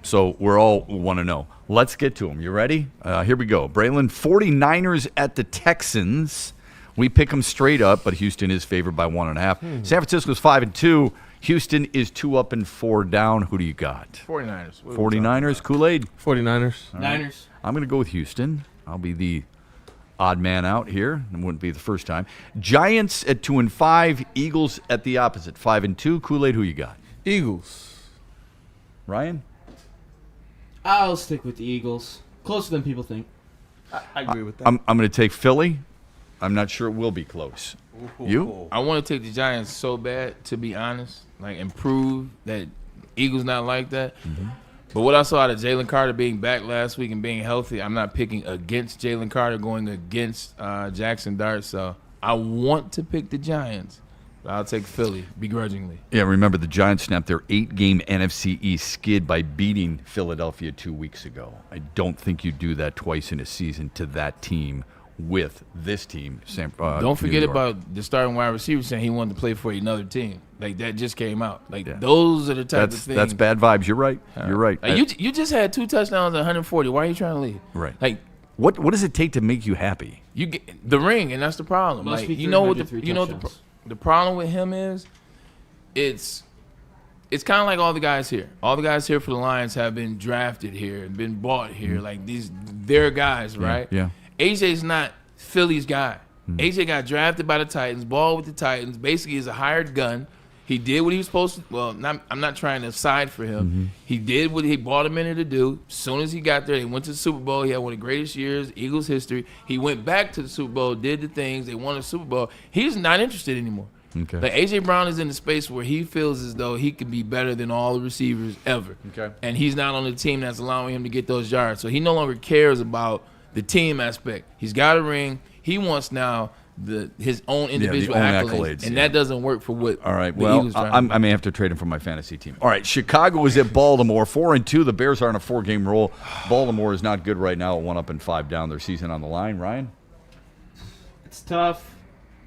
So we're all want to know. Let's get to them. You ready? Here we go. Braylon, 49ers at the Texans. We pick them straight up, but Houston is favored by 1.5. San Francisco's 5-2. Houston is 2 up and 4 down. Who do you got? 49ers. 49ers. Kool-Aid? 49ers. All right. Niners. I'm going to go with Houston. I'll be the odd man out here. It wouldn't be the first time. Giants at 2-5. Eagles at the opposite, 5-2. Kool-Aid, who you got? Eagles. Ryan? I'll stick with the Eagles. Closer than people think. I agree with that. I'm going to take Philly. I'm not sure it will be close. You? I want to take the Giants so bad, to be honest, and prove that Eagles not like that. Mm-hmm. But what I saw out of Jalen Carter being back last week and being healthy, I'm not picking against Jalen Carter, going against Jackson Dart. So I want to pick the Giants, I'll take Philly begrudgingly. Yeah, remember the Giants snapped their 8-game NFC East skid by beating Philadelphia 2 weeks ago. I don't think you do that twice in a season to that team with this team. Don't forget about the starting wide receiver saying he wanted to play for another team. Like, that just came out. Like, those are the type of things. That's bad vibes. You're right. You're right. Like, you just had 2 touchdowns at 140. Why are you trying to leave? Right. Like, what does it take to make you happy? You get the ring, and that's the problem. Must Like, be you know what touchdowns. the problem with him is? It's kind of like all the guys here. All the guys here for the Lions have been drafted here and been bought here. Like, they're guys, right? Yeah. AJ's not Philly's guy. AJ got drafted by the Titans, ball with the Titans. Basically, is a hired gun. He did what he was supposed to. Well, I'm not trying to side for him. He did what he brought him in here to do. As soon as he got there, he went to the Super Bowl. He had one of the greatest years, Eagles history. He went back to the Super Bowl, did the things. They won the Super Bowl. He's not interested anymore. Okay. Like, AJ Brown is in the space where he feels as though he could be better than all the receivers ever. Okay. And he's not on the team that's allowing him to get those yards. So he no longer cares about the team aspect. He's got a ring. He wants now his own individual accolades. And that doesn't work for what All right, the well, Eagles trying to do. I may have to trade him for my fantasy team. All right, Chicago is at Baltimore, 4-2. The Bears are on a 4-game roll. Baltimore is not good right now, 1-5 down. Their season on the line. Ryan? It's tough.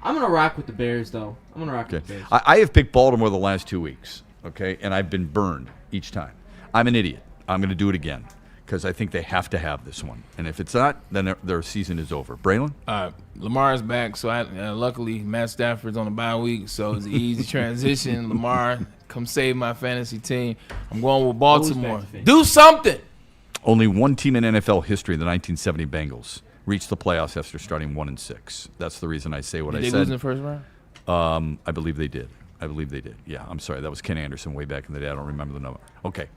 I'm going to rock with the Bears, though. I'm going to rock with the Bears. I have picked Baltimore the last 2 weeks, okay, and I've been burned each time. I'm an idiot. I'm going to do it again because I think they have to have this one. And if it's not, then their season is over. Braylon? Lamar's back, so luckily Matt Stafford's on the bye week, so it's an easy transition. Lamar, come save my fantasy team. I'm going with Baltimore. Do something! Only one team in NFL history, the 1970 Bengals, reached the playoffs after starting 1-6. That's the reason I say what I said. Did they lose in the first round? I believe they did. Yeah, I'm sorry. That was Ken Anderson way back in the day. I don't remember the number. Okay.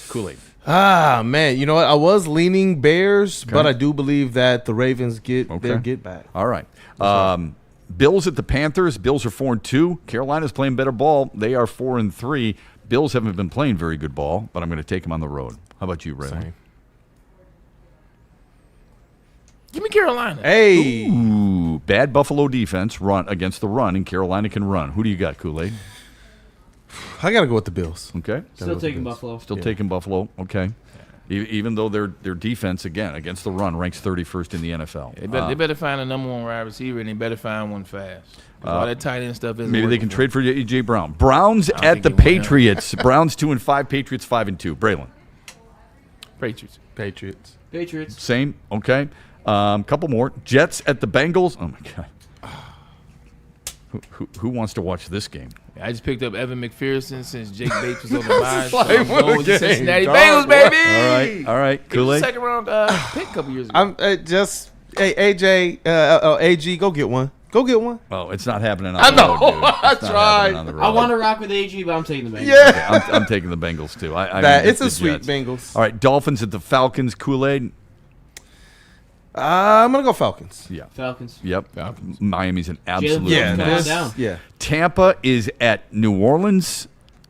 Kool-Aid. Man, you know what? I was leaning Bears, but I do believe that the Ravens get their get back. All right. Bills at the Panthers. Bills are 4-2. Carolina's playing better ball. They are 4-3. Bills haven't been playing very good ball, but I'm going to take them on the road. How about you, Ray? Same. Give me Carolina. Hey. Ooh, bad Buffalo defense run against the run, and Carolina can run. Who do you got, Kool-Aid? I got to go with the Bills. Okay. Still taking Buffalo. Still taking Buffalo. Okay. Even though their defense, again, against the run, ranks 31st in the NFL. They better find a number 1 wide receiver, and they better find one fast. All that tight end stuff isn't maybe they working can trade for A.J. Brown. Browns at the Patriots. Browns 2-5. Patriots 5-2. Braylon. Patriots. Same. Okay. Couple more. Jets at the Bengals. Oh my God. Who wants to watch this game? I just picked up Evan McPherson since Jake Bates was on the bye. So I'm going with the Cincinnati Bengals, baby. All right. Kool-Aid. Second round pick a couple years ago. I'm AJ, AG, go get one. Oh, it's not happening on I the know. road, dude. I tried. I want to rock with AG, but I'm taking the Bengals. Yeah. Okay, I'm taking the Bengals, too. It's a sweet Jets. Bengals. All right, Dolphins at the Falcons. Kool-Aid. I'm going to go Falcons. Yeah. Falcons. Yep. Miami's an absolute mess. Yeah. Tampa is at New Orleans.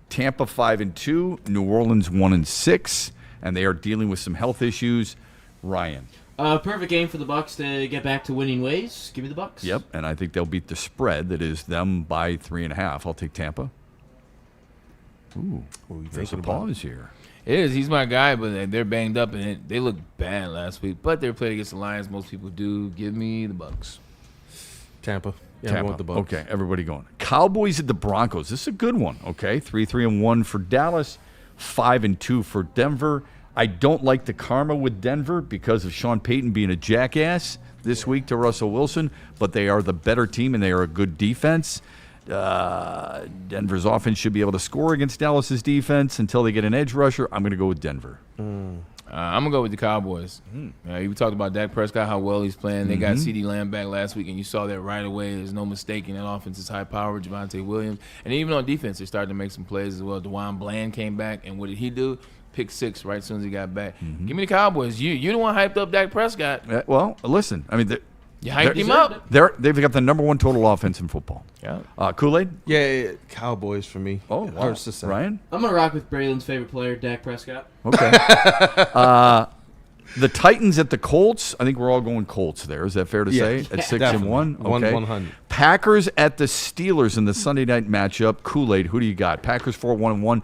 Tampa 5-2. New Orleans 1-6. And they are dealing with some health issues. Ryan. Perfect game for the Bucs to get back to winning ways. Give me the Bucs. Yep, and I think they'll beat the spread. That is them by 3.5. I'll take Tampa. Ooh, there's a pause here. It is. He's my guy, but they're banged up, and they looked bad last week. But they're playing against the Lions. Most people do. Give me the Bucs. Tampa. Yeah, Tampa. I'm going with the Bucs. Okay, everybody going. Cowboys at the Broncos. This is a good one. Okay, 3-1 for Dallas, 5-2 for Denver. I don't like the karma with Denver because of Sean Payton being a jackass this week to Russell Wilson, but they are the better team and they are a good defense. Denver's offense should be able to score against Dallas's defense until they get an edge rusher. I'm going to go with Denver. I'm going to go with the Cowboys. You talked about Dak Prescott, how well he's playing. They got CeeDee Lamb back last week, and you saw that right away. There's no mistaking that offense is high-powered. Javonte Williams. And even on defense, they started to make some plays as well. DeJuan Bland came back, and what did he do? Pick 6 right as soon as he got back. Give me the Cowboys. You're the one hyped up Dak Prescott. Well, listen. I mean, you hyped him up. They've got the number 1 total offense in football. Yeah. Kool-Aid? Yeah, Cowboys for me. Oh, wow. Hurts to say. Ryan? I'm going to rock with Braylon's favorite player, Dak Prescott. Okay. The Titans at the Colts. I think we're all going Colts there. Is that fair to say? At 6-1? Okay. 100. Packers at the Steelers in the Sunday night matchup. Kool-Aid, who do you got? Packers 4-1-1.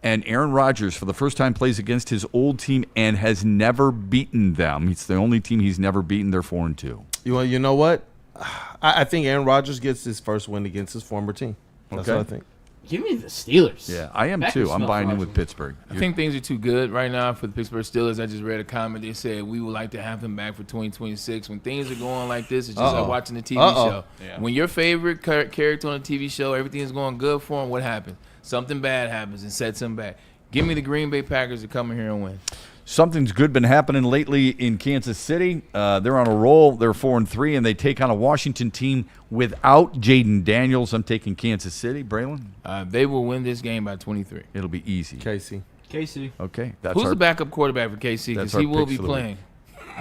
And Aaron Rodgers, for the first time, plays against his old team and has never beaten them. It's the only team he's never beaten. They're 4-2. You know what? I think Aaron Rodgers gets his first win against his former team. That's what I think. Give me the Steelers. Yeah, I am too. I'm buying in with Pittsburgh. I think things are too good right now for the Pittsburgh Steelers. I just read a comment. They said we would like to have him back for 2026. When things are going like this, it's just like watching a TV show. Yeah. When your favorite character on a TV show, everything is going good for him, what happens? Something bad happens and sets him back. Give me the Green Bay Packers to come in here and win. Something's good been happening lately in Kansas City. They're on a roll. They're 4-3, and they take on a Washington team without Jaden Daniels. I'm taking Kansas City. Braylon? They will win this game by 23. It'll be easy. KC. Okay. Who's the backup quarterback for KC? Because he will be playing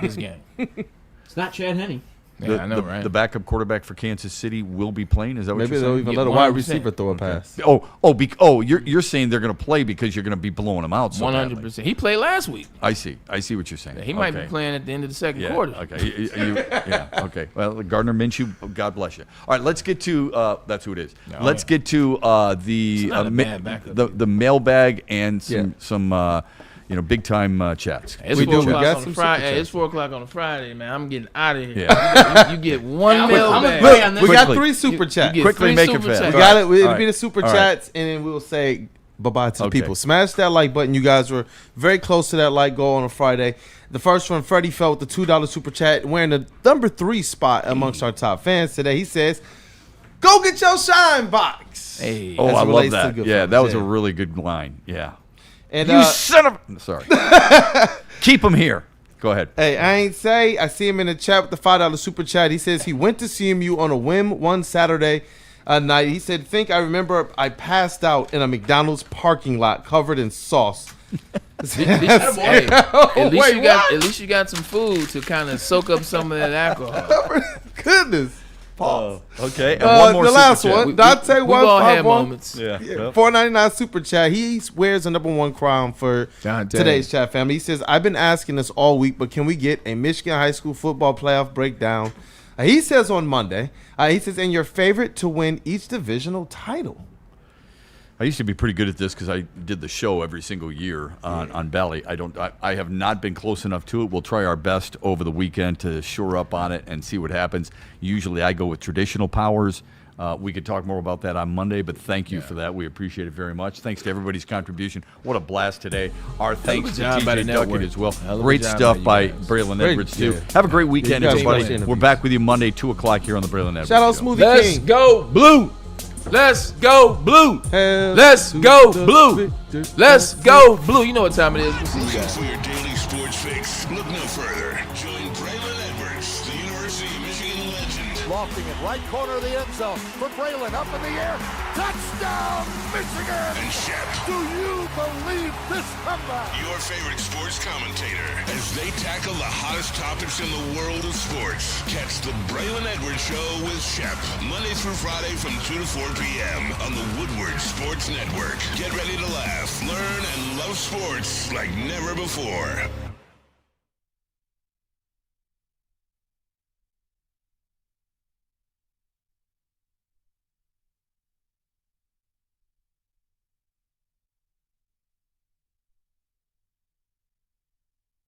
this game. It's not Chad Henne. Yeah, I know, right? The backup quarterback for Kansas City will be playing. Is that what Maybe you're saying? they'll even let a wide receiver throw a pass. You're saying they're going to play because you're going to be blowing them out. 100%. He played last week. I see what you're saying. Yeah, he might be playing at the end of the second quarter. Okay. Okay. Well, Gardner Minshew, God bless you. All right, let's get to that's who it is. Let's get to the mailbag and some big time chats. It's 4 o'clock on a Friday. It's 4 o'clock on a Friday, man. I'm getting out of here. Yeah. You get one mailbag. We got 3 super chats. Quickly make it fast. We got it. It'll be the super chats, and then we'll say bye-bye to the people. Smash that like button. You guys were very close to that like goal on a Friday. The first one, Freddie felt the $2 super chat, wearing the number 3 spot amongst our top fans today. He says, "Go get your shine box." Hey. Oh, I love that. Yeah, that was a really good line. Yeah. And you son of sorry. Keep him here. Go ahead. Hey, I see him in the chat with the $5 super chat. He says he went to CMU on a whim one Saturday night. He said, I remember I passed out in a McDonald's parking lot covered in sauce. At least you got some food to kind of soak up some of that alcohol. Goodness. Okay. And one more the last super one, Dante 151. Yeah. $4.99 super chat. He wears the number 1 crown for today's chat family. He says, I've been asking this all week, but can we get a Michigan high school football playoff breakdown? He says on Monday, he says, and your favorite to win each divisional title. I used to be pretty good at this because I did the show every single year on Bally. I have not been close enough to it. We'll try our best over the weekend to shore up on it and see what happens. Usually I go with traditional powers. We could talk more about that on Monday, but thank you for that. We appreciate it very much. Thanks to everybody's contribution. What a blast today. Our thanks to TJ Duckett as well. Great stuff by Braylon Edwards, too. Have a great weekend, everybody. We're back with you Monday, 2 o'clock here on the Braylon Edwards Shout out Show. Smoothie King. Let's go blue. Let's go blue. Let's go blue. Let's go blue. You know what time it is. We'll see you guys. For your daily sports fix, look no further. Join Braylon Edwards, the University of Michigan legend. Lofting it right corner of the end zone for Braylon, up in the air. Touchdown, Michigan! And Shep. Do you believe this comeback? Your favorite sports commentator as they tackle the hottest topics in the world of sports. Catch the Braylon Edwards Show with Shep, Monday through Friday from 2 to 4 p.m. on the Woodward Sports Network. Get ready to laugh, learn, and love sports like never before.